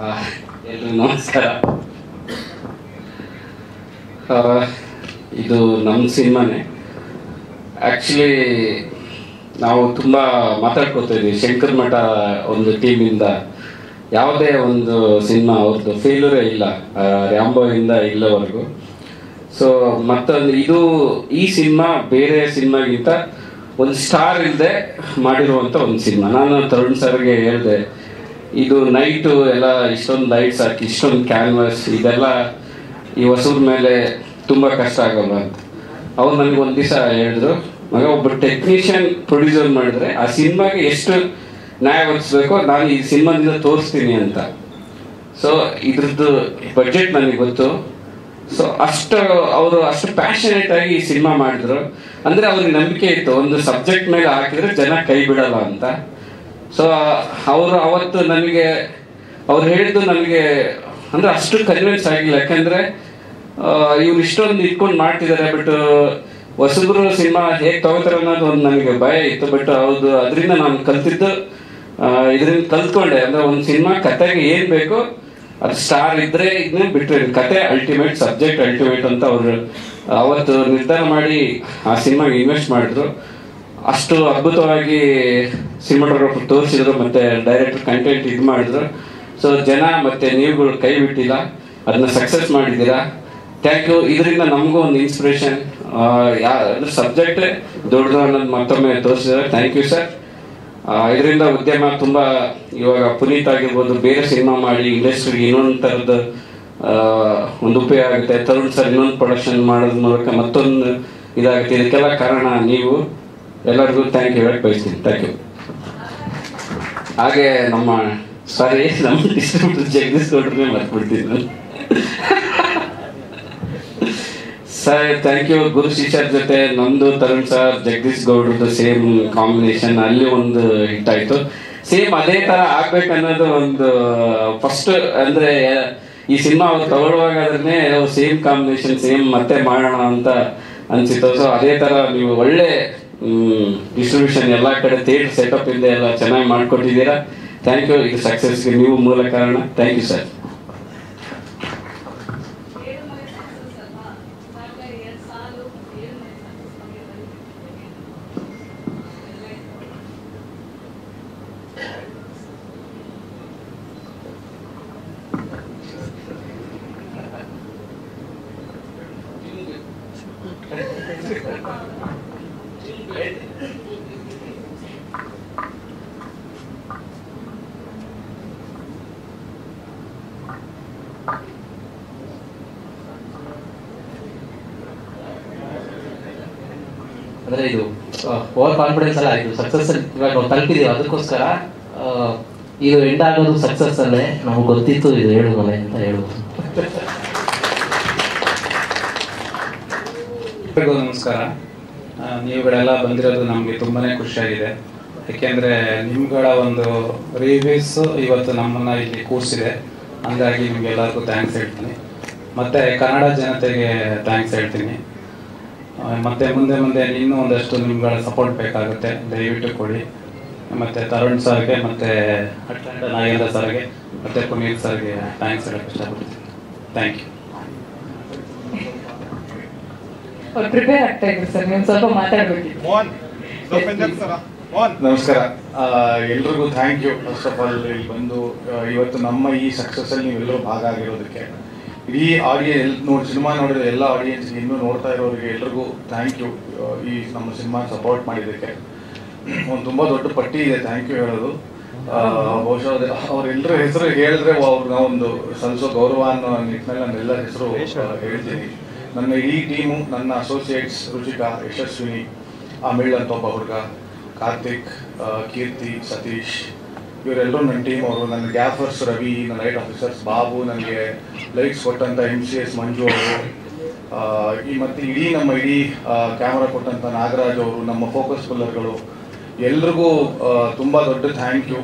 ಎಲ್ರಿಗೂ ನಮಸ್ಕಾರ. ಇದು ನಮ್ಮ ಸಿನಿಮಾನೇ. ಆ್ಯಕ್ಚುಲಿ ನಾವು ತುಂಬ ಮಾತಾಡ್ಕೋತಾ ಇದ್ದೀವಿ. ಶಂಕರ್ ಮಠ ಒಂದು ಟೀಮಿಂದ ಯಾವುದೇ ಒಂದು ಸಿನಿಮಾ ಅವ್ರದ್ದು ಫೇಲ್ಯೂರೇ ಇಲ್ಲ, ರ್ಯಾಂಬೋಯಿಂದ ಇಲ್ಲವರೆಗೂ. ಸೊ ಮತ್ತೊಂದು ಈ ಸಿನಿಮಾ ಬೇರೆ ಸಿನಿಮಾಗಿಂತ ಒಂದು ಸ್ಟಾರ್ ಇಲ್ಲದೆ ಮಾಡಿರುವಂಥ ಒಂದು ಸಿನಿಮಾ. ನಾನು ತರುಣ್ ಸರ್ಗೆ ಹೇಳಿದೆ, ಇದು ನೈಟು ಎಲ್ಲ ಇಷ್ಟೊಂದು ಲೈಟ್ಸ್ ಹಾಕಿ ಇಷ್ಟೊಂದು ಕ್ಯಾನ್ವಾಸ್ ಇದೆಲ್ಲ ಈ ಹೊಸೂರ ಮೇಲೆ ತುಂಬ ಕಷ್ಟ ಆಗೋಲ್ಲ ಅಂತ. ಅವ್ರು ನನಗೆ ಒಂದು ದಿವಸ ಹೇಳಿದ್ರು, ಮಗ ಒಬ್ಬ ಟೆಕ್ನಿಷಿಯನ್ ಪ್ರೊಡ್ಯೂಸರ್ ಮಾಡಿದ್ರೆ ಆ ಸಿನಿಮಾಗೆ ಎಷ್ಟು ನ್ಯಾಯ ಒದಗಿಸ್ಬೇಕೋ ನಾನು ಈ ಸಿನಿಮಾದಿಂದ ತೋರಿಸ್ತೀನಿ ಅಂತ. ಸೊ ಇದ್ರದ್ದು ಬಡ್ಜೆಟ್ ನನಗೆ ಗೊತ್ತು. ಸೊ ಅವರು ಅಷ್ಟು ಪ್ಯಾಷನೇಟ್ ಆಗಿ ಈ ಸಿನಿಮಾ ಮಾಡಿದ್ರು. ಅಂದರೆ ಅವ್ರಿಗೆ ನಂಬಿಕೆ ಇತ್ತು, ಒಂದು ಸಬ್ಜೆಕ್ಟ್ ಮೇಲೆ ಹಾಕಿದ್ರೆ ಜನ ಕೈ ಬಿಡಲ್ಲ ಅಂತ. ಸೊ ಅವರು ಅವತ್ತು ಅವ್ರು ಹೇಳಿದ್ದು ನನಗೆ ಅಂದರೆ ಅಷ್ಟು ಕನ್ವಿನ್ಸ್ ಆಗಿಲ್ಲ. ಯಾಕಂದರೆ ಇವ್ರು ಇಷ್ಟೊಂದು ಇಟ್ಕೊಂಡು ಮಾಡ್ತಿದ್ದಾರೆ, ಬಟ್ ಹೊಸಬ್ರು ಸಿನಿಮಾ ಹೇಗೆ ತಗೋತಾರೆ ಅನ್ನೋದು ಒಂದು ನನಗೆ ಭಯ ಇತ್ತು. ಬಟ್ ಹೌದು, ಅದರಿಂದ ನಾನು ಇದರಿಂದ ಕಲ್ತ್ಕೊಂಡೆ. ಅಂದರೆ ಒಂದು ಸಿನಿಮಾ ಕತೆಗೆ ಏನು ಬೇಕೋ ಅದು ಸ್ಟಾರ್ ಇದ್ರೆ ಇದನ್ನೇ ಬಿಟ್ಟರೆ ಕತೆ ಅಲ್ಟಿಮೇಟ್, ಸಬ್ಜೆಕ್ಟ್ ಅಲ್ಟಿಮೇಟ್ ಅಂತ ಅವರು ಅವತ್ತು ನಿರ್ಧಾರ ಮಾಡಿ ಆ ಸಿನಿಮಾಗೆ ಇನ್ವೆಸ್ಟ್ ಮಾಡಿದ್ರು. ಅಷ್ಟು ಅದ್ಭುತವಾಗಿ ಸಿನಿಮಾಟೋಗ್ರಾಫರ್ ತೋರಿಸಿದ್ರು, ಮತ್ತು ಡೈರೆಕ್ಟರ್ ಕಂಟೆಂಟ್ ಇದು ಮಾಡಿದ್ರು. ಸೊ ಜನ ಮತ್ತು ನೀವುಗಳು ಕೈ ಬಿಟ್ಟಿಲ್ಲ, ಅದನ್ನ ಸಕ್ಸಸ್ ಮಾಡಿದ್ದೀರಾ. Thank you. ಇದರಿಂದ ನಮಗೂ ಒಂದು ಇನ್ಸ್ಪಿರೇಷನ್, ಸಬ್ಜೆಕ್ಟೇ ದೊಡ್ಡದು ಅನ್ನೋದು ಮತ್ತೊಮ್ಮೆ ತೋರಿಸಿದ್ದಾರೆ. Thank you sir. ಇದರಿಂದ ಉದ್ಯಮ ತುಂಬ ಇವಾಗ ಪುನೀತ್ ಆಗಿರ್ಬೋದು ಬೇರೆ ಸಿನಿಮಾ ಮಾಡಿ ಇಂಡಸ್ಟ್ರಿಗೆ ಇನ್ನೊಂದು ಥರದ ಒಂದು ಉಪಯೋಗ ಆಗುತ್ತೆ. ತರುಣ್ ಸರ್ ಇನ್ನೊಂದು ಪ್ರೊಡಕ್ಷನ್ ಮಾಡೋದ್ರ ಮೂಲಕ ಮತ್ತೊಂದು ಇದಾಗುತ್ತೆ. ಇದಕ್ಕೆಲ್ಲ ಕಾರಣ ನೀವು. ಎಲ್ಲರಿಗೂ ಥ್ಯಾಂಕ್ ಯು ಹೇಳಕ್ಕೆ ಬಯಸ್ತೀನಿ. Thank you. ಹಾಗೆ ನಮ್ಮ ಡಿಸ್ಟ್ರಿಬ್ಯೂಟರ್ ಜಗದೀಶ್ ಗೌಡ್ರನ್ನೇ ಮರ್ತ್ಬಿಡ್ತೀನಿ ನಾನು. Sir thank you. ಗುರು ಶಿಷ್ಯರ ಜೊತೆ ನಮ್ಮದು ತರುಣ್ ಸರ್ ಜಗದೀಶ್ ಗೌಡ್ರದ್ದು ಸೇಮ್ ಕಾಂಬಿನೇಷನ್, ಅಲ್ಲಿ ಒಂದು ಹಿಟ್ ಆಯಿತು. ಸೇಮ್ ಅದೇ ಥರ ಆಗ್ಬೇಕನ್ನೋದು ಒಂದು ಫಸ್ಟ್, ಅಂದರೆ ಈ ಸಿನಿಮಾ ಅವ್ರು ತಗೊಳ್ಳುವಾಗ ಅದನ್ನೇ ಸೇಮ್ ಕಾಂಬಿನೇಷನ್ ಸೇಮ್ ಮತ್ತೆ ಮಾಡೋಣ ಅಂತ ಅನಿಸಿತ್ತು. ಸೊ ಅದೇ ಥರ ನೀವು ಒಳ್ಳೆ ಡಿಸ್ಟ್ರಿಬ್ಯೂಷನ್ ಎಲ್ಲ ಕಡೆ ಥಿಯೇಟರ್ ಸೆಟಪ್ ಇಂದ ಎಲ್ಲ ಚೆನ್ನಾಗಿ ಮಾಡಿಕೊಟ್ಟಿದ್ದೀರಾ. Thank you. ಇದು ಸಕ್ಸಸ್ಗೆ ನೀವು ಮೂಲ ಕಾರಣ. Thank you sir. ಅಂದರೆ ಇದು ಓವರ್ ಕಾನ್ಫಿಡೆನ್ಸ್ ಅಲ್ಲ, ಇದು ಸಕ್ಸಸ್ ಇವಾಗ ನಾವು ತಲುಪಿದ್ದೀವಿ. ಅದಕ್ಕೋಸ್ಕರ ಇದು ಎಂಡ್ ಆಗೋದು ಸಕ್ಸಸ್ ಅಲ್ಲೇ. ನಮ್ಗೆ ಗೊತ್ತಿತ್ತು ಇದು ಹೇಳುವಲ್ಲ ಅಂತ ಹೇಳ್ಬೋದು. ನಮಸ್ಕಾರ. ನೀವುಗಳೆಲ್ಲ ಬಂದಿರೋದು ನಮಗೆ ತುಂಬಾ ಖುಷಿಯಾಗಿದೆ. ಏಕೆಂದರೆ ನಿಮ್ಗಳ ಒಂದು ರಿವ್ಯೂಸ್ ಇವತ್ತು ನಮ್ಮನ್ನು ಇಲ್ಲಿ ಕೂರಿಸಿದೆ. ಹಾಗಾಗಿ ನಿಮಗೆಲ್ಲರಿಗೂ ಥ್ಯಾಂಕ್ಸ್ ಹೇಳ್ತೀನಿ. ಮತ್ತು ಕನ್ನಡ ಜನತೆಗೆ ಥ್ಯಾಂಕ್ಸ್ ಹೇಳ್ತೀನಿ. ಮತ್ತು ಮುಂದೆ ಇನ್ನೂ ಒಂದಷ್ಟು ನಿಮ್ಗಳ ಸಪೋರ್ಟ್ ಬೇಕಾಗುತ್ತೆ, ದಯವಿಟ್ಟು ಕೊಡಿ. ಮತ್ತು ತರುಣ್ ಸರ್ಗೆ, ಮತ್ತು ಅಟ್ಲಾಂಟ ನಾಗೇಂದ್ರ ಸರ್ಗೆ, ಮತ್ತು ಪುನೀತ್ ಸರ್ಗೆ ಥ್ಯಾಂಕ್ಸ್ ಹೇಳಕ್ಕೆ ಇಷ್ಟಪಡ್ತೀನಿ. Thank you. ಪ್ರಿಪೇರ್ ಆಗ್ತಾ ಇದ್ರು ಸರ್, ನೀವು ಸ್ವಲ್ಪ ಮಾತಾಡಬೇಕಿತ್ತು. ನಮಸ್ಕಾರ. ಎಲ್ರಿಗೂ thank you. First of all ಇಲ್ಲಿ ಬಂದು ಇವತ್ತು ನಮ್ಮ ಈ ಸಕ್ಸಸ್ಸಲ್ಲಿ ನೀವೆಲ್ಲರೂ ಭಾಗ ಆಗಿರೋದಕ್ಕೆ, ಇಡೀ ಆಡಿಯನ್ಸ್ ಸಿನಿಮಾ ನೋಡಿರೋ ಎಲ್ಲ ಆಡಿಯನ್ಸ್ಗೆ, ಇನ್ನೂ ನೋಡ್ತಾ ಇರೋರಿಗೆ ಎಲ್ರಿಗೂ ಥ್ಯಾಂಕ್ ಯು. ಈ ನಮ್ಮ ಸಿನಿಮಾ ಸಪೋರ್ಟ್ ಮಾಡಿದ್ದಕ್ಕೆ ಒಂದು ತುಂಬ ದೊಡ್ಡ ಪಟ್ಟಿ ಇದೆ ಥ್ಯಾಂಕ್ ಯು ಹೇಳೋದು. ಬಹುಶಃ ಅವರೆಲ್ಲರ ಹೆಸರು ಹೇಳಿದ್ರೆ ಅವ್ರನ್ನ ಒಂದು ಸಲ್ಲಿಸೋ ಗೌರವ ಅನ್ನೋ ನಿಟ್ಟಿನಲ್ಲಿ ನನ್ನೆಲ್ಲ ಹೆಸರು ಹೇಳ್ತೀನಿ. ನನ್ನ ಇಡೀ ಟೀಮು, ನನ್ನ ಅಸೋಸಿಯೇಟ್ಸ್ ರುಚಿಕಾ, ಯಶಸ್ವಿನಿ, ಅಮಿಳ್ ಅಂತ ಒಬ್ಬ ಹುಡುಗ, ಕಾರ್ತಿಕ್, ಕೀರ್ತಿ, ಸತೀಶ್, ಇವರೆಲ್ಲರೂ ನನ್ನ ಟೀಮ್ ಅವರು. ನನ್ನ ಗ್ಯಾಫರ್ಸ್ ರವಿ, ನನ್ನ ಲೈಟ್ ಆಫೀಸರ್ಸ್ ಬಾಬು, ನನಗೆ ಲೈಟ್ಸ್ ಕೊಟ್ಟಂಥ MCS ಮಂಜು ಅವರು, ಮತ್ತು ನಮ್ಮ ಇಡೀ ಕ್ಯಾಮ್ರಾ ಕೊಟ್ಟಂಥ ನಾಗರಾಜ್ ಅವರು, ನಮ್ಮ ಫೋಕಸ್ ಪುಲ್ಲರ್ಗಳು, ಎಲ್ರಿಗೂ ತುಂಬ ದೊಡ್ಡ ಥ್ಯಾಂಕ್ ಯು.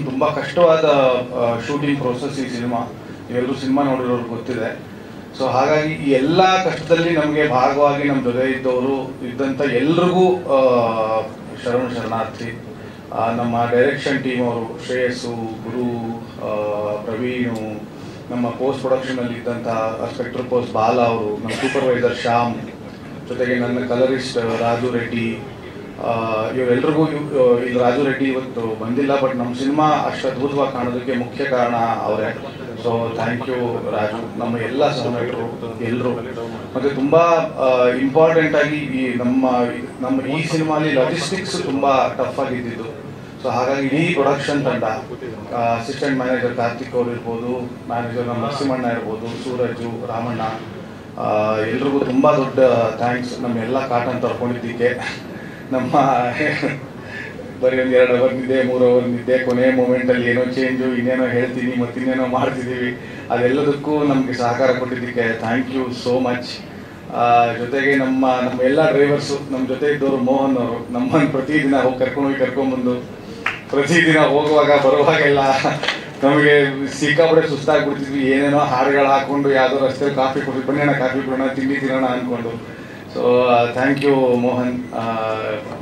ತುಂಬ ಕಷ್ಟವಾದ ಶೂಟಿಂಗ್ ಪ್ರೋಸೆಸ್ ಈ ಸಿನಿಮಾ. ಇವೆಲ್ಲರೂ ಸಿನಿಮಾ ನೋಡಿರೋರು ಗೊತ್ತಿದೆ. ಸೊ ಹಾಗಾಗಿ ಈ ಎಲ್ಲ ಕಷ್ಟದಲ್ಲಿ ನಮಗೆ ಭಾಗವಾಗಿ ನಮ್ಮ ಜೊತೆ ಇದ್ದಂಥ ಎಲ್ರಿಗೂ ಶರಣಾರ್ಥಿ. ನಮ್ಮ ಡೈರೆಕ್ಷನ್ ಟೀಮ್ ಅವರು ಶ್ರೇಯಸ್ಸು, ಗುರು, ಪ್ರವೀಣ್ ಪ್ರವೀಣು, ನಮ್ಮ ಪೋಸ್ಟ್ ಪ್ರೊಡಕ್ಷನಲ್ಲಿ ಇದ್ದಂಥ ಸ್ಪೆಕ್ಟ್ರ್ ಪೋಸ್ಟ್ ಬಾಲ ಅವರು, ನಮ್ಮ ಸೂಪರ್ವೈಸರ್ ಶ್ಯಾಮ್, ಜೊತೆಗೆ ನನ್ನ ಕಲರಿಸ್ಟ್ ರಾಜು ರೆಡ್ಡಿ, ಇವರೆಲ್ರಿಗೂ ಇಲ್ಲಿ ರಾಜು ರೆಡ್ಡಿ ಇವತ್ತು ಬಂದಿಲ್ಲ, ಬಟ್ ನಮ್ಮ ಸಿನಿಮಾ ಅಷ್ಟು ಅದ್ಭುತವಾಗಿ ಕಾಣೋದಕ್ಕೆ ಮುಖ್ಯ ಕಾರಣ ಅವರೇ. So thank you Raju. ನಮ್ಮ ಎಲ್ಲ ಸಹನಟರು ಎಲ್ಲರೂ, ಮತ್ತು ತುಂಬ ಇಂಪಾರ್ಟೆಂಟ್ ಆಗಿ ನಮ್ಮ ಈ ಸಿನಿಮಾಲಿ ಲಾಜಿಸ್ಟಿಕ್ಸ್ ತುಂಬ ಟಫ್ ಆಗಿದ್ದು. ಸೊ ಹಾಗಾಗಿ ಇಡೀ ಪ್ರೊಡಕ್ಷನ್ ತಂಡ, ಅಸಿಸ್ಟೆಂಟ್ ಮ್ಯಾನೇಜರ್ ಕಾರ್ತಿಕ್ ಅವರು ಇರ್ಬೋದು, ಮ್ಯಾನೇಜರ್ ನಮ್ಮ ನರಸಿಂಹಣ್ಣ ಇರ್ಬೋದು, ಸೂರಜು, ರಾಮಣ್ಣ, ಎಲ್ರಿಗೂ ತುಂಬ ದೊಡ್ಡ ಥ್ಯಾಂಕ್ಸ್. ನಮ್ಮೆಲ್ಲ ಕಾಟನ್ ತರ್ಕೊಂಡಿದ್ದಕ್ಕೆ. ನಮ್ಮ ಬರೀ ಒಂದು 2 ಅವರ್ ನಿದ್ದೆ, 3 ಅವರ್ ನಿದ್ದೆ, ಕೊನೆ ಮೂಮೆಂಟಲ್ಲಿ ಏನೋ ಚೇಂಜು, ಇನ್ನೇನೋ ಹೇಳ್ತೀನಿ ಮತ್ತು ಇನ್ನೇನೋ ಮಾಡ್ತಿದ್ದೀವಿ, ಅದೆಲ್ಲದಕ್ಕೂ ನಮಗೆ ಸಹಕಾರ ಕೊಟ್ಟಿದ್ದಕ್ಕೆ ಥ್ಯಾಂಕ್ ಯು ಸೋ ಮಚ್. ಜೊತೆಗೆ ನಮ್ಮ ಎಲ್ಲ ಡ್ರೈವರ್ಸು, ನಮ್ಮ ಜೊತೆ ಇದ್ದವರು ಮೋಹನ್ ಅವರು, ನಮ್ಮನ್ನು ಪ್ರತಿದಿನ ಕರ್ಕೊಂಡ್ಬಂದು ಪ್ರತಿದಿನ ಹೋಗುವಾಗ ಬರುವಾಗೆಲ್ಲ ನಮಗೆ ಸಿಕ್ಕಾಪಟ್ಟೆ ಸುಸ್ತಾಗ್ಬಿಡ್ತಿದ್ವಿ. ಏನೇನೋ ಹಾಡುಗಳು ಹಾಕ್ಕೊಂಡು ಯಾವುದೋ ರಸ್ತೆಯಲ್ಲಿ ಕಾಫಿ ಕೊಡ್ತೀವಿ, ಬನ್ನಿ ಕಾಫಿ ಕೊಡೋಣ, ತಿಂಡಿ ತಿನ್ನೋಣ ಅಂದ್ಕೊಂಡು. So thank you Mohan.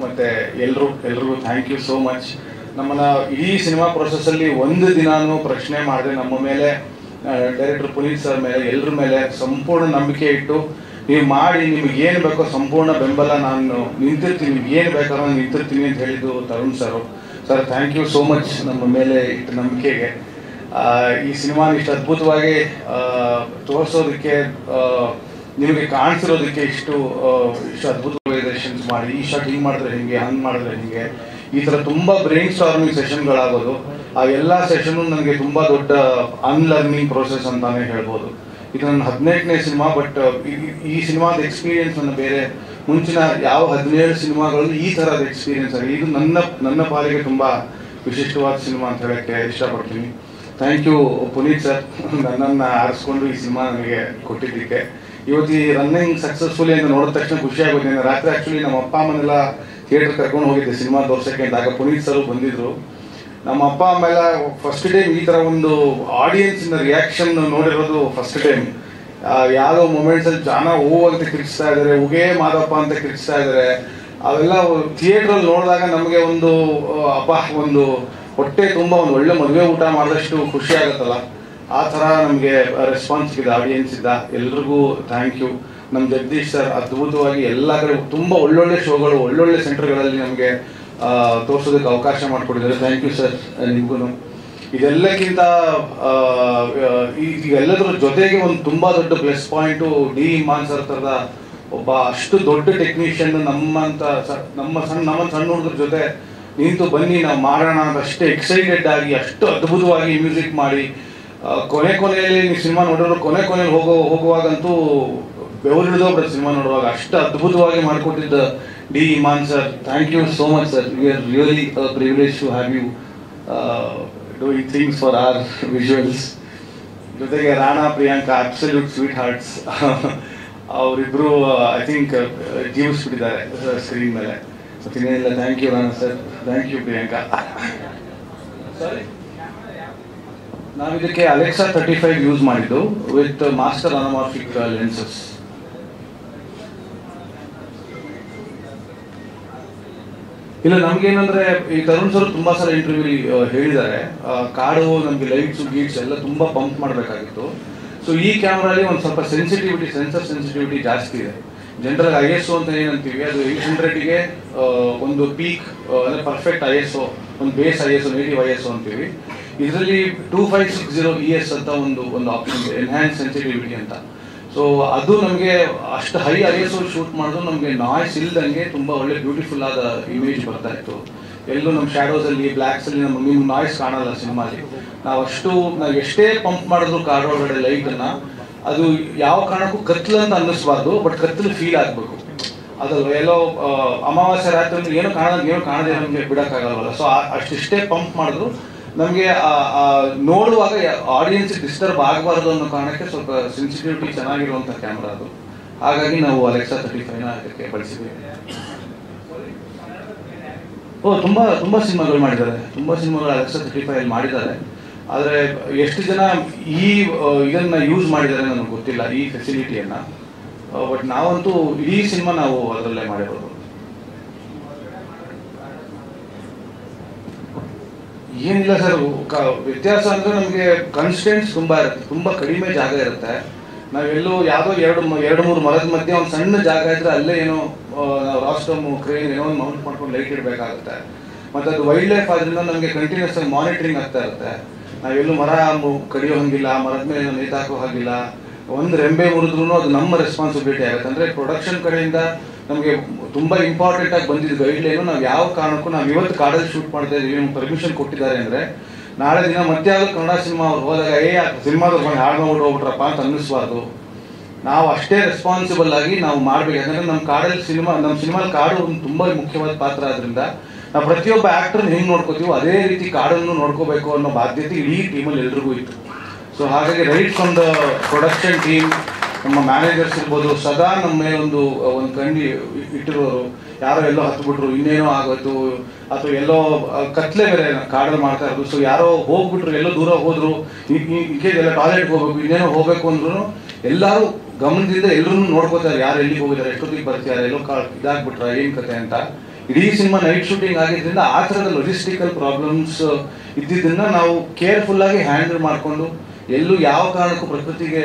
ಮತ್ತು ಎಲ್ರಿಗೂ ಥ್ಯಾಂಕ್ ಯು ಸೋ ಮಚ್. ನಮ್ಮನ್ನು ಇಡೀ ಸಿನಿಮಾ ಪ್ರೊಸೆಸ್ಸಲ್ಲಿ ಒಂದು ದಿನಾನೂ ಪ್ರಶ್ನೆ ಮಾಡಿದೆ ನಮ್ಮ ಮೇಲೆ, ಡೈರೆಕ್ಟರ್ ಪುನೀತ್ ಸರ್ ಮೇಲೆ, ಎಲ್ಲರ ಮೇಲೆ ಸಂಪೂರ್ಣ ನಂಬಿಕೆ ಇಟ್ಟು ನೀವು ಮಾಡಿ, ನಿಮ್ಗೆ ಏನು ಬೇಕೋ ಸಂಪೂರ್ಣ ಬೆಂಬಲ ನಾನು ನಿಂತಿರ್ತೀನಿ, ನಿಮ್ಗೆ ಏನು ಬೇಕಾದ್ರೂ ನಾನು ನಿಂತಿರ್ತೀನಿ ಅಂತ ಹೇಳಿದ್ದು Tarun sir. Thank you so much ನಮ್ಮ ಮೇಲೆ ಇಟ್ಟು ನಂಬಿಕೆಗೆ. ಈ ಸಿನಿಮಾನ ಇಷ್ಟು ಅದ್ಭುತವಾಗಿ ತೋರಿಸೋದಕ್ಕೆ, ನಿಮಗೆ ಕಾಣಿಸಿರೋದಕ್ಕೆ ಇಷ್ಟು ಅದ್ಭುತವಾದ ಮಾಡಿ, ಈ ಶಾಟ್ ಹಿಂಗೆ ಮಾಡಿದ್ರೆ ಹಿಂಗೆ, ಹಂಗೆ ಮಾಡಿದ್ರೆ ಹಿಂಗೆ, ಈ ಥರ ತುಂಬ ಬ್ರೈನ್ ಸ್ಟಾರ್ಮಿಂಗ್ ಸೆಷನ್ಗಳಾಗೋದು. ಆ ಎಲ್ಲ ಸೆಷನ್ನು ನನಗೆ ತುಂಬ ದೊಡ್ಡ ಅನ್ಲರ್ನಿಂಗ್ ಪ್ರೋಸೆಸ್ ಅಂತಾನೆ ಹೇಳ್ಬೋದು. ಇದು ನನ್ನ 15ನೇ ಸಿನಿಮಾ, ಬಟ್ ಈ ಸಿನಿಮಾದ ಎಕ್ಸ್ಪೀರಿಯನ್ಸ್ ನನ್ನ ಬೇರೆ ಮುಂಚಿನ ಯಾವ 17 ಸಿನಿಮಾಗಳಲ್ಲಿ ಈ ಥರದ ಎಕ್ಸ್ಪೀರಿಯನ್ಸ್ ಆಗಿದೆ. ಇದು ನನ್ನ ಪಾಲಿಗೆ ತುಂಬ ವಿಶಿಷ್ಟವಾದ ಸಿನಿಮಾ ಅಂತ ಹೇಳೋಕ್ಕೆ ಇಷ್ಟಪಡ್ತೀನಿ. ಥ್ಯಾಂಕ್ ಯು ಪುನೀತ್ ಸರ್, ನನ್ನನ್ನು ಆರಿಸ್ಕೊಂಡು ಈ ಸಿನಿಮಾ ನನಗೆ ಕೊಟ್ಟಿದ್ದಕ್ಕೆ. ಇವತ್ತು ಈ ರನ್ನಿಂಗ್ ಸಕ್ಸಸ್ಫುಲಿ ಅಂತ ನೋಡಿದ ತಕ್ಷಣ ಖುಷಿ ಆಗುತ್ತೆ. ರಾತ್ರಿ ಆ್ಯಕ್ಚುಲಿ ನಮ್ಮ ಅಪ್ಪ ಅಮ್ಮನೆಲ್ಲ ಥಿಯೇಟರ್ ಕರ್ಕೊಂಡು ಹೋಗಿದ್ದೆ ಸಿನಿಮಾ ತೋರ್ಸೋಕ್ಕೆ ಅಂತ. ಆಗ ಪುನೀತ್ ಸರ್ ಬಂದಿದ್ರು. ನಮ್ಮ ಅಪ್ಪ ಆಮೇಲೆ ಫಸ್ಟ್ ಟೈಮ್ ಈ ಥರ ಒಂದು ಆಡಿಯನ್ಸಿನ ರಿಯಾಕ್ಷನ್ ನೋಡಿರೋದು ಫಸ್ಟ್ ಟೈಮ್. ಯಾವುದೋ ಮೂಮೆಂಟ್ಸಲ್ಲಿ ಜನ ಅಂತ ಕಿರ್ಚ್ತಾ ಇದ್ದಾರೆ, ಉಗೇ ಮಾದಪ್ಪ ಅಂತ ಕಿರ್ಚ್ತಾ ಇದ್ದಾರೆ. ಅವೆಲ್ಲ ಥಿಯೇಟ್ರಲ್ಲಿ ನೋಡಿದಾಗ ನಮಗೆ ಒಂದು ಒಂದು ಹೊಟ್ಟೆ ತುಂಬ ಒಂದು ಒಳ್ಳೆ ಮದುವೆ ಊಟ ಮಾಡಿದಷ್ಟು ಖುಷಿ ಆಗುತ್ತಲ್ಲ, ಆ ಥರ ನಮಗೆ ರೆಸ್ಪಾನ್ಸ್ ಇದೆ ಆಡಿಯನ್ಸ್ ಇದ್ದ. ಎಲ್ರಿಗೂ ಥ್ಯಾಂಕ್ ಯು. ನಮ್ಮ ಜಗದೀಶ್ ಸರ್ ಅದ್ಭುತವಾಗಿ ಎಲ್ಲ ಕಡೆ ತುಂಬ ಒಳ್ಳೊಳ್ಳೆ ಶೋಗಳು, ಒಳ್ಳೊಳ್ಳೆ ಸೆಂಟರ್ಗಳಲ್ಲಿ ನಮಗೆ ತೋರಿಸೋದಕ್ಕೆ ಅವಕಾಶ ಮಾಡಿಕೊಟ್ಟಿದ್ದಾರೆ. ಥ್ಯಾಂಕ್ ಯು ಸರ್ ನಿಮಗೂ. ಇದೆಲ್ಲಕ್ಕಿಂತ ಇವೆಲ್ಲದರ ಜೊತೆಗೆ ಒಂದು ತುಂಬ ದೊಡ್ಡ plus point, D Imman sir ಥರದ ಒಬ್ಬ ಅಷ್ಟು ದೊಡ್ಡ ಟೆಕ್ನಿಷಿಯನ್ ನಮ್ಮ ಸಣ್ಣ ಹುಡುಗರ ಜೊತೆ ನಿಂತು ಬನ್ನಿ ನಾವು ಮಾಡೋಣ ಅಂತ ಅಷ್ಟೇ ಎಕ್ಸೈಟೆಡ್ ಆಗಿ, ಅಷ್ಟು ಅದ್ಭುತವಾಗಿ ಮ್ಯೂಸಿಕ್ ಮಾಡಿ, ಕೊನೆಯಲ್ಲಿ ನೀವು ಸಿನಿಮಾ ನೋಡಿದ್ರು ಕೊನೆಯಲ್ಲಿ ಹೋಗುವಾಗಂತೂ ಬೆವರಿಳಿದೋಗ್ಬಿಡ ಸಿನಿಮಾ ನೋಡುವಾಗ, ಅಷ್ಟು ಅದ್ಭುತವಾಗಿ ಮಾಡಿಕೊಟ್ಟಿದ್ದ D Imman sir. Thank you so much sir. We are really privilege to have you doing things for our visuals. ಜೊತೆಗೆ Rana Priyanka absolute sweethearts, ಅವರಿಬ್ಬರು ಐ ಥಿಂಕ್ ಜೀವಿಸ್ಬಿಟ್ಟಿದ್ದಾರೆ ಸ್ಕ್ರೀನ್ ಮೇಲೆ. ಇನ್ನೇನಿಲ್ಲ, thank you Rana sir, thank you Priyanka. ನಾವಿದಕ್ಕೆ ಅಲೆಕ್ಸಾ 35 ಯೂಸ್ ಮಾಡಿದ್ದು with master anamorphic lenses. ಇಲ್ಲ, ನಮ್ಗೇನಂದ್ರೆ ಈ ತರುಣ್ ಸರ್ ತುಂಬಾ ಸಲ ಇಂಟರ್ವ್ಯೂ ಹೇಳಿದ್ದಾರೆ, ಕಾಡು ನಮ್ಗೆ ಲೈಟ್ಸ್ ಗೀಟ್ಸ್ ಎಲ್ಲ ತುಂಬಾ ಪಂಪ್ ಮಾಡಬೇಕಾಗಿತ್ತು. ಸೊ ಈ ಕ್ಯಾಮ್ರಾಲಿ ಒಂದು ಸ್ವಲ್ಪ ಸೆನ್ಸರ್ ಸೆನ್ಸಿಟಿವಿಟಿ ಜಾಸ್ತಿ ಇದೆ. ಜನರಲ್ ISO ಅಂತ ಏನಂತೀವಿ, ಅದು 800ಗೆ ಒಂದು ಪೀಕ್ ಅಂದರೆ ಪರ್ಫೆಕ್ಟ್ ISO, ಒಂದು ಬೇಸ್ ISO, ನೇಟಿವ್ ISO ಅಂತೀವಿ. ಇದರಲ್ಲಿ 2560 ES ಅಂತ ಒಂದು ಆಪ್ಷನ್ ಇದೆ, ಎನ್ಹ್ಯಾನ್ಸ್ ಸೆನ್ಸಿಟಿವಿಟಿ ಅಂತ. ಸೊ ಅದು ನಮಗೆ ಅಷ್ಟು ಹೈ ISO ಶೂಟ್ ಮಾಡಿದ್ರು ನಮಗೆ ನಾಯ್ಸ್ ಇಲ್ದಂಗೆ ತುಂಬ ಒಳ್ಳೆ ಬ್ಯೂಟಿಫುಲ್ ಆದ ಇಮೇಜ್ ಬರ್ತಾ ಇತ್ತು. ಎಲ್ಲೂ ನಮ್ಮ ಶ್ಯಾಡೋಸಲ್ಲಿ ಬ್ಲ್ಯಾಕ್ಸಲ್ಲಿ ನಿಮ್ಮ ನಾಯ್ಸ್ ಕಾಣಲ್ಲ ಸಿನಿಮಾಲಿ. ನಾವು ಎಷ್ಟೇ ಪಂಪ್ ಮಾಡಿದ್ರು ಕಾರ್ ಒಳಗಡೆ ಲೈಟನ್ನು, ಅದು ಯಾವ ಕಾರಣಕ್ಕೂ ಕತ್ಲು ಅಂತ ಅನ್ನಿಸ್ಬಾರ್ದು, ಬಟ್ ಕತ್ಲು ಫೀಲ್ ಆಗಬೇಕು. ಅದು ಎಲ್ಲೋ ಅಮಾವಾಸ್ಯೆ ರಾತ್ರಿ ಏನೋ ಕಾಣದೇ ನಮಗೆ ಬಿಡೋಕ್ಕಾಗಲ್ವಲ್ಲ. ಸೊ ಅಷ್ಟಿಷ್ಟೇ ಪಂಪ್ ಮಾಡಿದ್ರು ನಮಗೆ ನೋಡುವಾಗ ಆಡಿಯನ್ಸ್ ಡಿಸ್ಟರ್ಬ್ ಆಗಬಾರ್ದು ಅನ್ನೋ ಕಾರಣಕ್ಕೆ ಸ್ವಲ್ಪ ಸೆನ್ಸಿಟಿವಿಟಿ ಚೆನ್ನಾಗಿರುವಂಥ ಕ್ಯಾಮ್ರಾ ಅದು. ಹಾಗಾಗಿ ನಾವು ಅಲೆಕ್ಸಾ 35ನ ಅದಕ್ಕೆ ಬಳಸಿದ್ವಿ. ತುಂಬ ಸಿನಿಮಾಗಳು ಮಾಡಿದ್ದಾರೆ, ತುಂಬ ಸಿನಿಮಾಗಳು ಅಲೆಕ್ಸಾ 35 ಮಾಡಿದ್ದಾರೆ. ಆದರೆ ಎಷ್ಟು ಜನ ಇದನ್ನು ಯೂಸ್ ಮಾಡಿದ್ದಾರೆ ನನಗೆ ಗೊತ್ತಿಲ್ಲ, ಈ ಫೆಸಿಲಿಟಿಯನ್ನು. ಬಟ್ ನಾವಂತೂ ಇಡೀ ಸಿನಿಮಾ ನಾವು ಅದರಲ್ಲೇ ಮಾಡಿರೋದು. ಏನಿಲ್ಲ ಸರ್, ವ್ಯತ್ಯಾಸ ಅಂದರೆ ನಮಗೆ ಕನ್ಸ್ಟೆಂಟ್ಸ್ ತುಂಬ ಇರುತ್ತೆ, ತುಂಬ ಕಡಿಮೆ ಜಾಗ ಇರುತ್ತೆ. ನಾವೆಲ್ಲೋ ಯಾವುದೋ ಎರಡು ಮೂರು ಮರದ ಮಧ್ಯೆ ಒಂದು ಸಣ್ಣ ಜಾಗ ಇದ್ರೆ ಅಲ್ಲೇ ಏನೋ ನಾವು ರಾಸ್ಟಮ್ ಕ್ರೇನ್ ಏನೋ ಒಂದು ಮೌಂಟ್ ಮಾಡ್ಕೊಂಡು ಲೈಟ್ ಇಡಬೇಕಾಗುತ್ತೆ. ಮತ್ತು ಅದು ವೈಲ್ಡ್ ಲೈಫ್ ಆದ್ರಿಂದ ನಮಗೆ ಕಂಟಿನ್ಯೂಸ್ ಆಗಿ ಮಾನಿಟರಿಂಗ್ ಆಗ್ತಾ ಇರುತ್ತೆ. ನಾವೆಲ್ಲೂ ಮರ ಕಡಿಯೋ ಹಾಗಿಲ್ಲ, ಮರದ ಮೇಲೆ ನೇತಾಕೋ ಹಾಗಿಲ್ಲ. ಒಂದು ರೆಂಬೆ ಮುರಿದ್ರೂ ಅದು ನಮ್ಮ ರೆಸ್ಪಾನ್ಸಿಬಿಲಿಟಿ ಆಗುತ್ತೆ. ಅಂದರೆ ಪ್ರೊಡಕ್ಷನ್ ಕಡೆಯಿಂದ ನಮಗೆ ತುಂಬ ಇಂಪಾರ್ಟೆಂಟ್ ಆಗಿ ಬಂದಿದ್ದು ಗೈಡ್ಲೈನು. ನಾವು ಯಾವ ಕಾರಣಕ್ಕೂ ನಾವು ಇವತ್ತು ಕಾಡಲ್ಲಿ ಶೂಟ್ ಮಾಡ್ತಾ ಇದ್ದೀವಿ, ನಮ್ಗೆ ಪರ್ಮಿಷನ್ ಕೊಟ್ಟಿದ್ದಾರೆ ಅಂದರೆ ನಾಳೆ ದಿನ ಮತ್ತೆ ಯಾವುದು ಕನ್ನಡ ಸಿನಿಮಾ ಅವ್ರು ಹೋದಾಗ ಸಿನಿಮಾದವ್ರು ಬಂದು ಹಾಳು ಮಾಡ್ಬಿಟ್ಟು ಹೋಗ್ಬಿಟ್ರಪ್ಪ ಅಂತ ಅನ್ನಿಸ್ಬಾರ್ದು. ನಾವು ಅಷ್ಟೇ ರೆಸ್ಪಾನ್ಸಿಬಲ್ ಆಗಿ ನಾವು ಮಾಡಬೇಕು. ಯಾಕಂದರೆ ನಮ್ಮ ಸಿನಿಮಾದಲ್ಲಿ ಕಾಡು ಒಂದು ತುಂಬ ಮುಖ್ಯವಾದ ಪಾತ್ರ ಆದ್ರಿಂದ ನಾವು ಪ್ರತಿಯೊಬ್ಬ ಆ್ಯಕ್ಟರ್ನ ಹೆಂಗೆ ನೋಡ್ಕೋತೀವೋ ಅದೇ ರೀತಿ ಕಾಡನ್ನು ನೋಡ್ಕೋಬೇಕು ಅನ್ನೋ ಬಾಧ್ಯತೆ ಇಡೀ ಟೀಮಲ್ಲಿ ಎಲ್ರಿಗೂ ಇತ್ತು. ಸೊ ಹಾಗಾಗಿ right from the production team, ನಮ್ಮ ಮ್ಯಾನೇಜರ್ಸ್ ಇರ್ಬೋದು, ಸದಾ ನಮ್ಮ ಮೇಲೆ ಒಂದು ಕಂಡಿ ಇಟ್ಟಿರೋರು. ಯಾರೋ ಎಲ್ಲೋ ಹತ್ಬಿಟ್ರು, ಇನ್ನೇನೋ ಆಗೋಯ್ತು, ಅಥವಾ ಎಲ್ಲೋ ಕತ್ಲೆ ಬೇರೆ ಕಾಡಲ್ಲಿ ಮಾಡ್ತಾ ಇರೋದು. ಸೊ ಯಾರೋ ಹೋಗ್ಬಿಟ್ರು, ಎಲ್ಲೋ ದೂರ ಹೋದ್ರು, ಎಲ್ಲ ಟಾಯ್ಲೆಟ್ಗೆ ಹೋಗ್ಬೇಕು, ಇನ್ನೇನೋ ಹೋಗ್ಬೇಕು ಅಂದ್ರೂ ಎಲ್ಲರೂ ಗಮನದಿಂದ ಎಲ್ಲರೂ ನೋಡ್ಕೋತಾರೆ, ಯಾರು ಎಲ್ಲಿಗೆ ಹೋಗಿದ್ದಾರೆ, ಎಷ್ಟೊತ್ತಿಗೆ ಬರ್ತಿದ್ದಾರೆ, ಎಲ್ಲೋ ಇದಾಗ್ಬಿಟ್ರ, ಏನು ಕತೆ ಅಂತ. ಇಡೀ ಸಿನಿಮಾ ನೈಟ್ ಶೂಟಿಂಗ್ ಆಗಿದ್ದರಿಂದ ಆ ಥರದ ಲೊಜಿಸ್ಟಿಕಲ್ ಪ್ರಾಬ್ಲಮ್ಸ್ ಇದ್ದಿದ್ದನ್ನು ನಾವು ಕೇರ್ಫುಲ್ಲಾಗಿ ಹ್ಯಾಂಡಲ್ ಮಾಡಿಕೊಂಡು ಎಲ್ಲೂ ಯಾವ ಕಾರಣಕ್ಕೂ ಪ್ರಕೃತಿಗೆ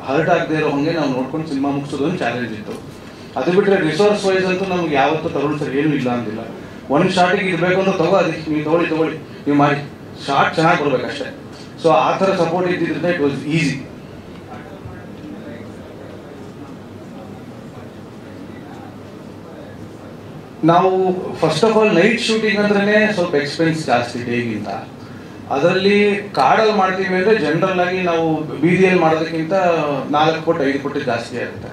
ಹರ್ಟ್ ಆಗದೆ ಇರೋ ಹಾಗೆ ನಾವು ನೋಡ್ಕೊಂಡು ಸಿನಿಮಾ ಮುಗಿಸೋದೊಂದು ಚಾಲೆಂಜ್ ಇತ್ತು. ಅದು ಬಿಟ್ಟರೆ ರಿಸೋರ್ಸ್ ವೈಸ್ ಅಂತೂ ನಮ್ಗೆ ಯಾವತ್ತೂ ತಗೊಳ್ಳಿ ಸರ್ ಏನೂ ಇಲ್ಲ ಅಂದಿಲ್ಲ. ಒಂದು ಶಾರ್ಟಿಗೆ ಇರಬೇಕು ಅಂದ್ರೆ ನೀವು ತಗೊಳ್ಳಿ ನೀವು ಮಾಡಿ, ಶಾರ್ಟ್ ಚೆನ್ನಾಗಿ ಬರ್ಬೇಕಷ್ಟೇ. ಸೊ ಆ ಥರ ಸಪೋರ್ಟ್ ಇದ್ದಿದ್ದರಿಂದ ಇಟ್ ವಾಸ್ ಈಸಿ. ನಾವು first of all night shooting ಅಂದ್ರೆ ಸ್ವಲ್ಪ ಎಕ್ಸ್ಪೆನ್ಸ್ ಜಾಸ್ತಿ ಡೇಗಿಂತ. ಅದರಲ್ಲಿ ಕಾಡಲ್ಲಿ ಮಾಡ್ತೀವಿ ಅಂದರೆ ಜನರಲ್ ಆಗಿ ನಾವು ಬೀದಿಯಲ್ಲಿ ಮಾಡೋದಕ್ಕಿಂತ 4 ಕೋಟಿ 5 ಕೋಟಿ ಜಾಸ್ತಿ ಆಗುತ್ತೆ.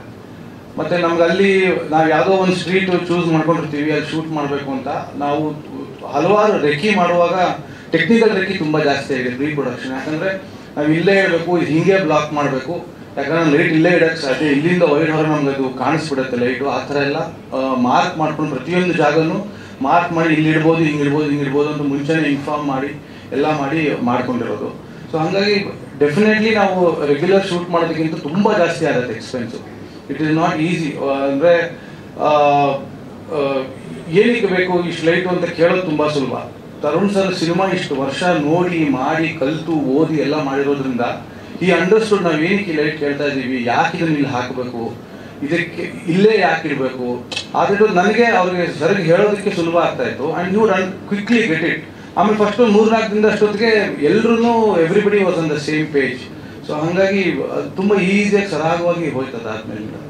ಮತ್ತು ನಮ್ಗೆ ಅಲ್ಲಿ ನಾವು ಯಾವುದೋ ಒಂದು ಸ್ಟ್ರೀಟ್ ಚೂಸ್ ಮಾಡ್ಕೊಂಡಿರ್ತೀವಿ, ಅಲ್ಲಿ ಶೂಟ್ ಮಾಡಬೇಕು ಅಂತ. ನಾವು ಹಲವಾರು ರೆಕ್ಕಿ ಮಾಡುವಾಗ ಟೆಕ್ನಿಕಲ್ ರೆಕ್ಕಿ ತುಂಬ ಜಾಸ್ತಿ ಆಗಿದೆ ಪ್ರೀ ಪ್ರೊಡಕ್ಷನ್. ಯಾಕಂದರೆ ನಾವು ಇಲ್ಲೇ ಇಡಬೇಕು, ಹಿಂಗೆ ಬ್ಲಾಕ್ ಮಾಡಬೇಕು, ಯಾಕಂದ್ರೆ ಲೈಟ್ ಇಲ್ಲೇ ಇಡಕ್ಕೆ ಸಾಧ್ಯ, ಇಲ್ಲಿಂದ ವೈಡ್ ಹೊರ ನಮ್ಗೆ ಅದು ಕಾಣಿಸ್ಬಿಡುತ್ತೆ ಲೈಟು. ಆ ಥರ ಎಲ್ಲ ಮಾರ್ಕ್ ಮಾಡ್ಕೊಂಡು ಪ್ರತಿಯೊಂದು ಜಾಗನೂ ಮಾರ್ಕ್ ಮಾಡಿ ಇಲ್ಲಿ ಇಡ್ಬೋದು, ಹಿಂಗಿಡ್ಬೋದು ಅಂತ ಮುಂಚೆನೇ ಇನ್ಫಾರ್ಮ್ ಮಾಡಿ ಎಲ್ಲ ಮಾಡ್ಕೊಂಡಿರೋದು. ಸೊ ಹಾಗಾಗಿ ಡೆಫಿನೆಟ್ಲಿ ನಾವು ರೆಗ್ಯುಲರ್ ಶೂಟ್ ಮಾಡೋದಕ್ಕಿಂತ ತುಂಬ ಜಾಸ್ತಿ ಆಗುತ್ತೆ expense. It is not easy. ಅಂದರೆ ಏನಕ್ಕೆ ಬೇಕು ಇಷ್ಟು ಲೈಟು ಅಂತ ಕೇಳೋದು ತುಂಬ ಸುಲಭ. ತರುಣ್ ಸರ್ ಸಿನಿಮಾ ಇಷ್ಟು ವರ್ಷ ನೋಡಿ ಮಾಡಿ ಕಲಿತು ಓದಿ ಎಲ್ಲ ಮಾಡಿರೋದ್ರಿಂದ ಈ ಅಂಡರ್ಸ್ಟುಡ್ ನಾವು ಏನಕ್ಕೆ ಲೈಟ್ ಕೇಳ್ತಾ ಇದ್ದೀವಿ, ಯಾಕೆ ಇದನ್ನು ಇಲ್ಲಿ ಹಾಕಬೇಕು, ಇದಕ್ಕೆ ಇಲ್ಲೇ ಯಾಕೆ ಇಡಬೇಕು. ಆದ್ರೆ ನನಗೆ ಅವ್ರಿಗೆ ಸರಿಗೆ ಹೇಳೋದಕ್ಕೆ ಸುಲಭ ಆಗ್ತಾ ಇತ್ತು. And you run quickly get it. ಆಮೇಲೆ ಫಸ್ಟ್ 3-4 ದಿನದ ಅಷ್ಟೊತ್ತಿಗೆ ಎಲ್ಲರೂ everybody was on the same page. So ಹಾಗಾಗಿ ತುಂಬ ಈಸಿಯಾಗಿ ಸರಾಗವಾಗಿ ಹೋಯ್ತದ ಆದ್ಮೇಲೆ.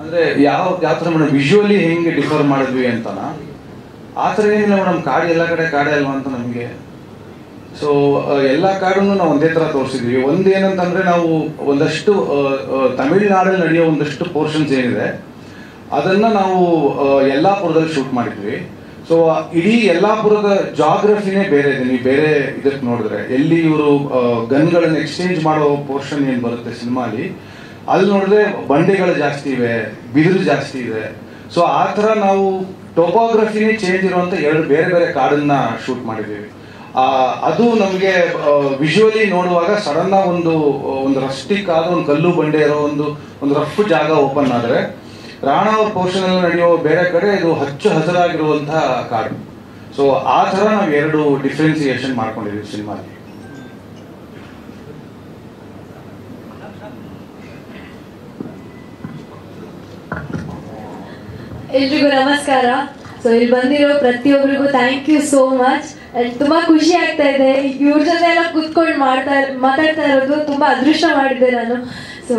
ಅಂದರೆ ಯಾವ ಥರ ಮೇಡಮ್ ವಿಜುವಲಿ ಹೆಂಗೆ ಡಿಫರ್ ಮಾಡಿದ್ವಿ ಅಂತನಾ? ಆ ಥರ ಏನಿಲ್ಲ ಮೇಡಮ್, ಕಾಡು ಎಲ್ಲ ಕಡೆ ಕಾಡೇ ಅಲ್ವಾ ಅಂತ ನಮಗೆ. ಸೊ ಎಲ್ಲ ಕಾಡನ್ನು ನಾವು ಒಂದೇ ಥರ ತೋರಿಸಿದ್ವಿ. ಒಂದೇನಂತಂದರೆ ನಾವು ಒಂದಷ್ಟು ತಮಿಳುನಾಡಲ್ಲಿ ನಡೆಯೋ ಒಂದಷ್ಟು ಪೋರ್ಷನ್ಸ್ ಏನಿದೆ ಅದನ್ನು ನಾವು ಯಲ್ಲಾಪುರದಲ್ಲಿ ಶೂಟ್ ಮಾಡಿದ್ವಿ. ಸೊ ಇಡೀ ಯಲ್ಲಾಪುರದ ಜಾಗ್ರಫಿನೇ ಬೇರೆ ಇದೆ. ನೀವು ಬೇರೆ ಇದಕ್ಕೆ ನೋಡಿದ್ರೆ ಎಲ್ಲಿ ಇವರು ಗನ್ಗಳನ್ನು ಎಕ್ಸ್ಚೇಂಜ್ ಮಾಡೋ ಪೋರ್ಷನ್ ಏನು ಬರುತ್ತೆ ಸಿನಿಮಾಲಿ, ಅಲ್ಲಿ ನೋಡಿದ್ರೆ ಬಂಡೆಗಳು ಜಾಸ್ತಿ ಇವೆ, ಬಿದಿರು ಜಾಸ್ತಿ ಇದೆ. ಸೊ ಆ ಥರ ನಾವು ಟೋಪೋಗ್ರಫಿನೇ ಚೇಂಜ್ ಇರುವಂಥ 2 ಬೇರೆ ಬೇರೆ ಕಾಡನ್ನ ಶೂಟ್ ಮಾಡಿದ್ದೀವಿ. ಅದು ನಮಗೆ ವಿಜುವಲಿ ನೋಡುವಾಗ ಸಡನ್ನ ಒಂದು ರಸ್ಟಿಕ್ ಆದ ಒಂದು ಕಲ್ಲು ಬಂಡೆ ಇರೋ ಒಂದು ರಫ್ ಜಾಗ ಓಪನ್ ಆದರೆ, ರಾಣಾ ಅವ್ರ ಪೋರ್ಷನ್ ಎಲ್ಲ ನಡೆಯೋ ಬೇರೆ ಕಡೆ ಇದು ಹಚ್ಚ ಹಸಿರಾಗಿರುವಂತಹ ಕಾಡು. ಸೊ ಆ ಥರ ನಾವು 2 ಡಿಫ್ರೆನ್ಸಿಯೇಷನ್ ಮಾಡ್ಕೊಂಡಿದ್ದೀವಿ ಸಿನಿಮಾಲಿ. ಎಲ್ರಿಗೂ ನಮಸ್ಕಾರ. ಸೊ ಇಲ್ಲಿ ಬಂದಿರೋ ಪ್ರತಿಯೊಬ್ಬರಿಗೂ ಥ್ಯಾಂಕ್ ಯು ಸೋ ಮಚ್. ತುಂಬಾ ಖುಷಿ ಆಗ್ತಾ ಇದೆ ಇವ್ರ ಜೊತೆ ಎಲ್ಲ ಕೂತ್ಕೊಂಡು ಮಾತಾಡ್ತಾ ಇರೋದು. ತುಂಬಾ ಅದೃಷ್ಟ ಮಾಡಿದ್ದೆ ನಾನು. So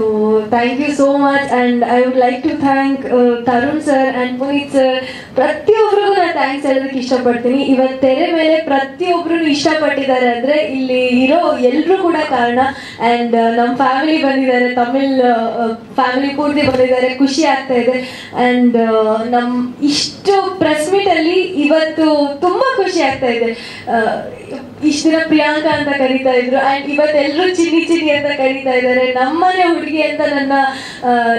thank you so much. And I would like to thank Tarun sir and Puneeth sir. ಪ್ರತಿಯೊಬ್ಬರಿಗೂ ನಾನು ಥ್ಯಾಂಕ್ಸ್ ಹೇಳೋದಕ್ಕೆ ಇಷ್ಟಪಡ್ತೀನಿ. ಇವತ್ತು ತೆರೆ ಮೇಲೆ ಪ್ರತಿಯೊಬ್ಬರು ಇಷ್ಟಪಟ್ಟಿದ್ದಾರೆ ಅಂದರೆ ಇಲ್ಲಿ ಇರೋ ಎಲ್ಲರೂ ಕೂಡ ಕಾರಣ. ಆ್ಯಂಡ್ ನಮ್ಮ ಫ್ಯಾಮಿಲಿ ಬಂದಿದ್ದಾರೆ, ತಮಿಳ್ ಫ್ಯಾಮಿಲಿ ಪೂರ್ತಿ ಬಂದಿದ್ದಾರೆ, ಖುಷಿ ಆಗ್ತಾ ಇದೆ. ಆ್ಯಂಡ್ ನಮ್ಮ ಇಷ್ಟು ಪ್ರೆಸ್ ಮೀಟಲ್ಲಿ ಇವತ್ತು ತುಂಬ ಖುಷಿ ಆಗ್ತಾ ಇದೆ. ಇಷ್ಟ ದಿನ ಪ್ರಿಯಾಂಕಾ ಅಂತ ಕರೀತಾ ಇದ್ರು ಅಂಡ್ ಇವತ್ತೆಲ್ಲರೂ ಚಿನ್ನಿ ಅಂತ ಕರೀತಾ ಇದ್ದಾರೆ. ನಮ್ಮನೆ ಹುಡುಗಿ ಅಂತ ನನ್ನ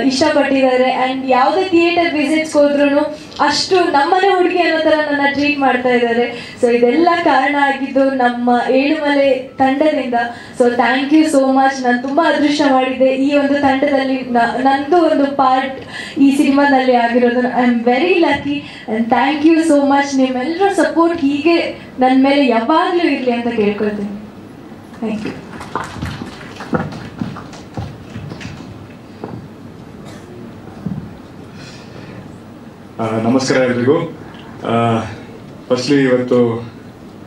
ಇಷ್ಟಪಟ್ಟಿದ್ದಾರೆ ಅಂಡ್ ಯಾವುದೇ ಥಿಯೇಟರ್ ವಿಸಿಟ್ಸ್ ಹೋದ್ರು ಅಷ್ಟು ನಮ್ಮನೆ ಹುಡುಗಿ ಅನ್ನೋ ಥರ ನನ್ನ ಟ್ರೀಟ್ ಮಾಡ್ತಾ ಇದ್ದಾರೆ. ಸೊ ಇದೆಲ್ಲ ಕಾರಣ ಆಗಿದ್ದು ನಮ್ಮ ಏಳುಮಲೆ ತಂಡದಿಂದ. So thank you so much. ನಾನು ತುಂಬಾ ಅದೃಷ್ಟ ಮಾಡಿದ್ದೆ ಈ ಒಂದು ತಂಡದಲ್ಲಿ ನಂದು ಒಂದು ಪಾರ್ಟ್ ಈ ಸಿನಿಮಾದಲ್ಲಿ ಆಗಿರೋದು. I am very lucky and thank you so much. ನಿಮ್ಮೆಲ್ಲರ ಸಪೋರ್ಟ್ ಹೀಗೆ ನನ್ನ ಮೇಲೆ ಯಾವಾಗಲೂ ಇರಲಿ ಅಂತ ಕೇಳ್ಕೊಳ್ತೀನಿ. Thank you. ನಮಸ್ಕಾರ ಎಲ್ರಿಗೂ. ಫಸ್ಟ್ಲಿ ಇವತ್ತು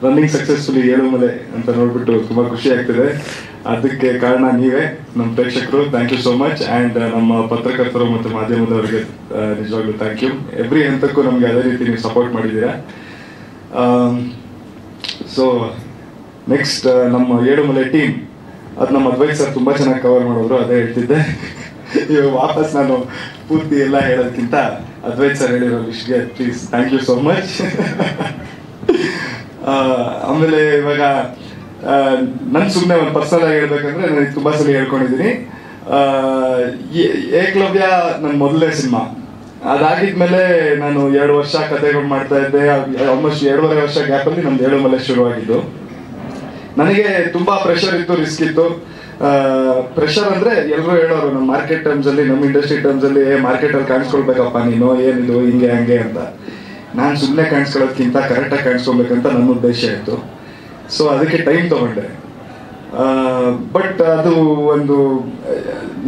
ರನ್ನಿಂಗ್ ಸಕ್ಸಸ್ಫುಲಿ ಏಳುಮಲೆ ಅಂತ ನೋಡ್ಬಿಟ್ಟು ತುಂಬ ಖುಷಿ ಆಗ್ತಿದೆ. ಅದಕ್ಕೆ ಕಾರಣ ನೀವೇ, ನಮ್ಮ ಪ್ರೇಕ್ಷಕರು. Thank you so much. And ನಮ್ಮ ಪತ್ರಕರ್ತರು ಮತ್ತು ಮಾಧ್ಯಮದವರಿಗೆ ನಿಜವಾಗ್ಲೂ ಥ್ಯಾಂಕ್ ಯು. ಎವ್ರಿ ಹಂತಕ್ಕೂ ನಮಗೆ ಅದೇ ರೀತಿ ನೀವು ಸಪೋರ್ಟ್ ಮಾಡಿದ್ದೀರಾ. ಸೊ ನೆಕ್ಸ್ಟ್ ನಮ್ಮ ಏಳುಮಲೆ ಟೀಮ್, ಅದು ನಮ್ಮ ಅದ್ವೈತ್ ಸರ್ ತುಂಬ ಚೆನ್ನಾಗಿ ಕವರ್ ಮಾಡಿದ್ರು, ಅದೇ ಹೇಳ್ತಿದ್ದೆ. ಇವಾಗ ವಾಪಸ್ ನಾನು ಪೂರ್ತಿ ಎಲ್ಲ ಹೇಳೋದಕ್ಕಿಂತ ಅದ್ವೈತ್ ಸರ್ ಹೇಳಿರೋ ಇಷ್ಟಿಗೆ please thank you so much. ಆಮೇಲೆ ಇವಾಗ ನನ್ ಸುಮ್ಮನೆ ಒಂದು ಪರ್ಸನಲ್ ಆಗಿ ಹೇಳ್ಬೇಕಂದ್ರೆ, ನಾನು ತುಂಬಾ ಸಲ ಹೇಳ್ಕೊಂಡಿದ್ದೀನಿ, ಏಕಲವ್ಯ ನನ್ನ ಮೊದಲನೇ ಸಿನಿಮಾ. ಅದಾಗಿದ್ಮೇಲೆ ನಾನು 2 ವರ್ಷ ಕಥೆಗಳು ಮಾಡ್ತಾ ಇದ್ದೆ. ಆಲ್ಮೋಸ್ಟ್ 2.5 ವರ್ಷ ಗ್ಯಾಪಲ್ಲಿ ನಮ್ದು ಏಳುಮಲೆ ಶುರುವಾಗಿದ್ದು. ನನಗೆ ತುಂಬಾ ಪ್ರೆಷರ್ ಇತ್ತು, ರಿಸ್ಕ್ ಇತ್ತು. ಪ್ರೆಷರ್ ಅಂದ್ರೆ ಎಲ್ಲರೂ ಹೇಳೋರು ನಮ್ಮ ಮಾರ್ಕೆಟ್ ಟರ್ಮ್ಸ್ ಅಲ್ಲಿ, ನಮ್ಮ ಇಂಡಸ್ಟ್ರಿ ಟರ್ಮ್ಸ್ ಅಲ್ಲಿ, ಮಾರ್ಕೆಟ್ ಅಲ್ಲಿ ಕಾಣಿಸ್ಕೊಳ್ಬೇಕಪ್ಪ ನೀನು, ಏನಿದು ಹಿಂಗೆ ಹಂಗೆ ಅಂತ. ನಾನು ಸುಮ್ಮನೆ ಕಾಣಿಸ್ಕೊಳ್ಳೋದಕ್ಕಿಂತ ಕರೆಕ್ಟಾಗಿ ಕಾಣಿಸ್ಕೊಳ್ಬೇಕಂತ ನನ್ನ ಉದ್ದೇಶ ಇತ್ತು. ಸೊ ಅದಕ್ಕೆ ಟೈಮ್ ತಗೊಂಡೆ. ಬಟ್ ಅದು ಒಂದು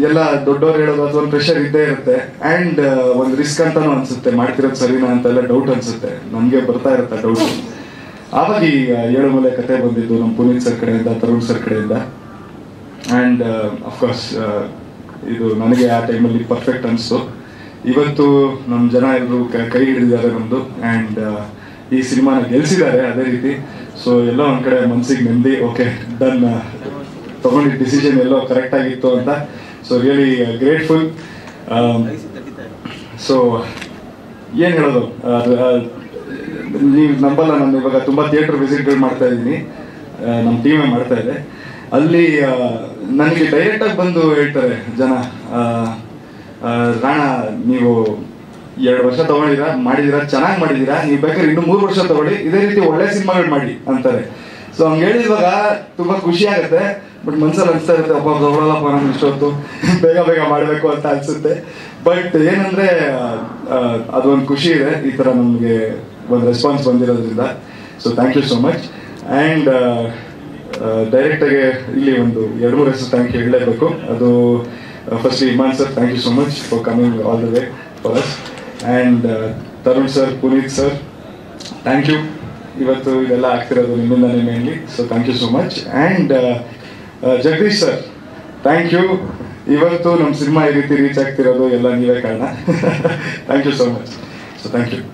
ಎಲ್ಲ ದೊಡ್ಡವ್ರು ಹೇಳೋದು, ಅದೊಂದು ಪ್ರೆಷರ್ ಇದ್ದೇ ಇರುತ್ತೆ. ಆ್ಯಂಡ್ ಒಂದು ರಿಸ್ಕ್ ಅಂತಾನು ಅನ್ಸುತ್ತೆ, ಮಾಡ್ತಿರೋದು ಸರಿನಾ ಅಂತೆಲ್ಲ ಡೌಟ್ ಅನ್ಸುತ್ತೆ, ನಮಗೆ ಬರ್ತಾ ಇರುತ್ತೆ ಡೌಟ್. ಆವಾಗ ಈ ಏಳುಮಲೆ ಕತೆ ಬಂದಿದ್ದು ನಮ್ಮ ಪುನೀತ್ ಸರ್ ಕಡೆಯಿಂದ, ತರುಣ್ ಸರ್ ಕಡೆಯಿಂದ. ಆ್ಯಂಡ್ ಅಫ್ಕೋರ್ಸ್ ಇದು ನನಗೆ ಆ ಟೈಮಲ್ಲಿ ಪರ್ಫೆಕ್ಟ್ ಅನಿಸ್ತು. ಇವತ್ತು ನಮ್ಮ ಜನ ಎಲ್ಲರೂ ಕೈ ಹಿಡಿದಿದ್ದಾರೆ ನಮ್ಮದು. ಆ್ಯಂಡ್ ಈ ಸಿನಿಮಾನ ಗೆಲ್ಸಿದ್ದಾರೆ ಅದೇ ರೀತಿ. ಸೊ ಎಲ್ಲೋ ಒಂದು ಕಡೆ ಮನಸ್ಸಿಗೆ ನೆಮ್ಮದಿ, ಓಕೆ ಡನ್, ತಗೊಂಡಿದ್ದ ಡಿಸಿಷನ್ ಎಲ್ಲೋ ಕರೆಕ್ಟ್ ಆಗಿತ್ತು ಅಂತ. So really grateful. ಸೊ ಏನು ಹೇಳೋದು, ನೀವು ನಂಬಲ್ಲ, ನಾನು ಇವಾಗ ತುಂಬ ಥಿಯೇಟರ್ ವಿಸಿಟ್ಗಳು ಮಾಡ್ತಾ ಇದ್ದೀನಿ, ನಮ್ಮ ಟೀಮೇ ಮಾಡ್ತಾ ಇದೆ. ಅಲ್ಲಿ ನನಗೆ ಡೈರೆಕ್ಟಾಗಿ ಬಂದು ಹೇಳ್ತಾರೆ ಜನ, ರಾಣ ನೀವು 2 ವರ್ಷ ತಗೊಂಡಿದ್ದೀರಾ, ಮಾಡಿದ್ದೀರಾ, ಚೆನ್ನಾಗಿ ಮಾಡಿದ್ದೀರಾ, ನೀವು ಬೇಕಾದ್ರೆ ಇನ್ನೂ 3 ವರ್ಷ ತಗೊಳ್ಳಿ, ಇದೇ ರೀತಿ ಒಳ್ಳೆ ಸಿನಿಮಾಗಳು ಮಾಡಿ ಅಂತಾರೆ. ಸೊ ಹಂಗೆ ಹೇಳಿರುವಾಗ ತುಂಬ ಖುಷಿ ಆಗುತ್ತೆ. ಬಟ್ ಮನ್ಸಲ್ಲಿ ಅನಿಸ್ತಾ ಇರುತ್ತೆ, ಒಬ್ಬ ತಗೊಳ್ಳಲ್ಲಪ್ಪ ನಾನು ಇಷ್ಟೊತ್ತು, ಬೇಗ ಬೇಗ ಮಾಡಬೇಕು ಅಂತ ಅನಿಸುತ್ತೆ. ಬಟ್ ಏನಂದರೆ ಅದೊಂದು ಖುಷಿ ಇದೆ, ಈ ಥರ ನಮಗೆ ಒಂದು ರೆಸ್ಪಾನ್ಸ್ ಬಂದಿರೋದ್ರಿಂದ. So thank you so much. And ಡೈರೆಕ್ಟಾಗಿ ಇಲ್ಲಿ ಒಂದು 2-3 ಹೆಸರು ಥ್ಯಾಂಕ್ ಯು ಹೇಳಲೇಬೇಕು. ಅದು firstly Imman sir, thank you so much for coming all the way for us. And Tarun sir, Puneeth sir, thank you. ಇವತ್ತು ಇದೆಲ್ಲ ಆಗ್ತಿರೋದು ನಿಮ್ಮಿಂದನೇ mainly. So thank you so much. And Jagadish sir, thank you. ಇವತ್ತು ನಮ್ಮ ಸಿನಿಮಾ ಈ ರೀತಿ ರೀಚ್ ಆಗ್ತಿರೋದು ಎಲ್ಲ ನೀವೇ ಕಾರಣ. Thank you so much. So thank you.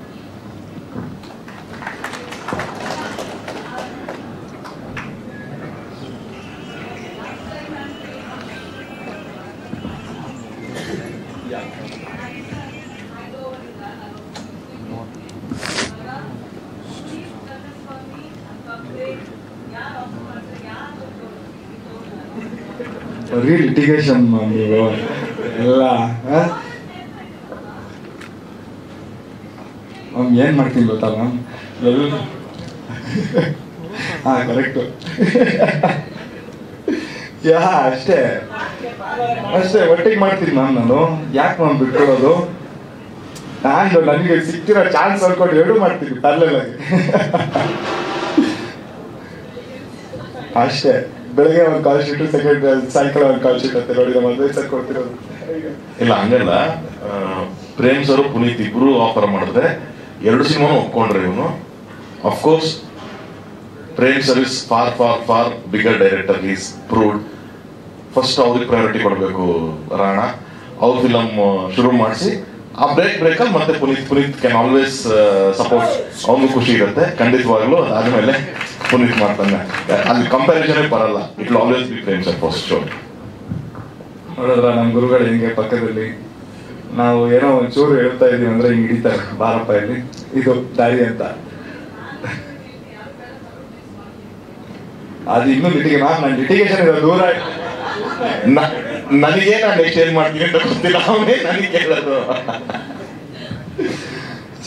ಬರೀ ಲಿಟಿಗೇಷನ್ ನೀವು ಎಲ್ಲ ಮ್ಯಾಮ್ ಏನು ಮಾಡ್ತೀನಿ ಗೊತ್ತಾ ಮ್ಯಾಮ್, ಹಾಂ ಕರೆಕ್ಟು, ಅಷ್ಟೇ ಅಷ್ಟೇ ಒಟ್ಟಿಗೆ ಮಾಡ್ತೀನಿ ಮ್ಯಾಮ್. ನಾನು ಯಾಕೆ ಮ್ಯಾಮ್ ಬಿಟ್ಕೊಡೋದು, ನನಗೆ ಸಿಕ್ತಿರೋ ಚಾನ್ಸ್ ಅನ್ಕೊಂಡು 2 ಮಾಡ್ತೀನಿ ಪ್ಯಾರಲಲ್ಲಾಗಿ. ಅಷ್ಟೇ, ಬೆಳಗ್ಗೆ ಒಂದು ಕಾಲ್ ಶೀಟ್, ಸಾಯಂಕಾಲ ಒಂದು ಕಾಲ್ ಶೀಟ್ ಅಂತ ನೋಡಿ ನಮ್ಮ ಅದ್ವೈತ್ ಸರ್ ಕೊಡ್ತಿರೋದು. ಇಲ್ಲ ಹಂಗಲ್ಲ, ಪ್ರೇಮ್ ಸರ್ ಪುನೀತ್ ಇಬ್ರು ಆಫರ್ ಮಾಡಿದ್ರೆ 2 ಸಿನಿಮಾನು ಒಪ್ಕೊಂಡ್ರೆ ಇವನು. Of course Prem sir is for for for bigger director, is proved. First ಅವ್ರಿಗೆ ಪ್ರಯಾರಿಟಿ ಕೊಡಬೇಕು ರಾಣ. ಅವ್ರ ಫಿಲಮ್ ಶುರು ಮಾಡಿಸಿ ಆ ಬ್ರೇಕಲ್ಲಿ ಮತ್ತೆ ಪುನೀತ್ ಕ್ಯಾನ್ ಆಲ್ವೇಸ್ ಸಪೋರ್ಟ್. ಅವನಿಗೂ ಖುಷಿ ಇರುತ್ತೆ ಖಂಡಿತವಾಗ್ಲೂ. ಅದಾದ್ಮೇಲೆ ಪುನೀತ್ ಮಾಡ್ತಾನೆ, ಅಲ್ಲಿ ಕಂಪ್ಯಾರಿಸನ್ ಬರಲ್ಲ. It will always B Prem sir first show. ನೋಡಿದ್ರ ನಮ್ಮ ಗುರುಗಳು ಹೆಂಗೆ ಪಕ್ಕದಲ್ಲಿ ನಾವು ಏನೋ ಒಂಚೂರು ಹೇಳ್ತಾ ಇದೀವಿ ಅಂದ್ರೆ ಹಿಂಗೆ ಹಿಡಿತಾರೆ, ಬಾರಪ್ಪ ಇಲ್ಲಿ ಇದು ದಾರಿ ಅಂತ. ಅದು ಇನ್ನೂ ನಾನು ಲಿಟಿಗೇಷನ್ ದೂರ. ನನಗೆ ನಾನು ನೆಕ್ಸ್ಟ್ ಏನ್ ಮಾಡ್ತೀನಿ ಅಂತ ಗೊತ್ತಿಲ್ಲ, ಅವನೇ ನನಗೆ ಕೇಳೋದು.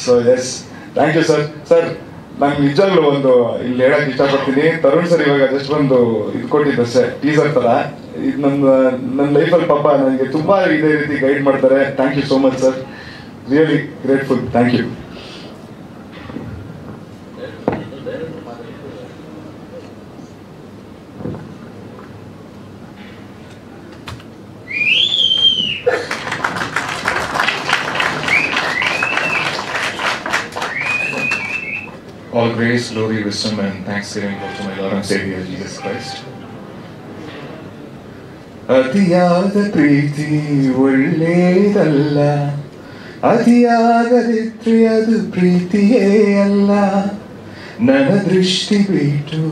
So yes, thank you sir. Sir, ನಾನು ನಿಜವಾಗ್ಲೂ ಒಂದು ಇಲ್ಲಿ ಹೇಳಕ್ ಇಷ್ಟಪಡ್ತೀನಿ. ತರುಣ್ ಸರ್ ಇವಾಗ ಜಸ್ಟ್ ಒಂದು ಇದು ಕೊಟ್ಟಿದ್ದಷ್ಟೇ, ಟೀಸರ್ ತರ. ಇದು ನನ್ನ ಲೈಫಲ್ಲಿ ಪಾಪ ನನಗೆ ತುಂಬಾ ಇದೇ ರೀತಿ ಗೈಡ್ ಮಾಡ್ತಾರೆ. Thank you so much sir, really grateful. Thank you. All grace, glory, wisdom, and thanksgiving go to my Lord and Savior Jesus Christ. ಅತಿಯಾದ ಪ್ರೀತಿ ಒಳ್ಳೆಯದಲ್ಲ, ಅತಿಯಾಗದಿದ್ರೆ ಅದು ಪ್ರೀತಿಯೇ ಅಲ್ಲ. ನನ್ನ ದೃಷ್ಟಿ ಬಿಟ್ಟು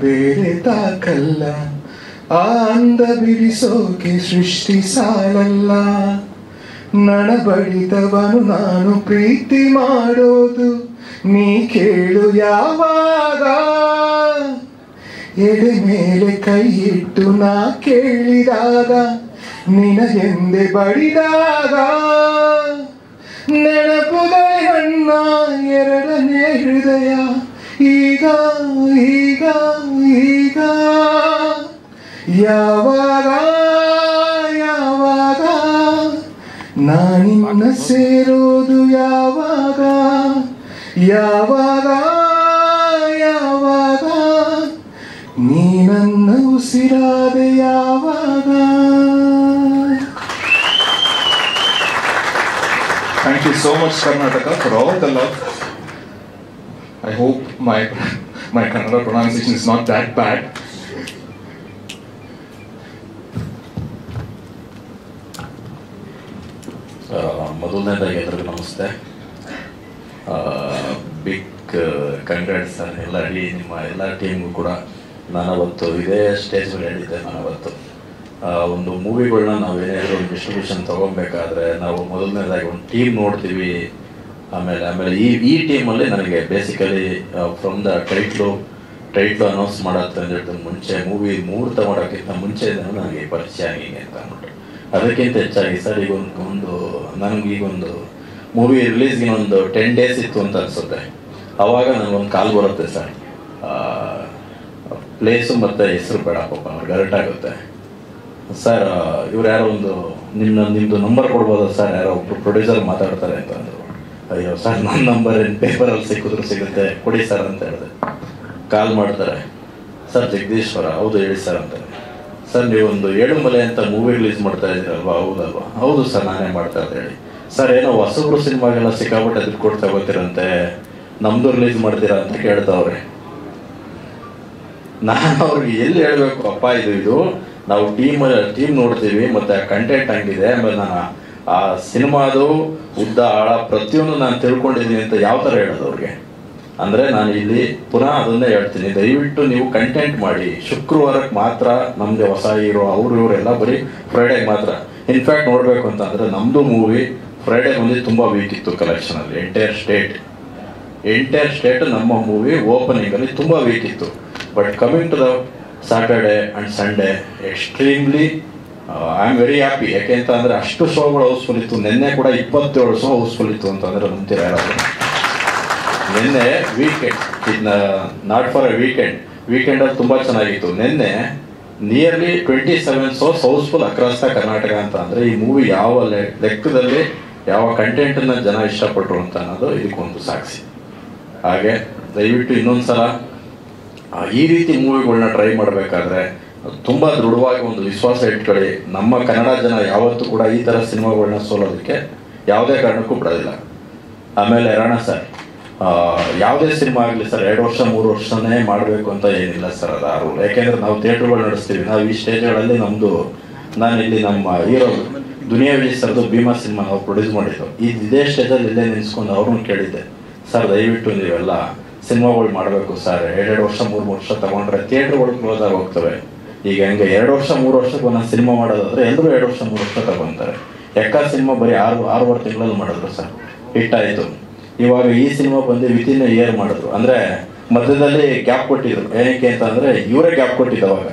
ಬೇರೆ ತಾಕಲ್ಲ, ಆ ಅಂದ ಬಿಡಿಸೋಕೆ ಸೃಷ್ಟಿ ಸಾಲಲ್ಲ. ನನ ಬಡಿದವನು ನಾನು ಪ್ರೀತಿ ಮಾಡೋದು ನೀ ಕೇಳು ಯಾವಾಗ. ಎಡೆ ಮೇಲೆ ಕೈ ಇಟ್ಟು ನಾ ಕೇಳಿದಾಗ, ನಿನಗೆಂದೆ ಬಡಿದಾಗ, ನೆನಪುಗಳೇ ನನ್ನ ಎರಡನೇ ಹೃದಯ. ಈಗ ಈಗ ಈಗ ಯಾವಾಗ ಯಾವಾಗ ನಾನಿನ್ನ ಸೇರೋದು ಯಾವಾಗ ಯಾವಾಗ ಯಾವಾಗ ನೀ ನನ್ನ ಉಸಿರಾದೆ ಯಾವಾಗ. Thank you so much, Karnataka, for all the love. I hope my Kannada pronunciation is not that bad. ಮೊದಲನೇದಾಗಿ ಎಲ್ಲರಿಗೂ ನಮಸ್ತೆ. ಬಿಗ್ ಕಂಗ್ರಾಟ್ಸ್ ಎಲ್ಲ ಇಡೀ ನಿಮ್ಮ ಎಲ್ಲ ಟೀಮ್ಗೂ ಕೂಡ. ನಾನವತ್ತು ಇದೇ ಸ್ಟೇಜ್ ಮೇಲೆ ಹೇಳಿದ್ದೆ, ನಾನವತ್ತು ಒಂದು ಮೂವಿಗಳನ್ನ ನಾವು ಏನಾದರೂ ಒಂದು ಡಿಸ್ಟ್ರಿಬ್ಯೂಷನ್ ತೊಗೊಬೇಕಾದ್ರೆ ನಾವು ಮೊದಲನೇದಾಗಿ ಒಂದು ಟೀಮ್ ನೋಡ್ತೀವಿ. ಆಮೇಲೆ ಈ ಟೀಮಲ್ಲಿ ನನಗೆ basically from the title announce ಮಾಡತ್ತೆ ಅಂತ ಹೇಳ್ತಾರೆ ಮುಂಚೆ, ಮೂವಿ ಮುಹೂರ್ತ ಮಾಡೋಕ್ಕಿಂತ ಮುಂಚೆ ನನಗೆ ಪರಿಚಯ ಆಗಿದೆ ಅಂತ ಅಂದ್ಬಿಟ್ಟು. ಅದಕ್ಕಿಂತ ಹೆಚ್ಚಾಗಿ ಸರ್ ನನಗೀಗೊಂದು ಮೂವಿ ರಿಲೀಸ್ಗೆ ಒಂದು 10 days ಇತ್ತು ಅಂತ ಅನಿಸುತ್ತೆ. ಆವಾಗ ನನಗೊಂದು ಕಾಲ್ ಬರುತ್ತೆ ಸರ್, ಪ್ಲೇಸು ಮತ್ತು ಹೆಸರು ಬೇಡ ಪಾಪ ಅವ್ರಿಗೆ ಅರ್ಟ್ ಆಗುತ್ತೆ ಸರ್, ಇವ್ರು ಯಾರೋ ಒಂದು ನಿಮ್ಮದು ನಂಬರ್ ಕೊಡ್ಬೋದಾ ಸರ್, ಯಾರೋ ಒಬ್ರು ಪ್ರೊಡ್ಯೂಸರ್ ಮಾತಾಡ್ತಾರೆ ಅಂತ ಅಂದರು. ಅಯ್ಯೋ ಸರ್, ನನ್ನ ನಂಬರ್ ಏನು ಪೇಪರಲ್ಲಿ ಸಿಗುತ್ತೆ ಕೊಡಿ ಸರ್ ಅಂತ ಹೇಳಿದೆ. ಕಾಲ್ ಮಾಡ್ತಾರೆ, ಸರ್ ಜಗದೀಶ್ವರ, ಹೌದು ಹೇಳಿ ಸರ್ ಅಂತಾರೆ. ಸರ್ ನೀವೊಂದು ಏಳುಮಲೆ ಅಂತ ಮೂವಿ ರಿಲೀಸ್ ಮಾಡ್ತಾ ಇದ್ದೀರಲ್ವಾ, ಹೌದಲ್ವಾ? ಹೌದು ಸರ್ ನಾನೇ ಮಾಡ್ತಾ ಅಂತ ಹೇಳಿ. ಸರ್ ಏನೋ ಹೊಸಬ್ರು ಸಿನಿಮಾಗೆಲ್ಲ ಸಿಕ್ಕಾಬಿಟ್ಟು ದುಡ್ಡು ಕೊಡ್ತಾ ಹೋಗ್ತೀರಂತೆ, ನಮ್ಮದು ರಿಲೀಸ್ ಮಾಡ್ತೀರಾ ಅಂತ ಕೇಳ್ತಾವ್ರೆ. ನಾನು ಅವ್ರಿಗೆ ಎಲ್ಲಿ ಹೇಳಬೇಕು, ಅಪ್ಪ ಇದು ನಾವು ಟೀಮ್ ನೋಡ್ತೀವಿ ಮತ್ತು ಆ ಕಂಟೆಂಟ್ ಹಂಗಿದೆ, ಆಮೇಲೆ ನಾನು ಆ ಸಿನಿಮಾದು ಉದ್ದ ಆಳ ಪ್ರತಿಯೊಂದು ನಾನು ತಿಳ್ಕೊಂಡಿದ್ದೀನಿ ಅಂತ ಯಾವ ಥರ ಹೇಳೋದು ಅವ್ರಿಗೆ? ಅಂದರೆ ನಾನು ಇಲ್ಲಿ ಪುನಃ ಅದನ್ನೇ ಹೇಳ್ತೀನಿ, ದಯವಿಟ್ಟು ನೀವು ಕಂಟೆಂಟ್ ಮಾಡಿ. ಶುಕ್ರವಾರಕ್ಕೆ ಮಾತ್ರ ನಮ್ಮದೇ ಹೊಸ ಹೀರೋ ಇವರೆಲ್ಲ ಬರೀ ಫ್ರೈಡೆಗೆ ಮಾತ್ರ. ಇನ್ಫ್ಯಾಕ್ಟ್ ನೋಡಬೇಕು ಅಂತಂದರೆ ನಮ್ಮದು ಮೂವಿ ಫ್ರೈಡೇ ಬಂದು ತುಂಬ ವೀಕ್ ಇತ್ತು ಕಲೆಕ್ಷನಲ್ಲಿ. ಎಂಟೈರ್ ಸ್ಟೇಟ್ ನಮ್ಮ ಮೂವಿ ಓಪನಿಂಗಲ್ಲಿ ತುಂಬ ವೀಕ್ ಇತ್ತು. But coming to the Saturday and Sunday extremely I am very happy. ಯಾಕೆ ಅಂತ ಅಂದರೆ ಅಷ್ಟು ಶೋಗಳು ಹೌಸ್ಫುಲ್ ಇತ್ತು. ನಿನ್ನೆ ಕೂಡ 27 ಶೋ ಹೌಸ್ಫುಲ್ ಇತ್ತು ಅಂತಂದರೆ ನಂಬ್ತೀರ ಯಾರಾದರೂ? ನಿನ್ನೆ ವೀಕೆಂಡ್, ಇದನ್ನ ನಾಟ್ ಫಾರ್ ಎ ವೀಕೆಂಡಲ್ಲಿ ತುಂಬ ಚೆನ್ನಾಗಿತ್ತು. ನಿನ್ನೆ nearly 27 shows housefull across the Karnataka ಅಂತ ಅಂದರೆ ಈ ಮೂವಿ ಯಾವ ಲೆಕ್ಕದಲ್ಲಿ ಯಾವ ಕಂಟೆಂಟನ್ನು ಜನ ಇಷ್ಟಪಟ್ಟರು ಅಂತ ಅನ್ನೋದು ಇದಕ್ಕೊಂದು ಸಾಕ್ಷಿ. ಹಾಗೆ ದಯವಿಟ್ಟು ಇನ್ನೊಂದು ಸಲ ಈ ರೀತಿ ಮೂವಿಗಳನ್ನ ಟ್ರೈ ಮಾಡಬೇಕಾದ್ರೆ ತುಂಬ ದೃಢವಾಗಿ ಒಂದು ವಿಶ್ವಾಸ ಇಟ್ಕೊಳ್ಳಿ. ನಮ್ಮ ಕನ್ನಡ ಜನ ಯಾವತ್ತೂ ಕೂಡ ಈ ಥರ ಸಿನಿಮಾಗಳನ್ನ ಸೋಲೋದಕ್ಕೆ ಯಾವುದೇ ಕಾರಣಕ್ಕೂ ಬಿಡೋದಿಲ್ಲ. ಆಮೇಲೆ ರಾಣಾ ಸರ್, ಯಾವುದೇ ಸಿನಿಮಾ ಆಗಲಿ ಸರ್ 2 ವರ್ಷ 3 ವರ್ಷನೇ ಮಾಡಬೇಕು ಅಂತ ಏನಿಲ್ಲ ಸರ್, ಅದು ಆ ರೂಲ್. ಯಾಕೆಂದರೆ ನಾವು ಥಿಯೇಟ್ರ್ಗಳು ನಡೆಸ್ತೀವಿ. ನಾವು ಈ ಸ್ಟೇಜ್ಗಳಲ್ಲಿ ನಾನು ಇಲ್ಲಿ ನಮ್ಮ ಹೀರೋ ದುನಿಯಾ ವಿಜಯ್ ಸರ್ದು ಭೀಮಾ ಸಿನಿಮಾ ನಾವು ಪ್ರೊಡ್ಯೂಸ್ ಮಾಡಿದ್ದು. ಇದೇ ಸ್ಟೇಜಲ್ಲಿ ಇಲ್ಲೇ ನಿಲ್ಸ್ಕೊಂಡು ಅವ್ರನ್ನ ಕೇಳಿದ್ದೆ, ಸರ್ ದಯವಿಟ್ಟು ನೀವೆಲ್ಲ ಸಿನಿಮಾಗಳು ಮಾಡಬೇಕು ಸರ್, 2 ವರ್ಷ 3 ವರ್ಷ ತಗೊಂಡ್ರೆ ಥಿಯೇಟ್ರ್ಗಳು ಕ್ಲೋಸ್ ಆಗಿ ಹೋಗ್ತವೆ. ಈಗ ಹಂಗೆ 2 ವರ್ಷ 3 ವರ್ಷಕ್ಕೆ ಒಂದೊಂದು ಸಿನಿಮಾ ಮಾಡೋದಾದ್ರೆ ಎಲ್ಲರೂ 2 ವರ್ಷ 3 ವರ್ಷ ತಗೊತಾರೆ. ಎಕ್ಕ ಸಿನಿಮಾ ಬರೀ 6 ತಿಂಗಳಲ್ಲಿ ಮಾಡಿದ್ರು ಸರ್, ಹಿಟ್ಟಾಯಿತು. ಇವಾಗ ಈ ಸಿನಿಮಾ ಬಂದು ವಿತಿನ್ ಇಯರ್ ಮಾಡಿದ್ರು. ಅಂದರೆ ಮಧ್ಯದಲ್ಲಿ ಗ್ಯಾಪ್ ಕೊಟ್ಟಿದ್ರು. ಏನಕ್ಕೆ ಅಂತಂದರೆ ಇವರೇ ಗ್ಯಾಪ್ ಕೊಟ್ಟಿದ್ದು ಅವಾಗ.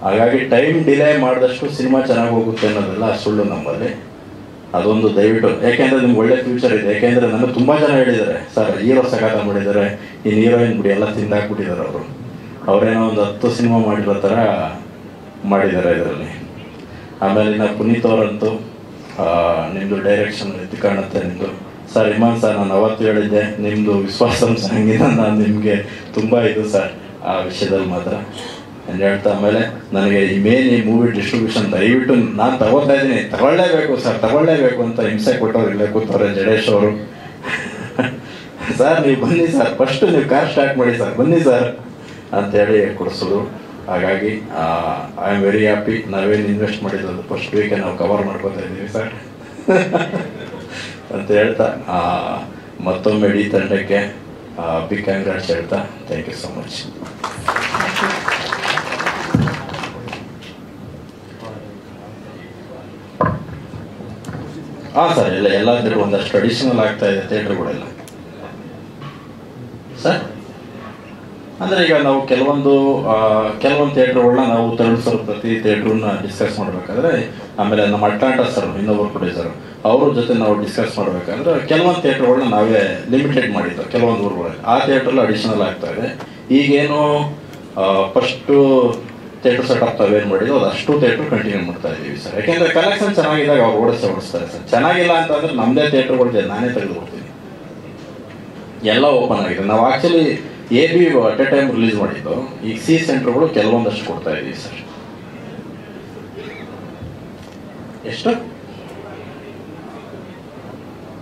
ಹಾಗಾಗಿ ಟೈಮ್ ಡಿಲೇ ಮಾಡಿದಷ್ಟು ಸಿನಿಮಾ ಚೆನ್ನಾಗಿ ಹೋಗುತ್ತೆ ಅನ್ನೋದೆಲ್ಲ ಸುಳ್ಳು ನಮ್ಮಲ್ಲಿ. ಅದೊಂದು ದಯವಿಟ್ಟು, ಯಾಕೆಂದರೆ ನಿಮ್ಗೆ ಒಳ್ಳೆ ಫ್ಯೂಚರ್ ಇದೆ. ಯಾಕೆಂದರೆ ನನಗೆ ತುಂಬ ಜನ ಹೇಳಿದ್ದಾರೆ, ಸರ್ ಹೀರೋ ಸಗಾತ ಮಾಡಿದ್ದಾರೆ, ಇನ್ನು ಹೀರೋಯಿನ್ ಬಿಡಿ ಎಲ್ಲ ತಿಂದಾಕ್ಬಿಟ್ಟಿದ್ದಾರೆ ಅವರು. ಅವರೇನೋ ಒಂದು 10 ಸಿನಿಮಾ ಮಾಡಿರೋ ಥರ ಮಾಡಿದ್ದಾರೆ ಇದರಲ್ಲಿ. ಆಮೇಲೆ ಇನ್ನು ಪುನೀತ್ ಅವರಂತೂ ನಿಮ್ಮದು ಡೈರೆಕ್ಷನ್ ಎದ್ದು ಕಾಣುತ್ತೆ ನಿಮ್ಮದು. ಸರ್ ಇಮಾನ್ ಸರ್, ನಾನು ಅವತ್ತು ಹೇಳಿದ್ದೆ ನಿಮ್ಮದು ವಿಶ್ವಾಸಂ ಸಂಗೀತ ನಾನು ನಿಮಗೆ ತುಂಬ ಇದು ಸರ್ ಆ ವಿಷಯದಲ್ಲಿ ಮಾತ್ರ ಅಂತ ಹೇಳ್ತಾ. ಆಮೇಲೆ ನನಗೆ ಈ ಮೂವಿ ಡಿಸ್ಟ್ರಿಬ್ಯೂಷನ್ ದಯವಿಟ್ಟು ನಾನು ತಗೋತಾ ಇದ್ದೀನಿ, ತಗೊಳ್ಳೇಬೇಕು ಸರ್ ತಗೊಳ್ಳೇಬೇಕು ಅಂತ ಹಿಂಸೆ ಕೊಟ್ಟವ್ರು ಇಲ್ಲೇ ಕೂತವ್ರೆ ಜಡೇಶ್ ಅವರು. ಸರ್ ನೀವು ಬನ್ನಿ ಸರ್, ಫಸ್ಟ್ ನೀವು ಕಾರ್ ಸ್ಟಾರ್ಟ್ ಮಾಡಿ ಸರ್, ಬನ್ನಿ ಸರ್ ಅಂತೇಳಿ ಕೊಡಿಸೋದು. ಹಾಗಾಗಿ ಐ ಆಮ್ ವೆರಿ ಹ್ಯಾಪಿ. ನಾವೇನು ಇನ್ವೆಸ್ಟ್ ಮಾಡಿದ್ದು ಫಸ್ಟ್ ವೀಕೆ ನಾವು ಕವರ್ ಮಾಡ್ಕೊತಾ ಇದ್ದೀವಿ ಸರ್ ಅಂತ ಹೇಳ್ತಾ ಮತ್ತೊಮ್ಮೆ ಇಡೀ ತಂಡಕ್ಕೆ ಬಿಗ್ ಕಾಂಗ್ರಾಟ್ಸ್ ಹೇಳ್ತಾ thank you so much. Sir ಎಲ್ಲ ಥಿಯೇಟರ್ ಒಂದಷ್ಟು ಅಡಿಷನಲ್ ಆಗ್ತಾ ಇದೆ ಥಿಯೇಟರ್ಗಳೆಲ್ಲ ಸರ್. ಅಂದರೆ ಈಗ ನಾವು ಕೆಲವೊಂದು ಥಿಯೇಟರ್ಗಳನ್ನ ನಾವು ತರುಣಿಸೋರು ಪ್ರತಿ ಥಿಯೇಟ್ರನ್ನ ಡಿಸ್ಕಸ್ ಮಾಡಬೇಕಾದ್ರೆ, ಆಮೇಲೆ ನಮ್ಮ ಅಟ್ಲಾಂಟಾ ಸರ್ ಇನ್ನೊಬ್ಬರು ಪ್ರೊಡ್ಯೂಸರ್ ಅವ್ರ ಜೊತೆ ನಾವು ಡಿಸ್ಕಸ್ ಮಾಡಬೇಕಾದ್ರೆ ಕೆಲವೊಂದು ಥಿಯೇಟರ್ಗಳನ್ನ ನಾವೇ ಲಿಮಿಟೆಡ್ ಮಾಡಿದ್ದು ಕೆಲವೊಂದು ಊರುಗಳಲ್ಲಿ. ಆ ಥಿಯೇಟ್ರಲ್ಲಿ ಅಡಿಷನಲ್ ಆಗ್ತಾ ಇದೆ. ಈಗೇನು ಫಸ್ಟು ಥಿಯೇಟರ್ ಸೆಟಪ್ ತಾವೇನು ಮಾಡಿದ್ದು ಅದು ಅಷ್ಟು ಥಿಯೇಟ್ರ್ ಕಂಟಿನ್ಯೂ ಮಾಡ್ತಾ ಇದ್ದೀವಿ ಸರ್. ಯಾಕೆಂದರೆ ಕಲೆಕ್ಷನ್ ಚೆನ್ನಾಗಿದ್ದಾಗ ಅವ್ರು ಓಡಿಸ್ತಾರೆ ಸರ್. ಚೆನ್ನಾಗಿಲ್ಲ ಅಂತಂದರೆ ನಮ್ಮದೇ ಥಿಯೇಟ್ರ್ಗಳು ನಾನೇ ತೆಗೆದುಕೊಡ್ತೀನಿ. ಎಲ್ಲ ಓಪನ್ ಆಗಿದೆ. ನಾವು actually AB at A time release ಮಾಡಿದ್ದು. ಈಗ C ಸೆಂಟರ್ಗಳು ಕೆಲವೊಂದಷ್ಟು ಕೊಡ್ತಾ ಇದ್ದೀವಿ ಸರ್. ಎಷ್ಟು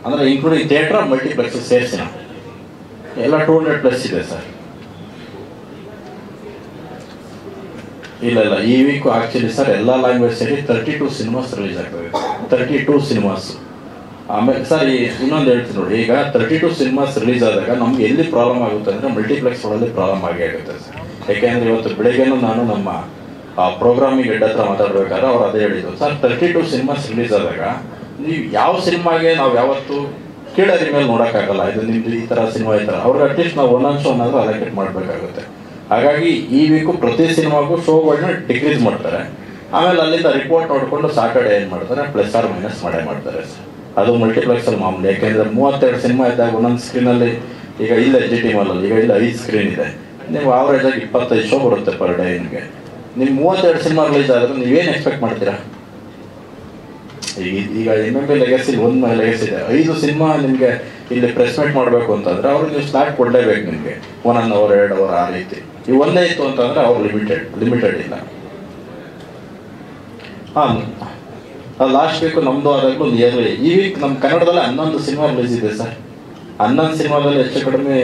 ಅಂದರೆ ಇನ್ಕ್ಲೂಡಿಂಗ್ ಥಿಯೇಟ್ರ್ ಮಲ್ಟಿಪ್ಲೆಕ್ಸ್ ಸೇರಿಸಿನ ಎಲ್ಲ 200+ ಇದೆ ಸರ್. ಇಲ್ಲ ಈ ವೀಕು ಆ್ಯಕ್ಚುಲಿ ಸರ್ ಎಲ್ಲ ಲ್ಯಾಂಗ್ವೇಜ್ ಸೇರಿ 32 ಸಿನಿಮಾಸ್ ರಿಲೀಸ್ ಆಗ್ತದೆ. 32 ಸಿನಿಮಾಸ್. ಆಮೇಲೆ ಸರ್ ಇನ್ನೊಂದು ಹೇಳ್ತೀನಿ ನೋಡಿ, ಈಗ 32 ಸಿನಿಮಾಸ್ ರಿಲೀಸ್ ಆದಾಗ ನಮ್ಗೆ ಎಲ್ಲಿ ಪ್ರಾಬ್ಲಮ್ ಆಗುತ್ತೆ ಅಂದರೆ ಮಲ್ಟಿಪ್ಲೆಕ್ಸ್ಗಳಲ್ಲಿ ಪ್ರಾಬ್ಲಮ್ ಆಗೇ ಆಗುತ್ತೆ ಸರ್. ಯಾಕೆಂದರೆ ಇವತ್ತು ಬೆಳಗ್ಗೆನೂ ನಾನು ನಮ್ಮ ಪ್ರೋಗ್ರಾಮಿಂಗ್ ಹೆಡ್ ಹತ್ರ ಮಾತಾಡಬೇಕಾದ್ರೆ ಅವ್ರು ಅದೇ ಹೇಳಿದ್ರು, ಸರ್ 32 ಸಿನಿಮಾಸ್ ರಿಲೀಸ್ ಆದಾಗ ನೀವು ಯಾವ ಸಿನಿಮಾಗೆ ನಾವು ಯಾವತ್ತು ಕೀಳರಿ ಮೇಲೆ ನೋಡೋಕ್ಕಾಗಲ್ಲ. ಇದು ನಿಮ್ದು ಈ ಥರ ಸಿನಿಮಾ ಈ ಥರ ಅವ್ರಿಗೆ ಅಟ್ಲೀಸ್ಟ್ ನಾವು ಒಂದೊಂದು ಶೋ ಅನ್ನೋದು ಅಲೋಕೇಟ್ ಮಾಡಬೇಕಾಗುತ್ತೆ. ಹಾಗಾಗಿ ಈ ವೀಕು ಪ್ರತಿ ಸಿನಿಮಾಗೂ ಶೋಗಳನ್ನ ಡಿಕ್ರೀಸ್ ಮಾಡ್ತಾರೆ. ಆಮೇಲೆ ಅಲ್ಲಿಂದ ರಿಪೋರ್ಟ್ ನೋಡಿಕೊಂಡು ಸಾಟರ್ಡೆ ಏನು ಮಾಡ್ತಾರೆ +or- ಮಾಡೇ ಮಾಡ್ತಾರೆ ಸರ್. ಅದು ಮಲ್ಟಿಪ್ಲೆಕ್ಸಲ್ಲಿ ಮಾಮೂಲಿ. ಯಾಕೆಂದರೆ 32 ಸಿನಿಮಾ ಇದ್ದಾಗ ಒಂದೊಂದು ಸ್ಕ್ರೀನಲ್ಲಿ ಈಗ ಇಲ್ಲ GT ಮಾಲಲ್ಲಿ ಈಗ ಇಲ್ಲ 5 ಸ್ಕ್ರೀನ್ ಇದೆ. ನೀವು ಆವ್ರೇಜ್ ಆಗಿ 25 ಶೋ ಬರುತ್ತೆ ಪರ್ ಡೇ. ನಿಮಗೆ ನೀವು 32 ಸಿನಿಮಾ ರಿಲೀಸ್ ಆದರೆ ನೀವೇನು ಎಕ್ಸ್ಪೆಕ್ಟ್ ಮಾಡ್ತೀರಾ? ಈಗ MMB ಲೆಗಸಿ ಒಂದು ಲೆಗಸಿ ಇದೆ. 5 ಸಿನಿಮಾ ನಿಮಗೆ ಇಲ್ಲಿ ಪ್ರೆಸ್ ಮೀಟ್ ಮಾಡಬೇಕು ಅಂತಂದರೆ ಅವ್ರಿಗೆ ನೀವು ಸ್ಲಾಟ್ ಕೊಡಲೇಬೇಕು. ನಿಮಗೆ 1 hour 2 hour ಆ ರೀತಿ. ಈ ಒಂದೇ ಇತ್ತು ಅಂತಂದರೆ ಅವ್ರು ಲಿಮಿಟೆಡ್ ಇಲ್ಲ. ಲಾಸ್ಟ್ ವೀಕು ನಮ್ಮದು ಆದಾಗಲೂ ನಿಯರ್ಲಿ ಈ ವೀಕ್ ನಮ್ಮ ಕನ್ನಡದಲ್ಲಿ 11 ಸಿನಿಮಾ ರಿಲೀಸ್ ಇದೆ ಸರ್. 11 ಸಿನಿಮಾದಲ್ಲಿ ಹೆಚ್ಚು ಕಡಿಮೆ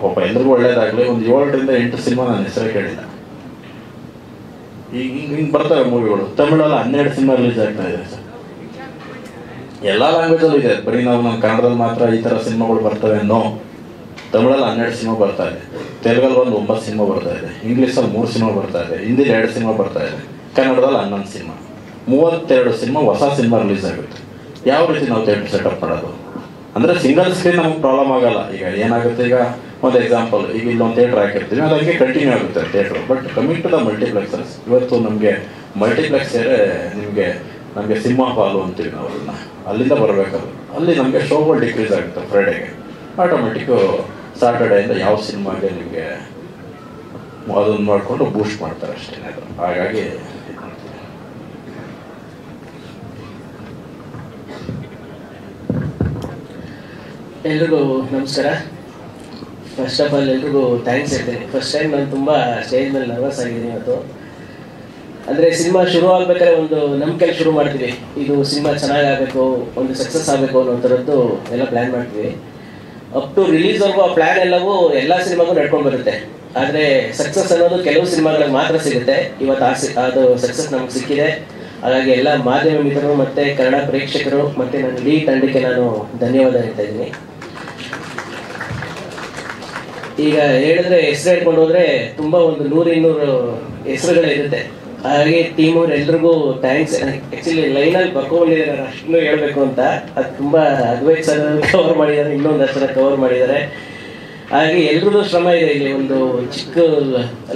ಪಾಪ ಎಲ್ರಿಗೂ ಒಳ್ಳೇದಾಗಲಿ ಒಂದು 7ರಿಂದ 8 ಸಿನಿಮಾ ನಾನು ಹೆಸರೇ ಕೇಳಿಲ್ಲ. ಈಗ ಹಿಂಗೆ ಬರ್ತವೆ ಮೂವಿಗಳು. ತಮಿಳಲ್ಲಿ 12 ಸಿನಿಮಾ ರಿಲೀಸ್ ಆಗ್ತಾ ಇದೆ ಸರ್. ಎಲ್ಲ ಲ್ಯಾಂಗ್ವೇಜಲ್ಲೂ ಇದೆ. ಬರೀ ನಾವು ನಮ್ಮ ಕನ್ನಡದಲ್ಲಿ ಮಾತ್ರ ಈ ಥರ ಸಿನಿಮಾಗಳು ಬರ್ತವೆ ಅನ್ನೋ. ತಮಿಳಲ್ಲಿ 12 ಸಿನಿಮಾ ಬರ್ತಾ ಇದೆ, ತೆಲುಗಲ್ಲಿ ಒಂದು 9 ಸಿನಿಮಾ ಬರ್ತಾ ಇದೆ, ಇಂಗ್ಲೀಷಲ್ಲಿ 3 ಸಿನಿಮಾ ಬರ್ತಾ ಇದೆ, ಹಿಂದಿಲಿ 2 ಸಿನಿಮಾ ಬರ್ತಾ ಇದೆ, ಕನ್ನಡದಲ್ಲಿ 11 ಸಿನಿಮಾ, 32 ಸಿನಿಮಾ ಹೊಸ ಸಿನಿಮಾ ರಿಲೀಸ್ ಆಗುತ್ತೆ. ಯಾವ ರೀತಿ ನಾವು ಥಿಯೇಟರ್ ಸೆಟಪ್ ಮಾಡೋದು ಅಂದರೆ ಸಿಂಗಲ್ ಸ್ಕ್ರೀನ್ ನಮ್ಗೆ ಪ್ರಾಬ್ಲಮ್ ಆಗಲ್ಲ. ಈಗ ಏನಾಗುತ್ತೆ, ಈಗ ಒಂದು ಎಕ್ಸಾಂಪಲ್, ಈಗ ಇಲ್ಲೊಂದು ಥಿಯೇಟ್ರ್ ಹಾಕಿರ್ತೀವಿ, ಅದು ಹಂಗೆ ಕಂಟಿನ್ಯೂ ಆಗುತ್ತೆ theatre. But coming to the multiplexes, ಇವತ್ತು ನಮಗೆ ಮಲ್ಟಿಪ್ಲೆಕ್ಸ್ ಸೇರೆ ನಮಗೆ ಸಿನಿಮಾ ಹಾಲು ಅಂತೀವಿ ನಾವು. ಅಲ್ಲಿಂದ ಬರಬೇಕದು. ಅಲ್ಲಿ ನಮಗೆ ಶೋಗಳು ಡಿಕ್ರೀಸ್ ಆಗುತ್ತೆ ಫ್ರೈಡೇಗೆ. ಆಟೋಮೆಟಿಕ್ಕು ಸಾಟರ್ಡೆಯಿಂದ ಯಾವ ಸಿನಿಮಾಗೆ ನಿಮಗೆ ಅದನ್ನು ಮಾಡಿಕೊಂಡು ಬೂಸ್ಟ್ ಮಾಡ್ತಾರೆ ಅಷ್ಟೇ. ಹಾಗಾಗಿ ಎಲ್ರಿಗೂ ನಮಸ್ಕಾರ. ಫಸ್ಟ್ ಆಫ್ ಆಲ್ ಎಲ್ರಿಗೂ ಥ್ಯಾಂಕ್ಸ್ ಹೇಳ್ತೀನಿ. ಫಸ್ಟ್ ಟೈಮ್ ನಾನು ತುಂಬ ಸ್ಟೇಜ್ ಮೇಲೆ ನರ್ವಸ್ ಆಗಿದ್ದೀನಿ ಇವತ್ತು. ಅಂದರೆ ಸಿನಿಮಾ ಶುರು ಆಗ್ಬೇಕಾದ್ರೆ ಒಂದು ನಂಬಿಕೆಯಲ್ಲಿ ಶುರು ಮಾಡ್ತೀವಿ, ಇದು ಸಿನಿಮಾ ಚೆನ್ನಾಗಾಗಬೇಕು, ಒಂದು ಸಕ್ಸಸ್ ಆಗಬೇಕು ಅನ್ನೋ ಥರದ್ದು ಎಲ್ಲ ಪ್ಲ್ಯಾನ್ ಮಾಡ್ತೀವಿ. ಅಪ್ ಟು ರಿಲೀಸ್ವರೆಗೂ ಆ ಪ್ಲ್ಯಾನ್ ಎಲ್ಲವೂ ಎಲ್ಲ ಸಿನಿಮಾಗೂ ನಡ್ಕೊಂಡು ಬರುತ್ತೆ. ಆದರೆ ಸಕ್ಸಸ್ ಅನ್ನೋದು ಕೆಲವು ಸಿನಿಮಾಗಳಿಗೆ ಮಾತ್ರ ಸಿಗುತ್ತೆ. ಇವತ್ತು ಅದು ಸಕ್ಸಸ್ ನಮ್ಗೆ ಸಿಕ್ಕಿದೆ. ಹಾಗಾಗಿ ಎಲ್ಲ ಮಾಧ್ಯಮ ಮಿತ್ರರು ಮತ್ತು ಕನ್ನಡ ಪ್ರೇಕ್ಷಕರು ಮತ್ತು ನನ್ನ ಇಡೀ ತಂಡಕ್ಕೆ ನಾನು ಧನ್ಯವಾದ ಹೇಳ್ತಾ ಇದ್ದೀನಿ. ಈಗ ಹೇಳಿದ್ರೆ ಹೆಸರು ಹೇಳ್ಕೊಂಡು ಹೋದರೆ ತುಂಬ ಒಂದು 100-200 ಹೆಸರುಗಳಿರುತ್ತೆ. ಹಾಗೆ ಟೀಮ್ ಅವ್ರು ಎಲ್ರಿಗೂ ಥ್ಯಾಂಕ್ಸ್. ಆ್ಯಕ್ಚುಲಿ ಲೈನಲ್ಲಿ ಬರ್ಕೊಂಡಿದ್ದಾರೆ, ಅಷ್ಟನ್ನು ಹೇಳಬೇಕು ಅಂತ. ಅದು ತುಂಬ ಅದ್ವೈತ್ ಸರ್ ಕವರ್ ಮಾಡಿದ್ದಾರೆ, ಇನ್ನೊಂದು ಹೆಸರ ಕವರ್ ಮಾಡಿದ್ದಾರೆ. ಹಾಗೆ ಎಲ್ರಿಗೂ ಶ್ರಮ ಇದೆ ಇಲ್ಲಿ. ಒಂದು ಚಿಕ್ಕ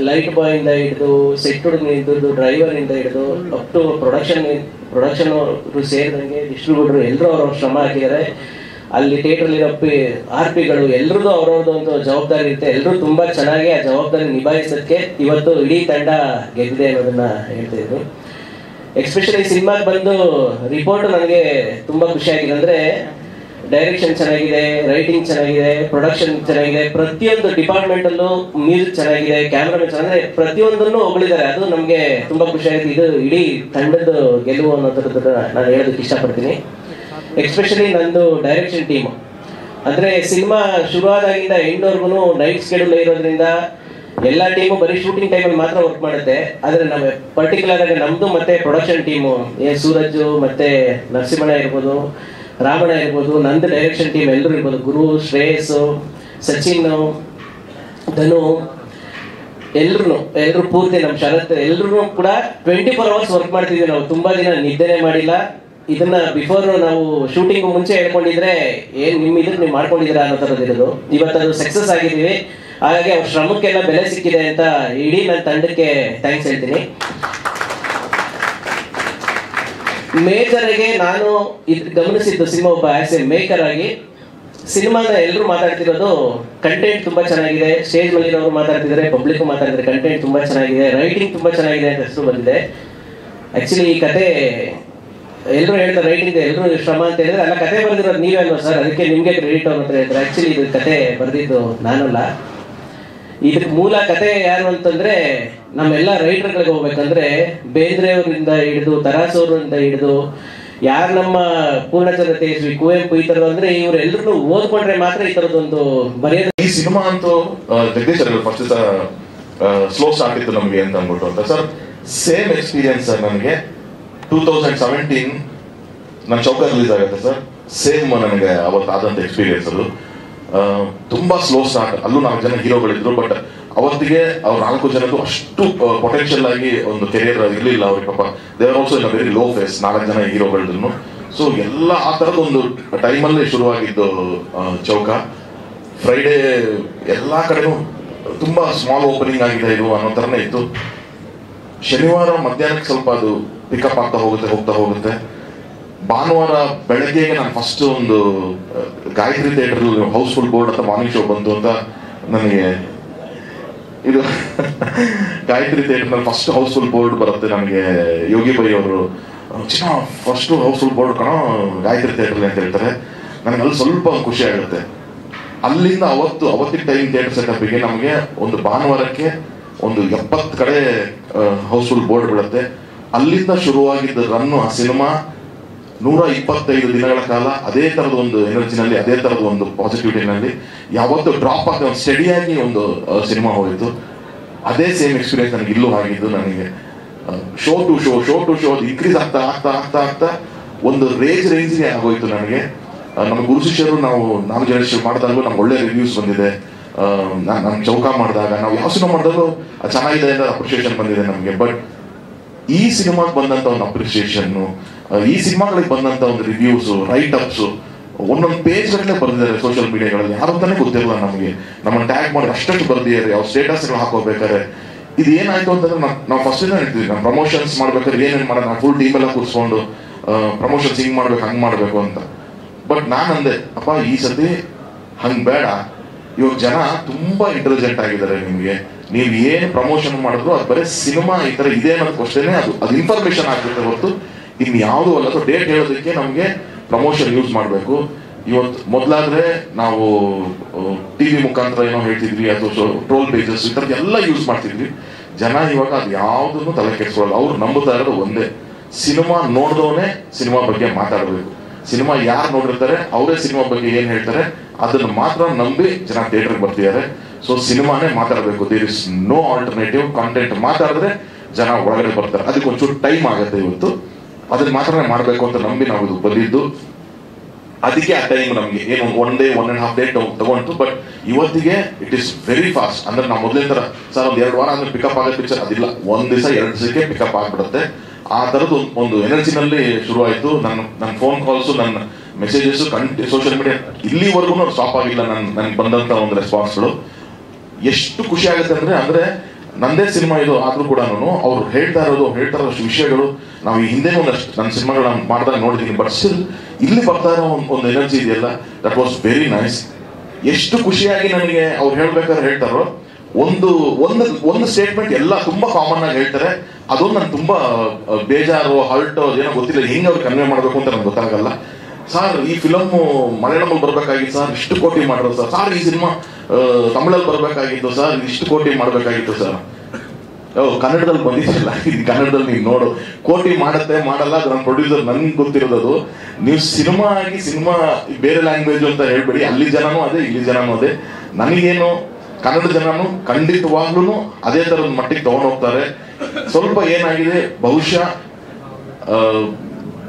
ಲೈಟ್ ಬಾಯ್ ಇಂದ ಹಿಡಿದು ಸೆಟ್ ಹಿಡಿದು ಡ್ರೈವರ್ ಇಂದ ಹಿಡಿದು ಅಪ್ ಟು ಪ್ರೊಡಕ್ಷನ್ ಅವರು ಸೇರಿದಂಗೆ ಡಿಸ್ಟ್ರಿಬ್ಯೂಟರ್ ಎಲ್ಲರೂ ಅವ್ರವ್ರ ಶ್ರಮ ಹಾಕಿದ್ದಾರೆ. ಅಲ್ಲಿ ಥಿಯೇಟ್ರಲ್ಲಿರೋ RPಗಳು ಎಲ್ರದ್ದು ಅವ್ರವ್ರದ್ದು ಒಂದು ಜವಾಬ್ದಾರಿ ಇರುತ್ತೆ. ಎಲ್ಲರೂ ತುಂಬಾ ಚೆನ್ನಾಗಿ ಆ ಜವಾಬ್ದಾರಿ ನಿಭಾಯಿಸೋದಕ್ಕೆ ಇವತ್ತು ಇಡೀ ತಂಡ ಗೆದ್ದಿದೆ ಅನ್ನೋದನ್ನ ಹೇಳ್ತಾ ಇದ್ರು. ಎಸ್ಪೆಷಲಿ ಸಿನಿಮಾಗೆ ಬಂದು ರಿಪೋರ್ಟ್ ನನಗೆ ತುಂಬಾ ಖುಷಿ ಆಗಿದೆ. ಅಂದ್ರೆ ಡೈರೆಕ್ಷನ್ ಚೆನ್ನಾಗಿದೆ, ರೈಟಿಂಗ್ ಚೆನ್ನಾಗಿದೆ, ಪ್ರೊಡಕ್ಷನ್ ಚೆನ್ನಾಗಿದೆ, ಪ್ರತಿಯೊಂದು ಡಿಪಾರ್ಟ್ಮೆಂಟ್ ಅಲ್ಲೂ ಮ್ಯೂಸಿಕ್ ಚೆನ್ನಾಗಿದೆ, ಕ್ಯಾಮ್ರಾಮನ್ ಚೆನ್ನಾಗಿದೆ, ಪ್ರತಿಯೊಂದನ್ನು ಹೊಗಳಿದ್ದಾರೆ. ಅದು ನಮ್ಗೆ ತುಂಬಾ ಖುಷಿ ಆಗಿದೆ. ಇದು ಇಡೀ ತಂಡದ ಗೆಲುವು ಅನ್ನೋದ್ರದ್ದು ನಾನು ಹೇಳೋದಕ್ಕೆ ಇಷ್ಟಪಡ್ತೀನಿ. ಎಸ್ಪೆಷಲಿ ನಂದು ಡೈರೆಕ್ಷನ್ ಟೀಮ್ ಅಂದ್ರೆ ಸಿನಿಮಾ ಶುರುವಾದಾಗಿಂದ ಎಂಡ್ವರೆಗೂ ನೈಟ್ ಸ್ಕೆಡ್ಯೂಲ್ ಇರೋದ್ರಿಂದ ಎಲ್ಲ ಟೀಮು ಬರೀ ಶೂಟಿಂಗ್ ಟೈಮಲ್ಲಿ ಮಾತ್ರ ವರ್ಕ್ ಮಾಡುತ್ತೆ. ಆದ್ರೆ ನಾವು ಪರ್ಟಿಕ್ಯುಲರ್ ಆಗಿ ನಮ್ದು ಮತ್ತೆ ಪ್ರೊಡಕ್ಷನ್ ಟೀಮು ಸೂರಜ್ ಮತ್ತೆ ನರಸಿಂಹಣ್ಣ ಇರ್ಬೋದು, ರಾಮಣ್ಣ ಇರ್ಬೋದು, ನಂದು ಡೈರೆಕ್ಷನ್ ಟೀಮ್ ಎಲ್ಲರೂ ಇರ್ಬೋದು, ಗುರು, ಶ್ರೇಯಸ್, ಸಚಿನ್, ಧನು, ಎಲ್ಲರೂ ಪೂರ್ತಿ ನಮ್ಮ ಶರತ್ ಎಲ್ಲರೂ ಕೂಡ 24 hours ವರ್ಕ್ ಮಾಡ್ತಿದ್ವಿ. ನಾವು ತುಂಬಾ ದಿನ ನಿದ್ದೆನೆ ಮಾಡಿಲ್ಲ. ಇದನ್ನ ಬಿಫೋರ್ ನಾವು ಶೂಟಿಂಗ್ ಮುಂಚೆ ಹೇಳ್ಕೊಂಡಿದ್ರೆ ಏನ್ ನೀವು ಮಾಡ್ಕೊಂಡಿದ್ದೀರಾ ಅನ್ನೋ ತರದ್ ಇರೋದು. ಇವತ್ತದು ಸಕ್ಸಸ್ ಆಗಿದೀವಿ. ಹಾಗಾಗಿ ಅವ್ರ ಶ್ರಮಕ್ಕೆಲ್ಲ ಬೆಲೆ ಸಿಕ್ಕಿದೆ ಅಂತ ಇಡೀ ನನ್ನ ತಂಡಕ್ಕೆ ಥ್ಯಾಂಕ್ಸ್ ಹೇಳ್ತೀನಿ. ಮೇಜರ್ ಆಗಿ ನಾನು ಗಮನಿಸಿದ್ದು ಸಿನಿಮಾ ಒಬ್ಬ ಆಸ್ ಎ ಮೇಕರ್ ಆಗಿ ಸಿನಿಮಾನ ಎಲ್ಲರೂ ಮಾತಾಡ್ತಿರೋದು ಕಂಟೆಂಟ್ ತುಂಬಾ ಚೆನ್ನಾಗಿದೆ. ಸ್ಟೇಜ್ ಮೇಲೆ ಇರೋರು ಮಾತಾಡ್ತಿದ್ದಾರೆ, ಪಬ್ಲಿಕ್ ಮಾತಾಡ್ತಿದ್ದಾರೆ, ಕಂಟೆಂಟ್ ತುಂಬಾ ಚೆನ್ನಾಗಿದೆ, ರೈಟಿಂಗ್ ತುಂಬಾ ಚೆನ್ನಾಗಿದೆ ಅಂತ ಹೆಸರು ಬಂದಿದೆ. ಆಕ್ಚುಲಿ ಈ ಕತೆ ಎಲ್ಲರೂ ಹೇಳ್ತಾರೆ ರೈಟಿಂಗ್ ಎಲ್ಲರೂ ಶ್ರಮ ಅಂತ ಹೇಳಿದ್ರೆ ಅಲ್ಲ, ಕತೆ ಬರೆದಿರೋದು ನೀವೇ ಅಲ್ವಾ ಸರ್, ಅದಕ್ಕೆ ನಿಮ್ಗೆ ಕ್ರೆಡಿಟ್ ಅಂತ ಹೇಳ್ತಾರೆ. ಆಕ್ಚುಲಿ ಇದು ಕತೆ ಬರೆದಿದ್ದು ನಾನಲ್ಲ. ಇದಕ್ಕೆ ಮೂಲ ಕತೆ ಯಾರು ಅಂತಂದ್ರೆ ನಮ್ಮೆಲ್ಲ ರೈಟರ್ಗಳಿಗೆ ಹೋಗ್ಬೇಕಂದ್ರೆ ಬೇಂದ್ರೆ ಅವರಿಂದ ಹಿಡಿದು ತರಾಸೋರಿಂದ ಹಿಡಿದು ಯಾರು ನಮ್ಮ ಪೂರ್ಣಚಂದ್ರ ತೇಜಸ್ವಿ, ಕುವೆಂಪು ಈ ತರದ ಅಂದ್ರೆ ಇವರೆಲ್ಲರೂ ಓದ್ಕೊಂಡ್ರೆ ಮಾತ್ರ ಈ ತರದೊಂದು ಬರೆಯೋದು. ಈ ಸಿನಿಮಾ ಅಂತೂ ಜಗದೀಶ್ ಫಸ್ಟ್ ಸ್ಲೋ ಸ್ಟಾರ್ಟ್ ಇತ್ತು ನಮಗೆ ಅಂತ ಅಂದ್ಬಿಟ್ಟು ಅಂತ ಸರ್ ಸೇಮ್ ಎಕ್ಸ್ಪೀರಿಯನ್ಸ್ ಸರ್. ನನಗೆ 2017 ನನ್ನ ಚೌಕ ರಿಲೀಸ್ ಆಗುತ್ತೆ ಸರ್. ಸೇಮ್ ನನಗೆ ಅವತ್ತು ಆದಂತ ಎಕ್ಸ್ಪೀರಿಯನ್ಸ್ ಅದು. ತುಂಬಾ ಸ್ಲೋ ಸ್ಟಾರ್ಟ್. ಅಲ್ಲೂ 4 ಜನ ಹೀರೋಗಳಿದ್ರು. ಬಟ್ ಅವತ್ತಿಗೆ ಅವ್ರು 4 ಜನದ್ದು ಅಷ್ಟು ಪೊಟೆನ್ಷಿಯಲ್ ಆಗಿ ಒಂದು ಕೆರಿಯರ್ ಇರಲಿಲ್ಲ ಅವ್ರಿಗೆ. ಪಾಪ ದೇವರ್ also in very low phase 4 ಜನ ಹೀರೋಗಳಿದ್ರು. ಸೊ ಎಲ್ಲ ಆ ತರದ ಒಂದು ಟೈಮಲ್ಲೇ ಶುರುವಾಗಿದ್ದು ಚೌಕ. ಫ್ರೈಡೇ ಎಲ್ಲಾ ಕಡೆನೂ ತುಂಬಾ ಸ್ಮಾಲ್ ಓಪನಿಂಗ್ ಆಗಿದೆ ಇದು ಅನ್ನೋ ತರನೇ ಇತ್ತು. ಶನಿವಾರ ಮಧ್ಯಾಹ್ನಕ್ಕೆ ಸ್ವಲ್ಪ ಅದು ಪಿಕಪ್ ಆಗ್ತಾ ಹೋಗುತ್ತೆ. ಭಾನುವಾರ ಬೆಳಗ್ಗೆಗೆ ನಾನು ಫಸ್ಟ್ ಒಂದು ಗಾಯತ್ರಿ ಥಿಯೇಟರ್ ಹೌಸ್ಫುಲ್ ಬೋರ್ಡ್ ಅಂತ ಮಾರ್ನಿಂಗ್ ಶೋ ಬಂತು ಅಂತ ನನಗೆ ಇದು ಗಾಯತ್ರಿ ಥಿಯೇಟರ್ ನಲ್ಲಿ ಫಸ್ಟ್ ಹೌಸ್ಫುಲ್ ಬೋರ್ಡ್ ಬರುತ್ತೆ ನನಗೆ. ಯೋಗಿ ಬೈ ಅವರು ಫಸ್ಟ್ ಹೌಸ್ಫುಲ್ ಬೋರ್ಡ್ ಕಣೋ ಗಾಯತ್ರಿ ಥಿಯೇಟರ್ ಅಂತ ಹೇಳ್ತಾರೆ. ನನಗೆ ಅಲ್ಲಿ ಸ್ವಲ್ಪ ಖುಷಿ ಆಗುತ್ತೆ. ಅಲ್ಲಿಂದ ಅವತ್ತಿನ ಟೈಮ್ ಥಿಯೇಟರ್ ಸೆಟಪ್ಗೆ ನಮಗೆ ಒಂದು ಭಾನುವಾರಕ್ಕೆ ಒಂದು 70 ಕಡೆ ಹೌಸ್ಫುಲ್ ಬೋರ್ಡ್ ಬೀಳುತ್ತೆ. ಅಲ್ಲಿಂದ ಶುರುವಾಗಿದ್ದ ರನ್ನು ಆ ಸಿನಿಮಾ 125 ದಿನಗಳ ಕಾಲ ಅದೇ ತರದ ಒಂದು ಎನರ್ಜಿನಲ್ಲಿ, ಅದೇ ತರದ ಒಂದು ಪಾಸಿಟಿವಿಟಿನಲ್ಲಿ ಯಾವತ್ತೂ ಡ್ರಾಪ್ ಆಗಿ ಒಂದು ಸ್ಟಡಿಯಾಗಿ ಒಂದು ಸಿನಿಮಾ ಹೋಗಿತ್ತು. ಅದೇ ಸೇಮ್ ಎಕ್ಸ್ಪೀರಿಯನ್ಸ್ ನನಗೆ ಇಲ್ಲೂ ಆಗಿದ್ದು. ನನಗೆ ಶೋ ಟು ಶೋ ಅದು ಇನ್ಕ್ರೀಸ್ ಆಗ್ತಾ ಒಂದು ರೇಂಜ್ಗೆ ಆಗೋಯ್ತು ನನಗೆ. ನಮ್ಮ ಗುರು ಶಿಷ್ಯರು ನಾವು 4 ಜನ ಮಾಡಿದಾಗಲೂ ನಮ್ಗೆ ಒಳ್ಳೆ ರಿವ್ಯೂಸ್ ಬಂದಿದೆ. ನಾನು ಚೌಕ ಮಾಡಿದಾಗ ನಾವು ಯಾವ ಸಿನಿಮಾ ಮಾಡಿದಾಗಲೂ ಚೆನ್ನಾಗಿದೆ ಅಂತ ಅಪ್ರಿಷಿಯೇಷನ್ ಬಂದಿದೆ ನಮಗೆ. ಬಟ್ ಈ ಸಿನಿಮಾಗೆ ಬಂದಂತ ಒಂದು ಅಪ್ರಿಸಿಯೇಷನ್, ಈ ಸಿನಿಮಾಗಳಿಗೆ ಬಂದಂತ ಒಂದು ರಿವ್ಯೂಸ್, ರೈಟ್ ಅಪ್ಸ್ ಒಂದೊಂದು ಪೇಜ್ ಗಟ್ಟಲೆ ಬರ್ದಿದ್ದಾರೆ ಸೋಷಿಯಲ್ ಮೀಡಿಯಾಗಳಲ್ಲಿ. ಯಾರು ಅಂತಾನೆ ಗೊತ್ತಿರಲ್ಲ ನಮಗೆ. ನಮ್ಮನ್ನು ಟ್ಯಾಗ್ ಮಾಡಿ ಅಷ್ಟಷ್ಟು ಬರ್ದಿದ್ದಾರೆ. ಅವ್ರ ಸ್ಟೇಟಸ್ಗಳು ಹಾಕೋಬೇಕಾದ್ರೆ ಇದು ಏನಾಯ್ತು ಅಂತಂದ್ರೆ ನಾವು ಫಸ್ಟ್ ಹೇಳ್ತೀವಿ, ನಾವು ಪ್ರಮೋಷನ್ಸ್ ಮಾಡ್ಬೇಕಾದ್ರೆ ಏನೇನು ಮಾಡೋಣ, ನಾವು ಫುಲ್ ಟೀಮ್ ಎಲ್ಲ ಕೂರಿಸ್ಕೊಂಡು ಪ್ರಮೋಷನ್ಸ್ ಹಿಂಗ್ ಮಾಡ್ಬೇಕು ಹಂಗ್ ಮಾಡ್ಬೇಕು ಅಂತ. ಬಟ್ ನಾನು ಅಂದೆ ಅಪ್ಪ ಈ ಸತಿ ಹಂಗ್ ಬೇಡ. ಇವಾಗ ಜನ ತುಂಬಾ ಇಂಟೆಲಿಜೆಂಟ್ ಆಗಿದ್ದಾರೆ. ನಿಮ್ಗೆ ನೀವು ಏನು ಪ್ರಮೋಷನ್ ಮಾಡಿದ್ರು ಅದು ಬರೀ ಸಿನಿಮಾ ಈ ತರ ಇದೆ ಅನ್ನೋದಕ್ಕೋಸ್ಕರನೇ ಅದು ಇನ್ಫಾರ್ಮೇಶನ್ ಆಗುತ್ತೆ ಹೊರತು ಇನ್ ಯಾವುದು ಅಲ್ಲ. ಸೊ ಡೇಟ್ ಹೇಳೋದಕ್ಕೆ ನಮ್ಗೆ ಪ್ರಮೋಷನ್ ಯೂಸ್ ಮಾಡಬೇಕು. ಇವತ್ತು ಮೊದಲಾದ್ರೆ ನಾವು ಟಿವಿ ಮುಖಾಂತರ ಏನೋ ಹೇಳ್ತಿದ್ವಿ ಅಥವಾ ಟ್ರೋಲ್ ಪೇಜಸ್ ಈ ತರದ್ದು ಎಲ್ಲ ಯೂಸ್ ಮಾಡ್ತಿದ್ವಿ. ಜನ ಇವಾಗ ಅದು ಯಾವುದನ್ನು ತಲೆ ಕೆಡಿಸ್ಕೊಳ್ಳಲ್ಲ. ಅವ್ರು ನಂಬುತ್ತಾ ಇರೋದು ಒಂದೇ, ಸಿನಿಮಾ ನೋಡಿದವನೇ ಸಿನಿಮಾ ಬಗ್ಗೆ ಮಾತಾಡಬೇಕು. ಸಿನಿಮಾ ಯಾರು ನೋಡಿರ್ತಾರೆ ಅವರೇ ಸಿನಿಮಾ ಬಗ್ಗೆ ಏನ್ ಹೇಳ್ತಾರೆ ಅದನ್ನು ಮಾತ್ರ ನಂಬಿ ಜನ ಥಿಯೇಟರ್ಗೆ ಬರ್ತಿದ್ದಾರೆ. ಸೊ ಸಿನಿಮಾನೇ ಮಾತಾಡಬೇಕು. There is no alternative. Content ಮಾತಾಡಿದ್ರೆ ಜನ ಒಳಗಡೆ ಬರ್ತಾರೆ. ಅದಕ್ಕೆ ಒಂಚೂರು ಟೈಮ್ ಆಗುತ್ತೆ. ಇವತ್ತು ಅದನ್ನ ಮಾತ್ರ ಮಾಡಬೇಕು ಅಂತ ನಂಬಿ ನಾವು ಇದು ಬಂದಿದ್ದು. ಅದಕ್ಕೆ ಆ ಟೈಮ್ ನಮ್ಗೆ ಏನು 1 day 1.5 day ತಗೊಂಡು. ಬಟ್ ಇವತ್ತಿಗೆ ಇಟ್ ಈಸ್ ವೆರಿ ಫಾಸ್ಟ್. ಅಂದ್ರೆ ನಾವು ಮೊದಲೇ ತರ ಸರ್ ಒಂದು 2 ವಾರ ಅಂದ್ರೆ ಪಿಕಪ್ ಆಗೋ ಪಿಕ್ಚರ್ ಅದಿಲ್ಲ. 1 ದಿವಸ 2 ದಿವಸಕ್ಕೆ ಪಿಕಪ್ ಆಗ್ಬಿಡುತ್ತೆ. ಆ ತರದ್ದು ಒಂದು ಎನರ್ಜಿನಲ್ಲಿ ಶುರು ಆಯ್ತು. ನನ್ನ phone calls, messages social media ಇಲ್ಲಿವರೆಗೂ ಸ್ಟಾಪ್ ಆಗಿಲ್ಲ. ನನಗೆ ಬಂದಂತ ಒಂದು ರೆಸ್ಪಾನ್ಸ್ಗಳು ಎಷ್ಟು ಖುಷಿ ಆಗುತ್ತೆ ಅಂದ್ರೆ ನಂದೇ ಸಿನಿಮಾ ಇದು ಆದ್ರೂ ಕೂಡ ಅವ್ರು ಹೇಳ್ತಾ ಇರೋ ವಿಷಯಗಳು ನಾವು ಈ ಹಿಂದೆ ಒಂದಷ್ಟು ನನ್ನ ಸಿನಿಮಾಗಳು ಮಾಡಿದಾಗ ನೋಡಿದ್ದೀನಿ. ಬಟ್ ಸ್ಟಿಲ್ ಇಲ್ಲಿ ಬರ್ತಾ ಇರೋ ಒಂದು ಎನರ್ಜಿ ಇದೆಯಲ್ಲ, ದಟ್ ವಾಸ್ ವೆರಿ ನೈಸ್. ಎಷ್ಟು ಖುಷಿಯಾಗಿ ನನಗೆ ಅವ್ರು ಹೇಳ್ಬೇಕಾದ್ರೆ ಹೇಳ್ತಾರೋ ಒಂದು ಸ್ಟೇಟ್ಮೆಂಟ್ ಎಲ್ಲ ತುಂಬಾ ಕಾಮನ್ ಆಗಿ ಹೇಳ್ತಾರೆ. ಅದೊಂದು ನನ್ಗೆ ತುಂಬಾ ಬೇಜಾರು ಹರ್ಟ್ ಏನೋ ಗೊತ್ತಿಲ್ಲ, ಹೆಂಗೆ ಅವ್ರು ಕನ್ವೆ ಮಾಡಬೇಕು ಅಂತ ನಂಗೆ ಗೊತ್ತಾಗಲ್ಲ. ಸರ್ ಈ ಫಿಲಮ್ ಮಲಯಾಳಮಲ್ಲಿ ಬರ್ಬೇಕಾಗಿತ್ತು ಸರ್, ಇಷ್ಟು ಕೋಟಿ ಮಾಡೋದು ಸರ್. ಈ ಸಿನಿಮಾ ತಮಿಳಲ್ಲಿ ಬರ್ಬೇಕಾಗಿತ್ತು ಸರ್, ಇಷ್ಟು ಕೋಟಿ ಮಾಡ್ಬೇಕಾಗಿತ್ತು ಸರ್. ಕನ್ನಡದಲ್ಲಿ ಬಂದಿದ್ದಿಲ್ಲ, ಇದು ಕನ್ನಡದಲ್ಲಿ ನೀವು ನೋಡು, ಕೋಟಿ ಮಾಡತ್ತೆ ಮಾಡಲ್ಲ ಅದು ನನ್ನ ಪ್ರೊಡ್ಯೂಸರ್ ನನ್ಗೆ ಗೊತ್ತಿರೋದು. ನೀವು ಸಿನಿಮಾ ಬೇರೆ ಲ್ಯಾಂಗ್ವೇಜ್ ಅಂತ ಹೇಳ್ಬೇಡಿ, ಅಲ್ಲಿ ಜನನೂ ಅದೇ ಇಲ್ಲಿ ಜನನೂ ಅದೇ. ನನಗೇನು ಕನ್ನಡ ಜನನು ಖಂಡಿತವಾಗ್ಲೂ ಅದೇ ತರದ ಮಟ್ಟಿಗೆ ತಗೊಂಡು ಹೋಗ್ತಾರೆ. ಸ್ವಲ್ಪ ಏನಾಗಿದೆ, ಬಹುಶಃ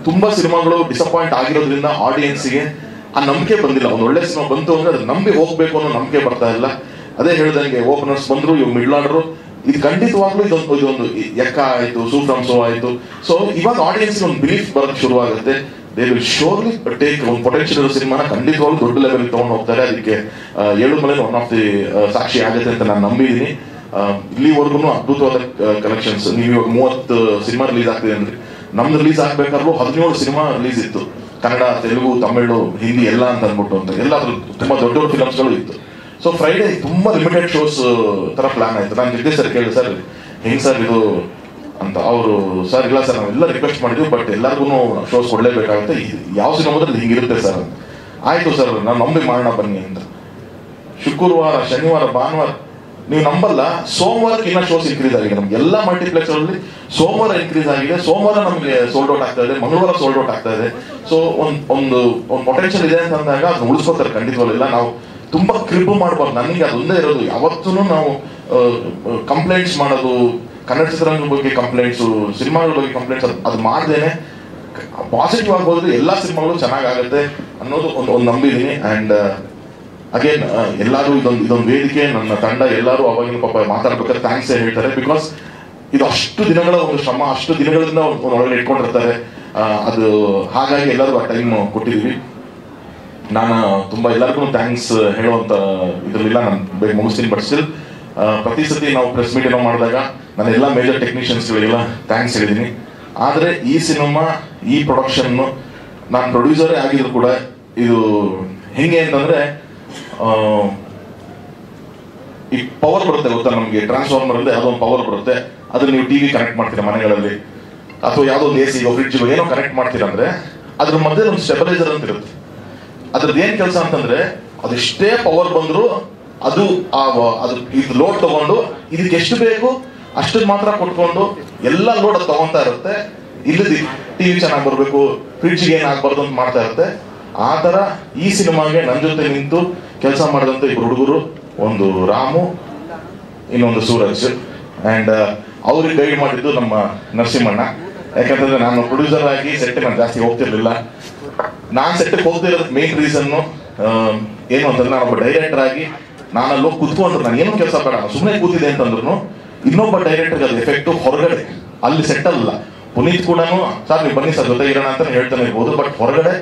ತುಂಬಾ ಸಿನಿಮಾಗಳು ಡಿಸಪಾಯಿಂಟ್ ಆಗಿರೋದ್ರಿಂದ ಆಡಿಯನ್ಸ್ಗೆ ಆ ನಂಬಿಕೆ ಬಂದಿಲ್ಲ. ಒಂದು ಒಳ್ಳೆ ಸಿನಿಮಾ ಬಂತು ಅಂದ್ರೆ ಅದು ನಂಬಿ ಹೋಗ್ಬೇಕು ಅನ್ನೋ ನಂಬಿಕೆ ಬರ್ತಾ ಇಲ್ಲ. ಅದೇ ಹೇಳ್ದಂಗೆ ಓಪನರ್ಸ್ ಬಂದ್ರು, ಇವ್ ಮಿಡ್ಲ್ ಆರ್ಡರ್, ಇದು ಖಂಡಿತವಾಗ್ಲೂ ಇದೊಂದು ಎಕ್ಕ ಆಯ್ತು, ಸೂಫ್ರಮ್ ಸೋ ಆಯ್ತು. ಸೊ ಇವಾಗ ಆಡಿಯನ್ಸ್ ಒಂದು ಬಿಲೀಫ್ ಬರೋಕ್ಕೆ ಶುರುವಾಗುತ್ತೆ. ದೇ ವಿಲ್ ಶೋರ್ಲಿ ಟೇಕ್ ಒಂದು ಪೊಟೆನ್ಷಿಯಲ್ ಸಿನಿಮಾನ ಖಂಡಿತವಾಗ್ಲೂ ದೊಡ್ಡ ಲೆವೆಲ್ ತಗೊಂಡು ಹೋಗ್ತಾರೆ. ಅದಕ್ಕೆ ಏಳುಮಲೆ ಒನ್ ಆಫ್ ದಿ ಸಾಕ್ಷಿ ಆಗುತ್ತೆ ಅಂತ ನಾನು ನಂಬಿದ್ದೀನಿ. ಇಲ್ಲಿವರೆಗೂ ಅದ್ಭುತವಾದ ಕಲೆಕ್ಷನ್ಸ್. ನೀವು ಇವಾಗ 30 ಸಿನಿಮಾ ರಿಲೀಸ್ ಆಗ್ತಿದೆ ಅಂದ್ರೆ, ನಮ್ದು ರಿಲೀಸ್ ಆಗ್ಬೇಕಾದ್ರೂ 17 ಸಿನಿಮಾ ರಿಲೀಸ್ ಇತ್ತು. ಕನ್ನಡ, ತೆಲುಗು, ತಮಿಳು, ಹಿಂದಿ ಎಲ್ಲ ಅಂತ ಅಂದ್ಬಿಟ್ಟು ಅಂತ ಎಲ್ಲಾದ್ರೂ ತುಂಬಾ ದೊಡ್ಡ ದೊಡ್ಡ ಫಿಲಮ್ಸ್ಗಳು ಇತ್ತು. ಸೊ ಫ್ರೈಡೇ ತುಂಬಾ ಲಿಮಿಟೆಡ್ ಶೋಸ್ ತರ ಪ್ಲಾನ್ ಆಯ್ತು. ನಾನು ಜಗದೀಶ್ ಸರ್ ಕೇಳಿ, ಸರ್ ಹೆಂಗ್ ಸರ್ ಇದು ಅಂತ. ಅವರು ಸರ್ ಇಲ್ಲ ಸರ್ ನಾವೆಲ್ಲ ರಿಕ್ವೆಸ್ಟ್ ಮಾಡಿದ್ವಿ, ಬಟ್ ಎಲ್ಲರಿಗೂ ಶೋಸ್ ಕೊಡ್ಲೇಬೇಕಾಗುತ್ತೆ, ಯಾವ ಸಿನಿಮಾದಲ್ಲಿ ಹಿಂಗಿರುತ್ತೆ ಸರ್ ಅಂತ. ಆಯ್ತು ಸರ್ ನಾನು ನಂಬಿ ಮಾಡೋಣ ಬನ್ನಿ ಅಂತ. ಶುಕ್ರವಾರ, ಶನಿವಾರ, ಭಾನುವಾರ, ನೀವು ನಂಬಲ್ಲ, ಸೋಮವಾರಕ್ಕೆ ಇನ್ನೂ ಶೋಸ್ ಇನ್ಕ್ರೀಸ್ ಆಗಿದೆ. ನಮ್ಗೆ ಎಲ್ಲ ಮಲ್ಟಿಪ್ಲೆಕ್ಸ್ ಅಲ್ಲಿ ಸೋಮವಾರ ಇನ್ಕ್ರೀಸ್ ಆಗಿದೆ. ಸೋಮವಾರ ನಮಗೆ ಸೋಲ್ಡ್ ಔಟ್ ಆಗ್ತಾ ಇದೆ, ಮಂಗಳವಾರ ಸೋಲ್ಡ್ ಔಟ್ ಆಗ್ತಾ ಇದೆ. ಸೊ ಒಂದು ಪೊಟೆನ್ಷಿಯಲ್ ಇದೆ ಅಂತ ಅಂದಾಗ ಅದನ್ನ ಉಳಿಸ್ಕೋತಾರೆ ಖಂಡಿತವಲ್ಲ. ನಾವು ತುಂಬಾ ಕ್ರಿಪ್ ಮಾಡಬಾರ್ದು. ನನಗೆ ಅದೊಂದೇ ಇರೋದು, ಯಾವತ್ತೂ ನಾವು ಕಂಪ್ಲೇಂಟ್ಸ್ ಮಾಡೋದು, ಕನ್ನಡ ಚಿತ್ರರಂಗದ ಬಗ್ಗೆ ಕಂಪ್ಲೇಂಟ್ಸು, ಸಿನಿಮಾಗಳ ಬಗ್ಗೆ ಕಂಪ್ಲೇಂಟ್ಸ್ ಅದು ಮಾಡ್ದೇನೆ ಪಾಸಿಟಿವ್ ಆಗಿ ಹೋದ್ರೆ ಎಲ್ಲ ಸಿನಿಮಾಗಳು ಚೆನ್ನಾಗಾಗುತ್ತೆ ಅನ್ನೋದು ಒಂದು ನಂಬಿದ್ದೀನಿ. ಆ್ಯಂಡ್ ಅಗೇನ್ ಎಲ್ಲರೂ ಇದೊಂದು ವೇದಿಕೆ, ನನ್ನ ತಂಡ ಎಲ್ಲರೂ ಅವಾಗಿನ ಪಾಪ ಮಾತಾಡ್ಬೇಕಾದ್ರೆ ಥ್ಯಾಂಕ್ಸ್ ಹೇಳ್ತಾರೆ. ಬಿಕಾಸ್ ಇದು ಅಷ್ಟು ದಿನಗಳ ಒಂದು ಶ್ರಮ, ಅಷ್ಟು ದಿನಗಳಿಂದ ಒಳಗಡೆ ಇಟ್ಕೊಂಡಿರ್ತಾರೆ. ಅದು ಹಾಗಾಗಿ ಎಲ್ಲರೂ ಆ ಟೈಮ್ ಕೊಟ್ಟಿದ್ದೀವಿ. ನಾನು ತುಂಬ ಎಲ್ಲರಿಗೂ ಥ್ಯಾಂಕ್ಸ್ ಹೇಳುವಂತ ಇದರಲ್ಲಿಲ್ಲ, ನಾನು ಬೇಗ ಮುಗಿಸ್ತೀನಿ. ಬಟ್ ಸ್ಟಿಲ್ ಪ್ರತಿ ಸತಿ ನಾವು ಪ್ರೆಸ್ ಮೀಟ್ ಏನೋ ಮಾಡಿದಾಗ ನಾನು ಎಲ್ಲ ಮೇಜರ್ ಟೆಕ್ನಿಷಿಯನ್ಸ್ಗಳಿಗೆಲ್ಲ ಥ್ಯಾಂಕ್ಸ್ ಹೇಳಿದ್ದೀನಿ. ಆದರೆ ಈ ಸಿನಿಮಾ, ಈ ಪ್ರೊಡಕ್ಷನ್ನು ನಾನು ಪ್ರೊಡ್ಯೂಸರೇ ಆಗಿದ್ರು ಕೂಡ ಇದು ಹೆಂಗೆ ಅಂತಂದ್ರೆ, ಈ ಪವರ್ ಬರುತ್ತೆ ಗೊತ್ತಾ ನಮಗೆ, ಟ್ರಾನ್ಸ್ಫಾರ್ಮರ್ ಅಲ್ಲಿ ಯಾವುದೋ ಒಂದು ಪವರ್ ಬರುತ್ತೆ, ಅದನ್ನ ನೀವು ಟಿವಿ ಕನೆಕ್ಟ್ ಮಾಡ್ತೀರಾ ಮನೆಗಳಲ್ಲಿ, ಅಥವಾ ಯಾವುದೋ ಒಂದು AC ಫ್ರಿಡ್ಜ್ಗೋ ಏನೋ ಕನೆಕ್ಟ್ ಮಾಡ್ತೀರಾ ಅಂದ್ರೆ ಅದ್ರ ಮಧ್ಯೆ ಒಂದು ಸ್ಟೆಬಿಲೈಸರ್ ಅಂತ ಇರುತ್ತೆ. ಅದ್ರದ್ದು ಏನ್ ಕೆಲಸ ಅಂತಂದ್ರೆ, ಅದೆಷ್ಟೇ ಪವರ್ ಬಂದ್ರು ಅದು ಇದು ಲೋಡ್ ತಗೊಂಡು ಇದಕ್ಕೆ ಎಷ್ಟು ಬೇಕು ಅಷ್ಟಕ್ಕೆ ಮಾತ್ರ ಕೊಟ್ಕೊಂಡು ಎಲ್ಲ ಲೋಡ್ ಅದು ತಗೊಂತಾ ಇರುತ್ತೆ. ಇಲ್ಲದಿ ಟಿವಿ ಚೆನ್ನಾಗಿ ಬರ್ಬೇಕು, ಫ್ರಿಡ್ಜ್ಗೆ ಏನಾಗಬಾರ್ದು ಅಂತ ಮಾಡ್ತಾ ಇರುತ್ತೆ. ಆ ತರ ಈ ಸಿನಿಮಾಗೆ ನನ್ನ ಜೊತೆ ನಿಂತು ಕೆಲಸ ಮಾಡಿದಂತ ಇಬ್ರು ಹುಡುಗರು, ಒಂದು ರಾಮು, ಇನ್ನೊಂದು ಸೂರಜ್. ಅಂಡ್ ಅವ್ರಿಗೆ ಗೈಡ್ ಮಾಡಿದ್ದು ನಮ್ಮ ನರಸಿಂಹಣ್ಣ. ಯಾಕಂತಂದ್ರೆ ನಾನು ಪ್ರೊಡ್ಯೂಸರ್ ಆಗಿ ಸೆಟ್ ನಾನು ಜಾಸ್ತಿ ಹೋಗ್ತಿರ್ಲಿಲ್ಲ. ನಾನು ಸೆಟ್ಗೆ ಹೋಗ್ತಿರೋದಕ್ಕೆ ಮೇನ್ ರೀಸನ್ ಏನು ಅಂತಂದ್ರೆ, ನಾನೊಬ್ಬ ಡೈರೆಕ್ಟರ್ ಆಗಿ ನಾನಲ್ಲಿ ಹೋಗಿ ಕುತ್ಕೊಂಡ್ರು, ನಾನು ಏನೋ ಕೆಲಸ ಬೇಡ, ಸುಮ್ಮನೆ ಕೂತಿದೆ ಅಂತಂದ್ರು ಇನ್ನೊಬ್ಬ ಡೈರೆಕ್ಟರ್ಗೆ ಅದು ಎಫೆಕ್ಟ್ ಹೊರಗಡೆ, ಅಲ್ಲಿ ಸೆಟ್ ಅಲ್ಲ. ಪುನೀತ್ ಕೂಡ ಸರ್ ನೀವು ಬನ್ನಿ ಸರ್ ಜೊತೆ ಇರೋಣ ಅಂತ ಹೇಳ್ತಾನೆ ಇರ್ಬೋದು, ಬಟ್ ಹೊರಗಡೆ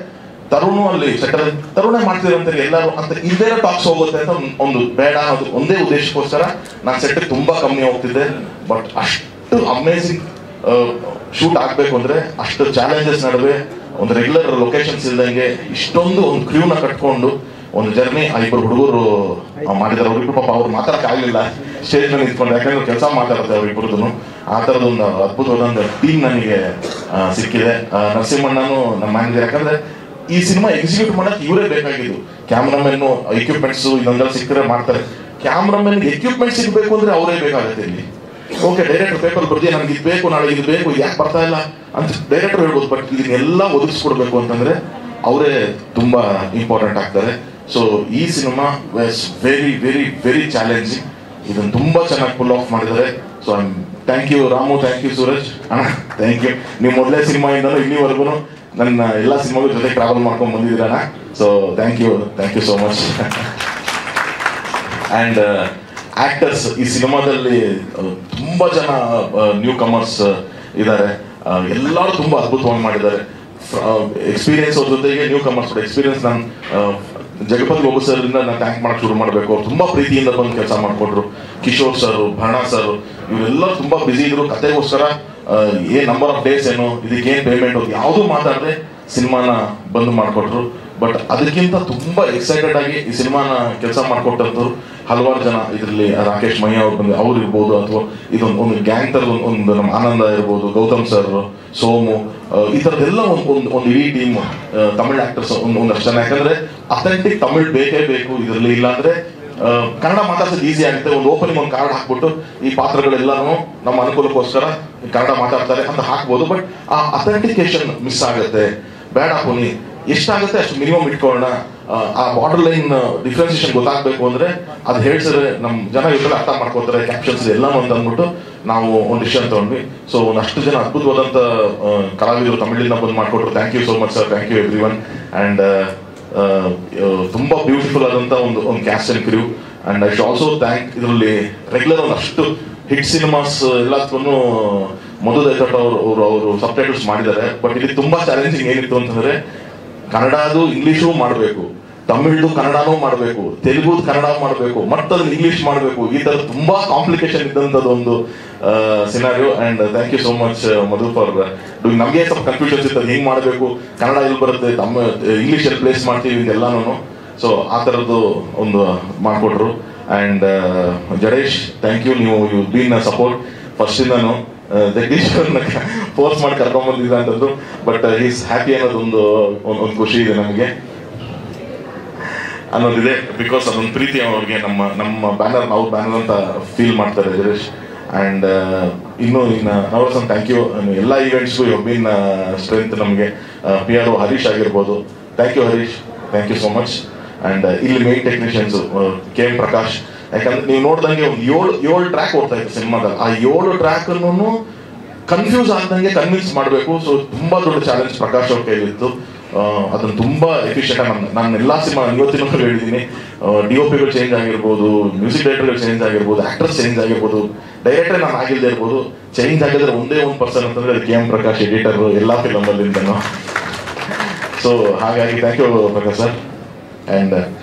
ತರುಣು ಅಲ್ಲಿ ಸೆಟಲ್ ತರುಣೇ ಮಾಡ್ತಿರಂತಾರೆ ಎಲ್ಲರೂ ಅಂತ ಇಲ್ಲೇನೋ ಟಾಕ್ಸ್ ಹೋಗುತ್ತೆ ಅಂತ ಒಂದು ಬೇಡ ಅನ್ನೋದು ಒಂದೇ ಉದ್ದೇಶಕ್ಕೋಸ್ಕರ ನಾನು ಸೆಟ್ ತುಂಬಾ ಕಮ್ಮಿ ಹೋಗ್ತಿದ್ದೆ. ಬಟ್ ಅಷ್ಟು ಅಮೇಝಿಂಗ್ ಶೂಟ್ ಆಗ್ಬೇಕು ಅಂದ್ರೆ ಅಷ್ಟು ಚಾಲೆಂಜಸ್ ನಡುವೆ ಒಂದು ರೆಗ್ಯುಲರ್ ಲೊಕೇಶನ್ಸ್ ಇಲ್ದಂಗೆ ಇಷ್ಟೊಂದು ಒಂದು ಕ್ರ್ಯೂನ ಕಟ್ಕೊಂಡು ಒಂದು ಜರ್ನಿ ಆ ಇಬ್ಬರು ಹುಡುಗರು ಮಾಡಿದಾರೆ. ಅವ್ರಿಬ್ರು ಪಾಪ ಅವ್ರು ಮಾತಾಡಕ್ ಆಗ್ಲಿಲ್ಲ ಸ್ಟೇಜ್ ಮೇಲೆ ನಿಂತ್ಕೊಂಡು, ಯಾಕಂದ್ರೆ ಕೆಲಸ ಮಾತಾಡುತ್ತೆ ಅವ್ರಿಬ್ರದ್ದು. ಆ ತರದೊಂದು ಅದ್ಭುತವಾದ ಟೀಮ್ ನನಗೆ ಸಿಕ್ಕಿದೆ. ನರಸಿಂಹಣ್ಣನು ನಮ್ಮ ಮ್ಯಾನೇಜರ್. ಯಾಕಂದ್ರೆ ಈ ಸಿನಿಮಾ ಎಕ್ಸಿಕ್ಯೂಟ್ ಮಾಡಕ್ ಇವರೇ ಬೇಕಾಗಿದ್ದು. ಕ್ಯಾಮ್ರಾಮನ್, ಎಕ್ವಿಪ್ಮೆಂಟ್ಸ್ ಇದೊಂದೆಲ್ಲ ಸಿಕ್ಕರೆ ಮಾಡ್ತಾರೆ. ಕ್ಯಾಮ್ರಾಮನ್ ಎಕ್ವಿಪ್ಮೆಂಟ್ ಸಿಗ್ಬೇಕು ಅಂದ್ರೆ ಅವರೇ ಬೇಕಾಗುತ್ತೆ ಇಲ್ಲಿ. ಓಕೆ ಡೈರೆಕ್ಟರ್ ಪೇಪರ್ ಬರ್ತೀವಿ, ನನ್ಗೆ ಇದು ಬೇಕು, ನಾಳೆ ಇದು ಬೇಕು, ಯಾಕೆ ಬರ್ತಾ ಇಲ್ಲ ಅಂತ ಡೈರೆಕ್ಟರ್ ಹೇಳ್ಬೋದು. ಬಟ್ ಇದನ್ನೆಲ್ಲ ಒದಗಿಸ್ಕೊಡ್ಬೇಕು ಅಂತಂದ್ರೆ ಅವರೇ ತುಂಬಾ ಇಂಪಾರ್ಟೆಂಟ್ ಆಗ್ತಾರೆ. ಸೊ ಈ cinema was very very very challenging. ಇದನ್ನು ತುಂಬಾ ಚೆನ್ನಾಗಿ ಫುಲ್ ಆಫ್ ಮಾಡಿದ್ದಾರೆ. So thank you Ramu, thank you Suraj ಅಣ್ಣ, ಥ್ಯಾಂಕ್ ಯು. ನೀವು ಮೊದಲೇ ಸಿನಿಮಾ ಇಂದನೂ ಇಲ್ಲಿವರೆಗೂ ನನ್ನ ಎಲ್ಲ ಸಿನಿಮಾಗಳ ಜೊತೆ ಟ್ರಾವೆಲ್ ಮಾಡ್ಕೊಂಡು ಬಂದಿದ್ದೀರಣ್ಣ. So thank you so much. And actors, ಈ ಸಿನಿಮಾದಲ್ಲಿ ತುಂಬಾ ಜನ ನ್ಯೂ ಕಮರ್ಸ್ ಇದ್ದಾರೆ. ಎಲ್ಲರೂ ತುಂಬಾ ಅದ್ಭುತವಾಗಿ ಮಾಡಿದ್ದಾರೆ. ಎಕ್ಸ್ಪೀರಿಯನ್ಸ್ ಅವ್ರ ಜೊತೆಗೆ ನ್ಯೂ ಕಮರ್ಸ್ ಎಕ್ಸ್ಪೀರಿಯನ್ಸ್ ನಾನು ಜಗಪತಿ ಬಾಬು ಸರ್ ಇಂದ ನಾನು ಥ್ಯಾಂಕ್ ಮಾಡಕ್ಕೆ ಶುರು ಮಾಡಬೇಕು. ಅವ್ರು ತುಂಬಾ ಪ್ರೀತಿಯಿಂದ ಬಂದು ಕೆಲಸ ಮಾಡಿಕೊಟ್ರು. ಕಿಶೋರ್ ಸರ್, ಭರಣ ಸರ್, ಇವರೆಲ್ಲ ತುಂಬಾ ಬ್ಯುಸಿ ಇದ್ರು. ಕತೆಗೋಸ್ಕರ ಏನ್ ನಂಬರ್ ಆಫ್ ಡೇಸ್ ಏನು, ಇದಕ್ಕೇನು ಪೇಮೆಂಟ್, ಯಾವುದೂ ಮಾತಾಡದೆ ಸಿನಿಮಾನ ಬಂದು ಮಾಡಿಕೊಟ್ರು. ಬಟ್ ಅದಕ್ಕಿಂತ ತುಂಬಾ ಎಕ್ಸೈಟೆಡ್ ಆಗಿ ಈ ಸಿನಿಮಾನ ಕೆಲಸ ಮಾಡಿಕೊಟ್ಟಂತವ್ರು ಹಲವಾರು ಜನ. ಇದರಲ್ಲಿ ರಾಕೇಶ್ ಮಯ್ಯ ಅವ್ರು ಇರ್ಬೋದು, ಅಥವಾ ಒಂದು ಗ್ಯಾಂಗ್ ತರದ ಒಂದು ನಮ್ಮ ಆನಂದ ಇರ್ಬೋದು, ಗೌತಮ್ ಸರ್, ಸೋಮು, ಈ ಥರದ್ದೆಲ್ಲ ಒಂದು ಇಡೀ ಟೀಮ್ ತಮಿಳ್ ಆಕ್ಟರ್ಸ್ ಒಂದಷ್ಟು ಜನ. ಯಾಕಂದ್ರೆ ಅಥೆಂಟಿಕ್ ತಮಿಳ್ ಬೇಕೇ ಬೇಕು ಇದರಲ್ಲಿ. ಇಲ್ಲಾಂದ್ರೆ ಕನ್ನಡ ಮಾತಾಡ್ಸೋದು ಈಸಿ ಆಗುತ್ತೆ. ಒಂದು ಓಪನಿಂಗ್ ಒಂದು ಕಾರ್ಡ್ ಹಾಕ್ಬಿಟ್ಟು ಈ ಪಾತ್ರಗಳೆಲ್ಲಾನು ನಮ್ಮ ಅನುಕೂಲಕ್ಕೋಸ್ಕರ ಕನ್ನಡ ಮಾತಾಡ್ತಾರೆ ಅಂತ ಹಾಕ್ಬೋದು. ಬಟ್ ಆ ಅಥೆಂಟಿಕೇಶನ್ ಮಿಸ್ ಆಗುತ್ತೆ. ಬೇಡ ಪುನಿ, ಎಷ್ಟಾಗುತ್ತೆ ಅಷ್ಟು ಮಿನಿಮಮ್ ಇಟ್ಕೊಳ್ಳೋಣ. ಆ ಬಾರ್ಡರ್ ಲೈನ್ ಡಿಫ್ರೆನ್ಸಿಯೇಷನ್ ಗೊತ್ತಾಗಬೇಕು ಅಂದ್ರೆ ಅದು ಹೇಳ್ಸಿದ್ರೆ ನಮ್ಮ ಜನ ಇವ್ರ ಅರ್ಥ ಮಾಡ್ಕೋತಾರೆ, ಕ್ಯಾಪ್ಷನ್ಸ್ ಎಲ್ಲಾನು ಅಂತ ಅಂದ್ಬಿಟ್ಟು ನಾವು ಒಂದು ಡಿಸಿಷನ್ ತಗೊಂಡ್ವಿ. ಸೊ ಒಂದಷ್ಟು ಜನ ಅದ್ಭುತವಾದಂಥ ಕಲಾವಿದರು ತಮಿಳಿಂದ ಬಂದು ಮಾಡಿಕೊಟ್ರು. Thank you so much sir, thank you everyone. And ತುಂಬಾ ಬ್ಯೂಟಿಫುಲ್ ಆದಂಥ ಒಂದು cast and crew. And I should also thank ಇದರಲ್ಲಿ ರೆಗ್ಯುಲರ್ ಒಂದಷ್ಟು ಹಿಟ್ ಸಿನಿಮಾಸ್ ಎಲ್ಲದಕ್ಕೂ ಮಧು ದೈತಟ್ ಅವರು ಸಬ್ ಟೈಟಲ್ಸ್ ಮಾಡಿದ್ದಾರೆ. ಬಟ್ ಇಲ್ಲಿ ತುಂಬಾ ಚಾಲೆಂಜಿಂಗ್ ಏನಿತ್ತು ಅಂತಂದ್ರೆ ಕನ್ನಡದು ಇಂಗ್ಲಿಷು ಮಾಡಬೇಕು, ತಮಿಳ್ದು ಕನ್ನಡನೂ ಮಾಡಬೇಕು, ತೆಲುಗುದು ಕನ್ನಡ ಮಾಡಬೇಕು, ಮತ್ತದು ಇಂಗ್ಲಿಷ್ ಮಾಡಬೇಕು. ಈ ತರ ತುಂಬಾ ಕಾಂಪ್ಲಿಕೇಶನ್ ಇದ್ದಂಥದ್ದು ಒಂದು scenario. And thank you so much Madhu for doing. ನಮಗೆ ಸ್ವಲ್ಪ ಕನ್ಫ್ಯೂಷನ್ಸ್ ಇತ್ತು, ಹೆಂಗ್ ಮಾಡಬೇಕು, ಕನ್ನಡ ಎಲ್ಲಿ ಬರುತ್ತೆ, ಇಂಗ್ಲಿಷ್ ಎಲ್ಲಿ ಪ್ಲೇಸ್ ಮಾಡ್ತೀವಿ ಇದೆಲ್ಲಾನು. ಸೊ ಆ ಥರದ್ದು ಒಂದು ಮಾಡಿಕೊಟ್ರು. ಆ್ಯಂಡ್ ಜಡೇಶ್, ಥ್ಯಾಂಕ್ ಯು, ನೀವು ಯು ಬೀನ್ ಸಪೋರ್ಟ್ ಫಸ್ಟ್ ಇಂದಾನು. ಜಗದೀಶ್ ಅವ್ರನ್ನ ಫೋರ್ಸ್ ಮಾಡಿ ಕರ್ಕೊಂಡ್ಬಂದಿದ್ದ ಅಂತಂದ್ರು. ಬಟ್ ಈಸ್ ಹ್ಯಾಪಿ ಅನ್ನೋದೊಂದು ಒಂದು ಖುಷಿ ಇದೆ ನಮಗೆ ಅನ್ನೋದಿದೆ. ಬಿಕಾಸ್ ಅದೊಂದು ಪ್ರೀತಿ ಅವ್ರಿಗೆ ನಮ್ಮ ಬ್ಯಾನರ್, ಅವ್ರ ಬ್ಯಾನರ್ ಅಂತ ಫೀಲ್ ಮಾಡ್ತಾರೆ ಜಡೇಶ್. ಆ್ಯಂಡ್ ಇನ್ನು ನವರಸನ್, ಥ್ಯಾಂಕ್ ಯು. ಎಲ್ಲ ಈವೆಂಟ್ಸ್ಗೂ ಯು ಬೀನ್ ಸ್ಟ್ರೆಂತ್ ನಮಗೆ. PR ಹರೀಶ್ ಆಗಿರ್ಬೋದು, thank you Harish, thank you so much. And ಇಲ್ಲಿ ಮೇನ್ ಟೆಕ್ನಿಷಿಯನ್ಸ್ KM ಪ್ರಕಾಶ್. ಯಾಕಂದ್ರೆ ನೀವು ನೋಡ್ದಂಗೆ ಒಂದು ಏಳು ಟ್ರ್ಯಾಕ್ ಓಡ್ತಾ ಇತ್ತು ಸಿನಿಮಾದಲ್ಲಿ. ಆ 7 ಟ್ರ್ಯಾಕ್ ಅನ್ನು ಕನ್ಫ್ಯೂಸ್ ಆಗ್ದಂಗೆ ಕನ್ವಿನ್ಸ್ ಮಾಡಬೇಕು. ಸೊ ತುಂಬಾ ದೊಡ್ಡ ಚಾಲೆಂಜ್ ಪ್ರಕಾಶ್ ಅವ್ರ ಕೈಲಿತ್ತು. ಅದನ್ನು ತುಂಬಾ ಎಫಿಷಿಯಂಟ್ ಆಗಿ ನಾನು ಎಲ್ಲಾ ಸಿನಿಮಾ ಇವತ್ತಿನ ಹೇಳಿದ್ದೀನಿ. DOPಗಳು ಚೇಂಜ್ ಆಗಿರ್ಬೋದು, ಮ್ಯೂಸಿಕ್ ಡೈರೆಕ್ಟರ್ಗಳು ಚೇಂಜ್ ಆಗಿರ್ಬೋದು, ಆಕ್ಟರ್ಸ್ ಚೇಂಜ್ ಆಗಿರ್ಬೋದು, ಡೈರೆಕ್ಟರ್ ನಾನು ಆಗಿಲ್ಲದೆ ಇರ್ಬೋದು. ಚೇಂಜ್ ಆಗಿದ್ರೆ ಒಂದೇ ಒಂದು ಪರ್ಸನ್ ಅಂತಂದ್ರೆ ಅದು KM ಪ್ರಕಾಶ್, ಎಡಿಟರ್ ಎಲ್ಲಾ ಫಿಲಮ್ ಅಲ್ಲಿ ಇಂದನು. ಸೊ ಹಾಗಾಗಿ thank you Prakash sir. And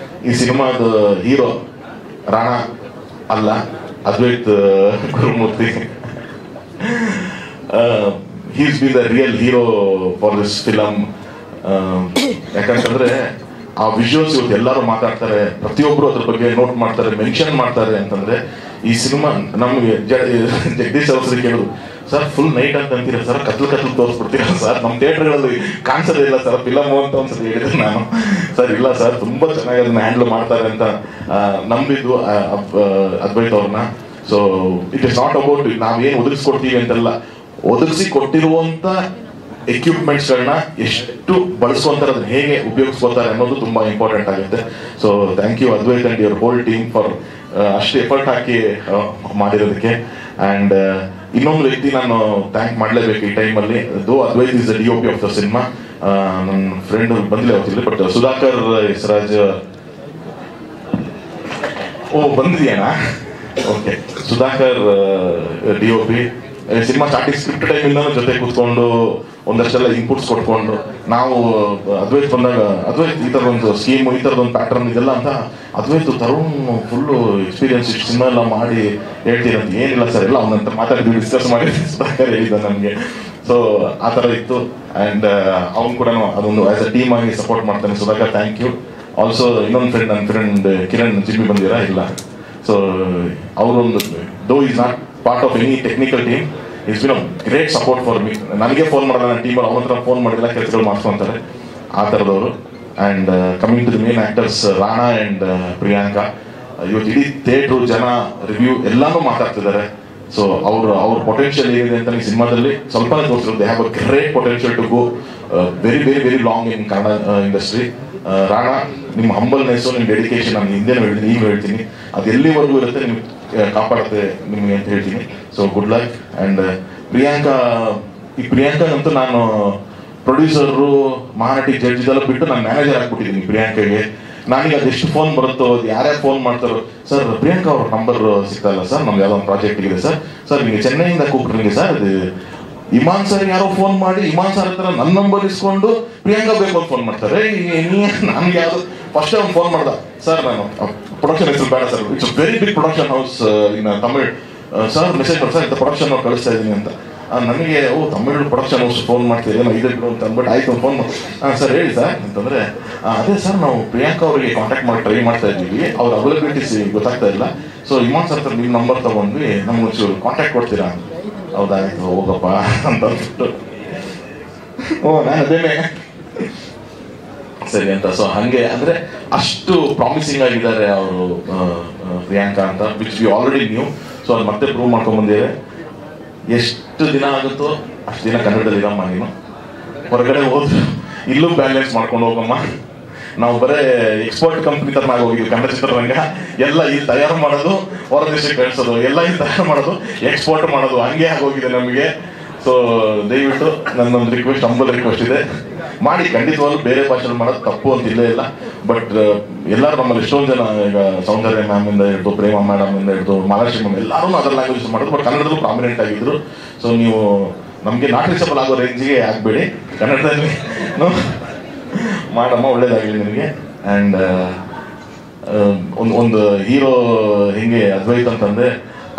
ಈ ಸಿನಿಮಾದ ಹೀರೋ ರಾಣಾ ಅಲ್ಲ, Advaith Gurumurthy. He's been the real hero for this film. ಯಾಕಂತಂದ್ರೆ ಆ ವಿಜುವಲ್ಸ್ ಇವತ್ತು ಎಲ್ಲರೂ ಮಾತಾಡ್ತಾರೆ, ಪ್ರತಿಯೊಬ್ರು ಅದ್ರ ಬಗ್ಗೆ ನೋಟ್ ಮಾಡ್ತಾರೆ, ಮೆನ್ಷನ್ ಮಾಡ್ತಾರೆ. ಅಂತಂದ್ರೆ ಈ ಸಿನಿಮಾ ನಮ್ಗೆ ಜಗದೀಶ್ ಅವ್ರ ಕೇಳಿದ್ರು, ಸರ್ ಫುಲ್ ನೈಟ್ ಅಂತ ಅಂತೀರಾ ಸರ್, ಕತ್ಲು ತೋರಿಸ್ಬಿಡ್ತೀರಾ ಸರ್, ನಮ್ಮ ಥಿಯೇಟರ್ಗಳಲ್ಲಿ ಕಾಣಿಸೋದೇ ಇಲ್ಲ ಸರ್ ಫಿಲಮ್ ಅಂತ ಒಂದ್ಸತಿ ಹೇಳಿದ್ರೆ ನಾನು. ಸರ್ ಇಲ್ಲ ಸರ್, ತುಂಬಾ ಚೆನ್ನಾಗಿ ಅದನ್ನ ಹ್ಯಾಂಡಲ್ ಮಾಡ್ತಾರೆ ಅಂತ ನಂಬಿದ್ದು ಅದ್ವೈತ್ ಅವ್ರನ್ನ. So it is not about ನಾವೇನು ಒದಗಿಸ್ಕೊಡ್ತೀವಿ ಅಂತೆಲ್ಲ, ಒದಗಿಸಿ ಕೊಟ್ಟಿರುವಂತ ಎಕ್ವಿಪ್ಮೆಂಟ್ಸ್ಗಳನ್ನ ಎಷ್ಟು ಬಳಸ್ಕೊಂತಾರೆ, ಅದನ್ನ ಹೇಗೆ ಉಪಯೋಗಿಸ್ಕೊತಾರೆ ಅನ್ನೋದು ತುಂಬಾ ಇಂಪಾರ್ಟೆಂಟ್ ಆಗುತ್ತೆ. So thank you Advaith and your whole team for ಅಷ್ಟು ಎಫರ್ಟ್ ಹಾಕಿ ಮಾಡಿರೋದಕ್ಕೆ. ಆ್ಯಂಡ್ ಇನ್ನೊಂದು ವ್ಯಕ್ತಿ ನಾನು ಥ್ಯಾಂಕ್ ಮಾಡಲೇಬೇಕು ಈ ಟೈಮಲ್ಲಿ. Advaith is the DOP of the cinema. ನನ್ನ ಫ್ರೆಂಡ್ ಬಂದಿಲ್ಲ ಅವತ್ತಿಲ್ಲ, ಬಟ್ ಸುಧಾಕರ್ ಹೆಸರಾಜ್. ಬಂದಿದೆಯಣ್ಣ? Okay, Sudhakar DOP. Cinema starting script ಟೈಮಿಂದ ಜೊತೆ ಕೂತ್ಕೊಂಡು ಒಂದಷ್ಟೆಲ್ಲ ಇನ್ಪುಟ್ಸ್ ಕೊಟ್ಕೊಂಡು, ನಾವು ಅದ್ವೈತ್ ಬಂದಾಗ ಅದ್ವೈತ್ ಈ ಥರದೊಂದು ಸ್ಕೀಮು, ಈ ಥರದೊಂದು ಪ್ಯಾಟರ್ನ್ ಇದೆಲ್ಲ ಅಂತ ಅದ್ವೈತ್ ತರುಣ್ ಫುಲ್ಲು ಎಕ್ಸ್ಪೀರಿಯನ್ಸ್ ಇಷ್ಟು ಸಿನಿಮಾ ಎಲ್ಲ ಮಾಡಿ ಹೇಳ್ತೀರಂತ. ಏನಿಲ್ಲ ಸರ್, ಎಲ್ಲ ಅವನಂತ ಮಾತಾಡಿದ್ವಿ, ಡಿಸ್ಕಸ್ ಮಾಡಿ ಸುಧಾಕರ್ ಹೇಳಿದ್ದ ನಮಗೆ. ಸೊ ಆ ಥರ ಇತ್ತು. ಆ್ಯಂಡ್ ಅವ್ನು ಕೂಡ ಅದೊಂದು ಆಸ್ ಅ ಟೀಮ್ ಆಗಿ ಸಪೋರ್ಟ್ ಮಾಡ್ತಾನೆ. Sudhakar, thank you. ಆಲ್ಸೋ ಇನ್ನೊಂದು ಫ್ರೆಂಡ್, ನನ್ನ ಫ್ರೆಂಡ್ ಕಿರಣ್ ಜಿಮ್ಮಿ ಬಂದಿರಾ? ಇಲ್ಲ. ಸೊ ಅವರೊಂದು though is not part of any technical team, it's been a great support for me. ನನಗೆ ಫೋನ್ ಮಾಡಲ್ಲ, ನನ್ನ ಟೀಮಲ್ಲಿ ಅವನ ಹತ್ರ ಫೋನ್ ಮಾಡಿಲ್ಲ, ಕೆಲಸಗಳು ಮಾಡಿಸ್ಕೊಂತಾರೆ ಆ ಥರದವರು. And coming to the main actors Rana and Priyanka, ಇವತ್ತು ಇಡೀ ಥಿಯೇಟ್ರು ಜನ ರಿವ್ಯೂ ಎಲ್ಲಾನು ಮಾತಾಡ್ತಿದ್ದಾರೆ. ಸೊ ಅವ್ರ ಪೊಟೆನ್ಷಿಯಲ್ ಏನಿದೆ ಅಂತ ಈ ಸಿನಿಮಾದಲ್ಲಿ ಸ್ವಲ್ಪ ತೋರಿಸಿರೋದು. They have a great potential to go very very very long in Kannada industry. Rana, ನಿಮ್ಮ ಹಂಬಲ್ನೆಸ್ಸು, ನಿಮ್ಮ ಡೆಡಿಕೇಶನ್ ನಾನು ಹಿಂದೆನೂ ಹೇಳ್ತೀನಿ, ಈಗ ಹೇಳ್ತೀನಿ, ಅದು ಎಲ್ಲಿವರೆಗೂ ಇರುತ್ತೆ ನಿಮ್ಗೆ ಕಾಪಾಡುತ್ತೆ ನಿಮಗೆ ಅಂತ ಹೇಳ್ತೀನಿ. So good luck. ಆ್ಯಂಡ್ ಪ್ರಿಯಾಂಕಾಗಂತೂ ನಾನು ಪ್ರೊಡ್ಯೂಸರು, ಮಹಾನಟಿ, ಜಡ್ಜ್ ಇದೆಲ್ಲ ಬಿಟ್ಟು ನಾನು ಮ್ಯಾನೇಜರ್ ಆಗ್ಬಿಟ್ಟಿದ್ದೀನಿ ಪ್ರಿಯಾಂಕಾಗೆ. ನನಗೆ ಅದೆಷ್ಟು ಫೋನ್ ಬರುತ್ತೋ, ಅದು ಯಾರ್ಯಾರು ಫೋನ್ ಮಾಡ್ತಾರೋ, ಸರ್ ಪ್ರಿಯಾಂಕಾ ಅವ್ರ ನಂಬರ್ ಸಿಗ್ತಾಯಿಲ್ಲ ಸರ್, ನಮ್ಗೆ ಯಾವುದೋ ಒಂದು ಪ್ರಾಜೆಕ್ಟ್ ಇದೆ ಸರ್, ನಿಮಗೆ ಚೆನ್ನೈಯಿಂದ ಕೂಪಿಟ್ರಿಗೆ ಸರ್, ಅದು ಇಮಾನ್ ಸರ್ ಯಾರೋ ಫೋನ್ ಮಾಡಿ ಇಮಾನ್ ಸರ್ ಹತ್ರ ನನ್ನ ನಂಬರ್ ಇಸ್ಕೊಂಡು ಪ್ರಿಯಾಂಕಾ ಬೇಕು ಅಂತ ಫೋನ್ ಮಾಡ್ತಾರೆ. ನನ್ಗೆ ಯಾವ್ದು ಫಸ್ಟ್ ಒಂದು ಫೋನ್ ಮಾಡ್ದ, ಸರ್ ನಾನು ಪ್ರೊಡಕ್ಷನ್ ಹೆಸರು ಬೇಡ sir, it's very big production house in Tamil, sir message ಮಾಡಿ ಸರ್ ಇಂಥ ಪ್ರೊಡಕ್ಷನ್ ನಾವು ಕಳಿಸ್ತಾ ಇದೀನಿ ಅಂತ. ನನಗೆ ತಮಿಳ್ ಪ್ರೊಡಕ್ಷನ್ ಹೌಸ್ ಫೋನ್ ಮಾಡ್ತೀವಿ ಏನೋ ಇದೆ ಬಿಡು ಅಂತ ಅಂದ್ಬಿಟ್ಟು ಆಯ್ತು ಫೋನ್ ಮಾಡಿ ಸರ್ ಹೇಳಿ ಸರ್ ಅಂತಂದ್ರೆ, ಅದೇ ಸರ್ ನಾವು ಪ್ರಿಯಾಂಕಾ ಅವರಿಗೆ ಕಾಂಟ್ಯಾಕ್ಟ್ ಮಾಡಿ ಟ್ರೈ ಮಾಡ್ತಾ ಇದ್ದೀವಿ, ಅವ್ರ ಅವೈಲಬಿಲಿಟೀಸ್ ಗೊತ್ತಾಗ್ತಾ ಇಲ್ಲ, ಸೊ ಇಮಾನ್ ಸರ್ ನಿಮ್ಮ ನಂಬರ್ ತಗೊಂಡ್ವಿ, ನಮ್ಗೆ ಒಂಚೂರು ಕಾಂಟ್ಯಾಕ್ಟ್ ಕೊಡ್ತೀರಾ? ಹೌದಾಯ್ತು ಹೋಗಪ್ಪ ಅಂತ ಅಂದ್ಬಿಟ್ಟು ನಾನು ಅದೇನೆ ಸರಿ ಅಂತ. ಸೊ ಹಂಗೆ ಅಂದ್ರೆ ಅಷ್ಟು ಪ್ರಾಮಿಸಿಂಗ್ ಆಗಿದ್ದಾರೆ ಅವರು ಪ್ರಿಯಾಂಕಾ ಅಂತ, which we already new. So ಅದು ಮತ್ತೆ ಪ್ರೂವ್ ಮಾಡ್ಕೊಂಡ್ ಬಂದಿದೆ. ಎಷ್ಟು ದಿನ ಆಗುತ್ತೋ ಅಷ್ಟು ದಿನ ಕನ್ನಡದಲ್ಲಿ ಇರಮ್ಮ, ನೀನು ಹೊರಗಡೆ ಹೋದ್ರು ಇಲ್ಲೂ ಬ್ಯಾಲೆನ್ಸ್ ಮಾಡ್ಕೊಂಡು ಹೋಗಮ್ಮ. ನಾವು ಬರೇ ಎಕ್ಸ್ಪೋರ್ಟ್ ಕಂಪ್ನಿ ತರ ಹೋಗಿದ್ವಿ ಕನ್ನಡ ಚಿತ್ರರಂಗ, ಎಲ್ಲ ಇಲ್ಲಿ ತಯಾರು ಮಾಡೋದು ಹೊರ ದೇಶಕ್ಕೆ ಕಳಿಸೋದು, ಎಲ್ಲ ಇಲ್ಲಿ ತಯಾರು ಮಾಡೋದು ಎಕ್ಸ್ಪೋರ್ಟ್ ಮಾಡೋದು, ಹಂಗೆ ಆಗೋಗಿದೆ ನಮಗೆ. ಸೊ ದಯವಿಟ್ಟು ನನ್ನೊಂದು ರಿಕ್ವೆಸ್ಟ್, ಹಂಬಲ್ ರಿಕ್ವೆಸ್ಟ್ ಇದೆ, ಮಾಡಿ. ಖಂಡಿತವಾಗ್ಲೂ ಬೇರೆ ಭಾಷೆಯಲ್ಲಿ ಮಾಡೋದು ತಪ್ಪು ಅಂತ ಇಲ್ಲೇ ಇಲ್ಲ, ಬಟ್ ಎಲ್ಲರೂ ನಮ್ಮಲ್ಲಿ ಎಷ್ಟೊಂದು ಜನ ಈಗ ಸೌಂದರ್ಯ ಮ್ಯಾಮ್ ಇಂದ ಹಿಡಿದು ಪ್ರೇಮ ಮೇಡಮ್ ಇಂದ ಹಿಡಿದು ಮಹಾಲಕ್ಷ್ಮಿ ಮ್ಯಾಮ್ ಎಲ್ಲರೂ ಅದರ್ ಲ್ಯಾಂಗ್ವೇಜ್ ಮಾಡೋದು, ಬಟ್ ಕನ್ನಡದಲ್ಲೂ ಪ್ರಾಮಿನೆಂಟ್ ಆಗಿದ್ರು. ಸೊ ನೀವು ನಮಗೆ ನಾಟ್ ರೀಚಬಲ್ ಆಗೋ ರೇಂಜಿಗೆ ಆಗ್ಬೇಡಿ, ಕನ್ನಡದಲ್ಲಿ ಮಾಡಮ್ಮ, ಒಳ್ಳೇದಾಗಲಿ ನಿಮಗೆ. ಆ್ಯಂಡ್ ಒಂದು ಹೀರೋ ಹಿಂಗೆ ಅದ್ವೈತ್ ಅಂತಂದ್ರೆ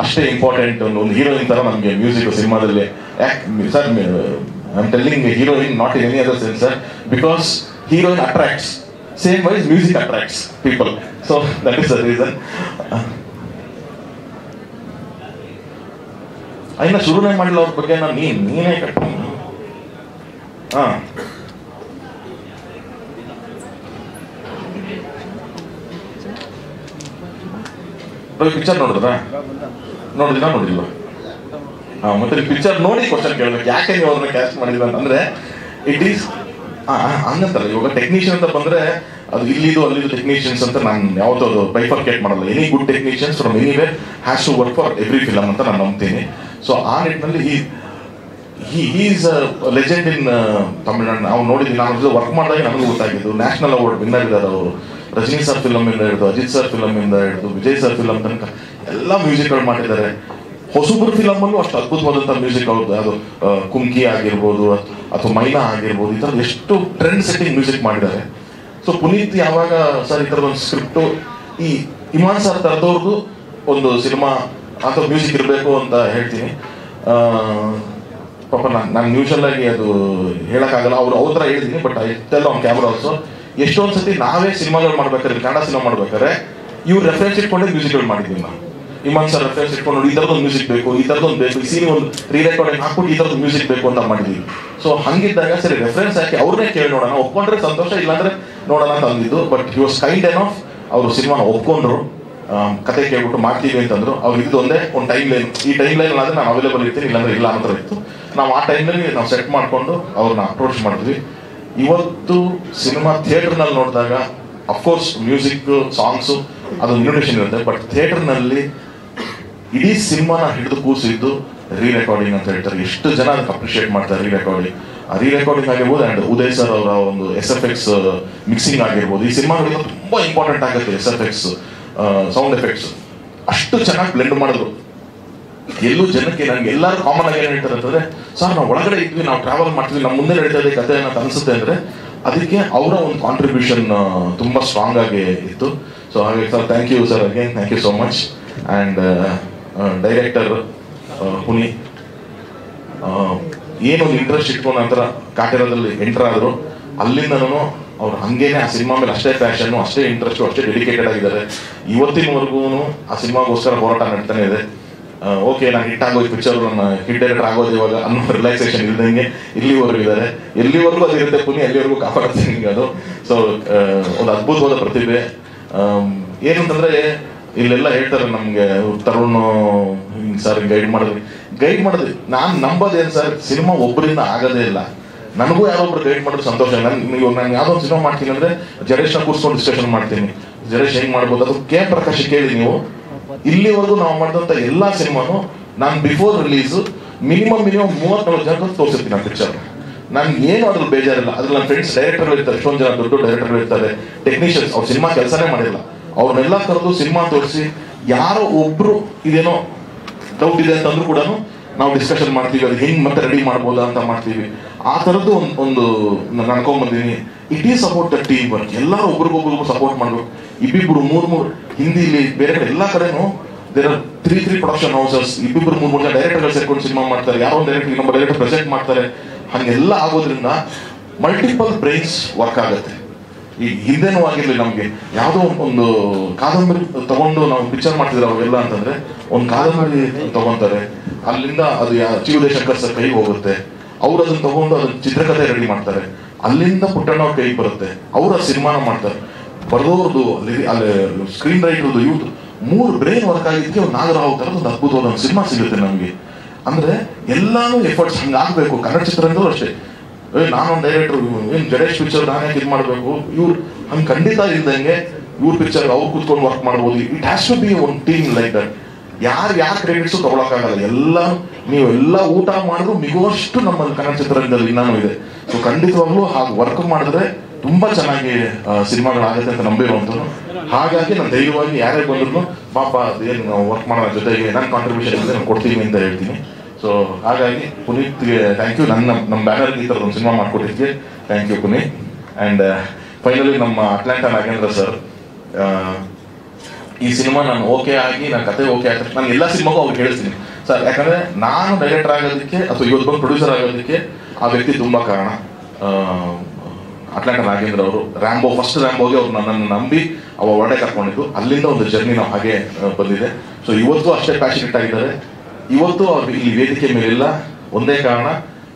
ಅಷ್ಟೇ ಇಂಪಾರ್ಟೆಂಟ್. ಒಂದು ಹೀರೋಯಿನ್ ತರ ನಮಗೆ ಮ್ಯೂಸಿಕ್ ಸಿನಿಮಾದಲ್ಲಿ. ಯಾಕೆ sir I am telling heroine not in any other sense sir, because heroine attracts same wise music attracts people. So that is the reason. ಇನ್ನ ಶುರುನೇ ಮಾಡಿಲ್ಲ ಅವ್ರ ಬಗ್ಗೆ ನಾನು ನೀನೇ ಕಟ್ಟ. ಪಿಕ್ಚರ್ ನೋಡಿದ್ರ? ನೋಡಿಲ್ವಾ? ಮತ್ತೆ ಪಿಕ್ಚರ್ ನೋಡಿ ಕ್ವಶನ್ ಕೇಳ್ಬೇಕು, ಯಾಕೆ ನೀವು ಅವ್ರನ್ನ ಕ್ಯಾಸ್ಟ್ ಮಾಡಿಲ್ಲ ಅಂತಂದ್ರೆ ಇಟ್ ಈಸ್ ಹಂಗಂತಲ್ಲ. ಇವಾಗ ಟೆಕ್ನಿಷಿಯನ್ ಅಂತ ಬಂದ್ರೆ ಅದು ಇಲ್ಲಿದು ಅಲ್ಲಿದು ಟೆಕ್ನಿಷಿಯನ್ಸ್ ಅಂತ ನಾನು ಯಾವತ್ತೂ ಬೈಫರ್ಕೇಟ್ ಮಾಡಲ್ಲ. Any good technicians from anywhere has to work for every film ಅಂತ ನಾನು ನಂಬ್ತೀನಿ. ಸೊ ಆ ನಿಟ್ಟಿನಲ್ಲಿ he is a legend in Tamil Nadu. ನಾವು ನೋಡಿದ್ವಿ, ನಾನು ವರ್ಕ್ ಮಾಡಿದಾಗ ನನಗೂ ಗೊತ್ತಾಗಿದ್ದು ನ್ಯಾಷನಲ್ ಅವಾರ್ಡ್ ವಿನ್ನರ್ ಇದ್ದಾರೆ ಅವರು. ರಜನಿ ಸರ್ ಫಿಲಮ್ ಇಂದ ಹಿಡಿದು, ಅಜಿತ್ ಸರ್ ಫಿಲಮ್ ಇಂದ ಹಿಡಿದು, ವಿಜಯ್ ಸರ್ ಫಿಲಮ್ ತನಕ ಎಲ್ಲ ಮ್ಯೂಸಿಕ್ಗಳು ಮಾಡಿದ್ದಾರೆ. ಹೊಸಬ್ರು ಫಿಲಮ್ ಅಲ್ಲೂ ಅಷ್ಟು ಅದ್ಭುತವಾದಂಥ ಮ್ಯೂಸಿಕ್ ಅವ್ರದ್ದು, ಅದು ಕುಮ್ಕಿ ಆಗಿರ್ಬೋದು ಅಥವಾ ಮೈನಾ ಆಗಿರ್ಬೋದು, ಈ ಥರದ್ದು ಎಷ್ಟು ಟ್ರೆಂಡ್ ಸೆಟ್ಟಿಂಗ್ ಮ್ಯೂಸಿಕ್ ಮಾಡಿದ್ದಾರೆ. ಸೊ ಪುನೀತ್ ಯಾವಾಗ ಸರ್ ಈ ಥರದ ಒಂದು ಸ್ಕ್ರಿಪ್ಟು ಈ ಇಮಾನ್ ಸರ್ ಥರದವ್ರದ್ದು ಒಂದು ಸಿನಿಮಾ ಅಥವಾ ಮ್ಯೂಸಿಕ್ ಇರಬೇಕು ಅಂತ ಹೇಳ್ತೀನಿ. ಪಾಪ ನಾನು ಯೂಶಲ್ ಆಗಿ ಅದು ಹೇಳಕ್ಕಾಗಲ್ಲ, ಅವ್ರ ಥರ ಹೇಳಿದ್ದೀನಿ, but I tell on camera also. ಎಷ್ಟೊಂದು ಸತಿ ನಾವೇ ಸಿನಿಮಾಗಳು ಮಾಡ್ಬೇಕಾದ್ರೆ, ಕನ್ನಡ ಸಿನಿಮಾ ಮಾಡ್ಬೇಕಾದ್ರೆ ಇವ್ರು ರೆಫರೆನ್ಸ್ ಇಟ್ಕೊಂಡೇ ಮ್ಯೂಸಿಕ್ಗಳು ಮಾಡಿದ್ವಿ ನಾವು. ಇಮಾನ್ ಸರ್ ರೆಫರೆನ್ಸ್ ಇಟ್ಕೊಂಡು ಈ ಥರದೊಂದು ಮ್ಯೂಸಿಕ್ ಬೇಕು, ಈ ಥರದೊಂದು ಬೇಕು, ಈ ಸೀನ್ ಒಂದು ರೀ ರೆಕಾರ್ಡಿಂಗ್ ಹಾಕ್ಬಿಟ್ಟು ಈ ಥರದ್ದು ಮ್ಯೂಸಿಕ್ ಬೇಕು ಅಂತ ಮಾಡಿದ್ವಿ. ಸೊ ಹಂಗಿದ್ದಾಗ ಸರಿ ರೆಫರೆನ್ಸ್ ಹಾಕಿ ಅವ್ರನ್ನೇ ಕೇಳಿ ನೋಡೋಣ, ಒಪ್ಕೊಂಡ್ರೆ ಸಂತೋಷ, ಇಲ್ಲಾಂದ್ರೆ ನೋಡೋಣ ಅಂತ ಅಂದಿದ್ದು. But he was kind enough, ಅವರು ಸಿನಿಮಾನ ಒಪ್ಕೊಂಡ್ರು, ಕತೆ ಕೇಳ್ಬಿಟ್ಟು ಮಾಡ್ತೀವಿ ಅಂತಂದ್ರು. ಅವ್ರು ಇದು ಒಂದೇ ಒಂದು ಟೈಮ್ ಲೈನ್, ಈ ಟೈಮ್ ಲೈನ್ ಆದ್ರೆ ನಾನು ಅವೈಲೇಬಲ್ ಇರ್ತೀನಿ, ಇಲ್ಲಾಂದ್ರೆ ಇಲ್ಲ ಅನ್ನೋ ಇತ್ತು. ನಾವು ಆ ಟೈಮ್ನಲ್ಲಿ ನಾವು ಸೆಟ್ ಮಾಡಿಕೊಂಡು ಅವ್ರನ್ನ ಅಪ್ರೋಚ್ ಮಾಡಿದ್ವಿ. ಇವತ್ತು ಸಿನಿಮಾ ಥಿಯೇಟರ್ನಲ್ಲಿ ನೋಡಿದಾಗ ಅಫ್ಕೋರ್ಸ್ ಮ್ಯೂಸಿಕ್ ಸಾಂಗ್ಸು ಅದೊಂದು ಇನ್ವಿಟೇಷನ್ ಇರುತ್ತೆ, ಬಟ್ ಥಿಯೇಟರ್ನಲ್ಲಿ ಇಡೀ ಸಿನಿಮಾನ ಹಿಡಿದು ಕೂಸಿದ್ದು ರೀ ರೆಕಾರ್ಡಿಂಗ್ ಅಂತ ಹೇಳ್ತಾರೆ. ಎಷ್ಟು ಜನ ಅದಕ್ಕೆ ಅಪ್ರಿಷಿಯೇಟ್ ಮಾಡ್ತಾರೆ ರೀ ರೆಕಾರ್ಡಿಂಗ್. ರೀ ರೆಕಾರ್ಡಿಂಗ್ ಆಗಿರ್ಬೋದು ಆ್ಯಂಡ್ ಉದಯ್ ಸರ್ ಅವರ ಒಂದು SFX ಮಿಕ್ಸಿಂಗ್ ಆಗಿರ್ಬೋದು. ಈ ಸಿನಿಮಾಗಳಿಗೆ ತುಂಬಾ ಇಂಪಾರ್ಟೆಂಟ್ ಆಗುತ್ತೆ SFX ಸೌಂಡ್ ಎಫೆಕ್ಟ್ಸ್. ಅಷ್ಟು ಚೆನ್ನಾಗಿ ಬ್ಲೆಂಡ್ ಮಾಡಿದ್ರು. ಎಲ್ಲೂ ಜನಕ್ಕೆ ನನಗೆ ಎಲ್ಲರೂ ಕಾಮನ್ ಆಗಿ ಏನು ಹೇಳ್ತಾರೆ ಅಂತಂದ್ರೆ, ಸರ್ ನಾವು ಒಳಗಡೆ ಇದ್ವಿ, ನಾವು ಟ್ರಾವೆಲ್ ಮಾಡ್ತೀವಿ, ನಮ್ಮ ಮುಂದೆ ನಡೀತಾ ಇದೆ ಕತೆ ಅಂತ ಅನಿಸುತ್ತೆ ಅಂದ್ರೆ ಅದಕ್ಕೆ ಅವರ ಒಂದು ಕಾಂಟ್ರಿಬ್ಯೂಷನ್ ತುಂಬಾ ಸ್ಟ್ರಾಂಗ್ ಆಗಿ ಇತ್ತು. ಸೊ ಹಾಗೆ sir thank you sir, again thank you so much. And director ಪುನಿ ಏನೊಂದು ಇಂಟ್ರೆಸ್ಟ್ ಇಟ್ಕೊಂಡು ನಂತರ ಕಾಟೇರದಲ್ಲಿ ಎಂಟರ್ ಆದರು. ಅಲ್ಲಿಂದನೂ ಅವ್ರು ಹಂಗೇನೆ ಆ ಸಿನಿಮಾ ಮೇಲೆ ಅಷ್ಟೇ ಪ್ಯಾಷನ್ನು, ಅಷ್ಟೇ ಇಂಟ್ರೆಸ್ಟು, ಅಷ್ಟೇ ಡೆಡಿಕೇಟೆಡ್ ಆಗಿದ್ದಾರೆ. ಇವತ್ತಿನವರೆಗೂ ಆ ಸಿನಿಮಾಗೋಸ್ಕರ ಹೋರಾಟ ನಡೀತಾನೆ ಇದೆ. ಓಕೆ ನಾನು ಹಿಟ್ ಆಗೋದು ಪಿಕ್ಚರ್, ನನ್ನ ಹಿಟ್ ಡೈರೆಕ್ಟರ್ ಆಗೋದು ಇವಾಗ ಅನ್ನೋ ರಿಲ್ಯಾಕ್ಸೇಷನ್ ಇಲ್ದಂಗೆ ಇಲ್ಲಿವರೆಗೂ ಇದ್ದಾರೆ. ಎಲ್ಲಿವರೆಗೂ ಅದಿರುತ್ತೆ ಪುನಿ, ಅಲ್ಲಿವರೆಗೂ ಕಾಪಾಡ್ತೀನಿ ಹಿಂಗೆ ಅದು. ಸೊ ಒಂದು ಅದ್ಭುತವಾದ ಪ್ರತಿಭೆ. ಏನಂತಂದ್ರೆ ಇಲ್ಲೆಲ್ಲ ಹೇಳ್ತಾರೆ ನಮ್ಗೆ ತರುಣ್ ಸರ್ ಗೈಡ್ ಮಾಡಿದ್ವಿ. ನಾನು ನಂಬೋದೇನು ಸರ್, ಸಿನಿಮಾ ಒಬ್ಬರಿಂದ ಆಗೋದೇ ಇಲ್ಲ. ನನಗೂ ಯಾರೊಬ್ರು ಗೈಡ್ ಮಾಡೋದು ಸಂತೋಷ. ನಾನು ಯಾವ್ದೋ ಒಂದು ಸಿನಿಮಾ ಮಾಡ್ತೀನಿ ಅಂದ್ರೆ ಜಡೇಶ್ನ ಕೂರ್ಸ್ಕೊಂಡು ಡಿಸ್ಕಷನ್ ಮಾಡ್ತೀನಿ, ಜಡೇಶ್ ಹೆಂಗ್ ಮಾಡ್ಬೋದು ಅದು. ಕೆ ಪ್ರಕಾಶ್ ಕೇಳಿ ನೀವು, ಇಲ್ಲಿವರೆಗೂ ನಾವು ಮಾಡಿದಂತ ಎಲ್ಲಾ ಸಿನಿಮಾನು ನಾನು ಬಿಫೋರ್ ರಿಲೀಸ್ ಮಿನಿಮಮ್ 30-40 ಜನ ತೋರಿಸಿರ್ತೀನಿ ಆ ಪಿಕ್ಚರ್. ನನ್ಗೆ ಏನು ಅದ್ರಲ್ಲಿ ಬೇಜಾರಿಲ್ಲ. ಅದ್ರಲ್ಲಿ ನನ್ನ ಫ್ರೆಂಡ್ಸ್ ಡೈರೆಕ್ಟರ್ ಇರ್ತಾರೆ, ಎಷ್ಟೊಂದು ಜನ ದೊಡ್ಡ ಡೈರೆಕ್ಟರ್ ಇರ್ತಾರೆ, ಟೆಕ್ನಿಷಿಯನ್ಸ್, ಅವ್ರು ಸಿನಿಮಾ ಕೆಲಸನೇ ಮಾಡಿಲ್ಲ, ಅವ್ರನ್ನೆಲ್ಲ ಕರೆದು ಸಿನಿಮಾ ತೋರಿಸಿ ಯಾರೋ ಒಬ್ರು ಇದೇನೋ ಡೌಟ್ ಇದೆ ಅಂತಂದ್ರು ಕೂಡ ನಾವು ಡಿಸ್ಕಷನ್ ಮಾಡ್ತೀವಿ, ಅದು ಹೆಂಗ್ ಮತ್ತೆ ರೆಡಿ ಮಾಡ್ಬೋದಾ ಅಂತ ಮಾಡ್ತೀವಿ. ಆ ಥರದ್ದು ಒಂದು ನಾನು ಅನ್ಕೊಂಡ್ಬಂದೀನಿ. It is about the teamwork. ಎಲ್ಲರೂ ಒಬ್ರಿಗೊಬ್ರಿಗೂ ಸಪೋರ್ಟ್ ಮಾಡ್ಬೇಕು. ಇಬ್ಬಿಬ್ರು ಮೂರು ಹಿಂದಿಲಿ ಬೇರೆ ಕಡೆ ಎಲ್ಲ ಕಡೆನೂ ದೇರ್ ಆರ್ 3 ಪ್ರೊಡಕ್ಷನ್ ಹೌಸಸ್. ಇಬ್ಬಿಬ್ರು 3 ಜನ ಡೈರೆಕ್ಟರ್ಗಳು ಸೇರ್ಕೊಂಡು ಸಿನಿಮಾ ಮಾಡ್ತಾರೆ. ಯಾರೋ ಒಂದು ಡೈರೆಕ್ಟರ್ ಇನ್ನೊಬ್ಬ ಡೈರೆಕ್ಟರ್ ಪ್ರೆಸೆಂಟ್ ಮಾಡ್ತಾರೆ. ಹಾಗೆಲ್ಲ ಆಗೋದ್ರಿಂದ ಮಲ್ಟಿಪಲ್ ಬ್ರೈನ್ಸ್ ವರ್ಕ್ ಆಗುತ್ತೆ. ಈಗ ಹಿಂದೆನೂ ಆಗಿರ್ಲಿ, ನಮ್ಗೆ ಯಾವುದೋ ಒಂದು ಕಾದಂಬರಿ ತಗೊಂಡು ನಾವು ಪಿಕ್ಚರ್ ಮಾಡ್ತಿದ್ರೆ ಅವೆಲ್ಲ ಅಂತಂದ್ರೆ ಒಂದು ಕಾದಂಬರಿ ತಗೊಂತಾರೆ, ಅಲ್ಲಿಂದ ಅದು ಚಿಗುದೇ ಶಂಕರ್ ಸರ್ ಕೈಗೆ ಹೋಗುತ್ತೆ, ಅವ್ರು ಅದನ್ನ ತಗೊಂಡು ಅದನ್ನ ಚಿತ್ರಕಥೆ ರೆಡಿ ಮಾಡ್ತಾರೆ, ಅಲ್ಲಿಂದ ಪುಟ್ಟಣ್ಣ ಅವ್ರ ಕೈಗೆ ಬರುತ್ತೆ, ಅವ್ರ ಸಿನಿಮಾನ ಮಾಡ್ತಾರೆ. ಬರೆದವ್ರದ್ದು ಅಲ್ಲಿ ಸ್ಕ್ರೀನ್ ರೈಟರ್ದು ಇವ್ರದ್ದು 3 ಬ್ರೈನ್ ವರ್ಕ್ ಆಗಿದ್ದಕ್ಕೆ ಒಂದು ನಾಗರಾವ್ ಥರದ್ದು ಒಂದು ಅದ್ಭುತವಾದ ಒಂದು ಸಿನಿಮಾ ಸಿಗುತ್ತೆ ನಮಗೆ. ಅಂದ್ರೆ ಎಲ್ಲಾನು ಎಫರ್ಟ್ಸ್ ಹಂಗಾಗಬೇಕು. ಕನ್ನಡ ಚಿತ್ರರಂಗದಲ್ಲೂ ಅಷ್ಟೇ. ನಾನೊಂದು ಡೈರೆಕ್ಟರ್, ಏನು ಜಡೇಶ್ ಪಿಕ್ಚರ್ ನಾನೇ ಇದು ಮಾಡಬೇಕು, ಇವ್ರು ಹಂಗೆ ಖಂಡಿತ ಇಲ್ದಂಗೆ ಇವ್ರ ಪಿಕ್ಚರ್ ಅವ್ರು ಕೂತ್ಕೊಂಡು ವರ್ಕ್ ಮಾಡ್ಬೋದು. It has to be one team like that. ಯಾರು ಕ್ರೆಡಿಟ್ಸು ತಗೊಳಕ್ಕಾಗಲ್ಲ. ಎಲ್ಲ ನೀವೆಲ್ಲ ಊಟ ಮಾಡಿದ್ರು ಮಿಗುವಷ್ಟು ನಮ್ಮ ಕನ್ನಡ ಚಿತ್ರರಂಗದಲ್ಲಿ ಇನ್ನೂ ಇದೆ. ಸೊ ಖಂಡಿತವಾಗ್ಲೂ ಹಾಗೆ ವರ್ಕ್ ಮಾಡಿದ್ರೆ ತುಂಬಾ ಚೆನ್ನಾಗಿ ಸಿನಿಮಾಗಳಾಗುತ್ತೆ ಅಂತ ನಂಬಿರುವಂಥದ್ದು. ಹಾಗಾಗಿ ನಾನು ಧೈರ್ಯವಾಗಿ ಯಾರೇ ಬಂದ್ರು ಪಾಪ ಅದೇನು ನಾವು ವರ್ಕ್ ಮಾಡೋ ಜೊತೆಗೆ ನನ್ನ ಕಾಂಟ್ರಿಬ್ಯೂಷನ್ ಇದೆ, ನಾನು ಕೊಡ್ತೀನಿ ಅಂತ ಹೇಳ್ತೀನಿ. ಸೊ ಹಾಗಾಗಿ ಪುನೀತ್ಗೆ ಥ್ಯಾಂಕ್ ಯು. ನಮ್ಮ ಬ್ಯಾನರ್ಗೆ ಈ ಥರದ ಒಂದು ಸಿನಿಮಾ ಮಾಡ್ಕೊಟ್ಟಿದ್ದೆ thank you Puneeth. And finally ನಮ್ಮ ಅಟ್ಲಾಂಟಾ ನಾಗೇಂದ್ರ ಸರ್, ಈ ಸಿನಿಮಾ ನಾನು ಓಕೆ ಆಗಿ ನನ್ನ ಕತೆ ಓಕೆ ಆಗ್ತದೆ. ನಾನು ಎಲ್ಲ ಸಿನಿಮಾಗೂ ಅವ್ರಿಗೆ ಹೇಳ್ತೀನಿ ಸರ್, ಯಾಕಂದ್ರೆ ನಾನು ಡೈರೆಕ್ಟರ್ ಆಗೋದಕ್ಕೆ ಅಥವಾ ಇವತ್ತು ಬಂದು ಪ್ರೊಡ್ಯೂಸರ್ ಆಗೋದಕ್ಕೆ ಆ ವ್ಯಕ್ತಿ ತುಂಬಾ ಕಾರಣ. ಅಟ್ಲಾಂಟಾ ನಾಗೇಂದ್ರ ಅವರು ಫಸ್ಟ್ ರ್ಯಾಂಬೋಗೆ ಅವ್ರು ನನ್ನನ್ನು ನಂಬಿ ಅವ ಹೊರಡೆ ಕರ್ಕೊಂಡಿದ್ದು. ಅಲ್ಲಿಂದ ಒಂದು ಜರ್ನಿ ನಾವು ಹಾಗೆ ಬಂದಿದೆ. ಸೊ ಇವತ್ತು ಅಷ್ಟೇ ಪ್ಯಾಷನೇಟ್ ಆಗಿದ್ದಾರೆ. ಇವತ್ತು ಅವ್ರು ಈ ವೇದಿಕೆ ಮೇಲಿಲ್ಲ, ಒಂದೇ ಕಾರಣ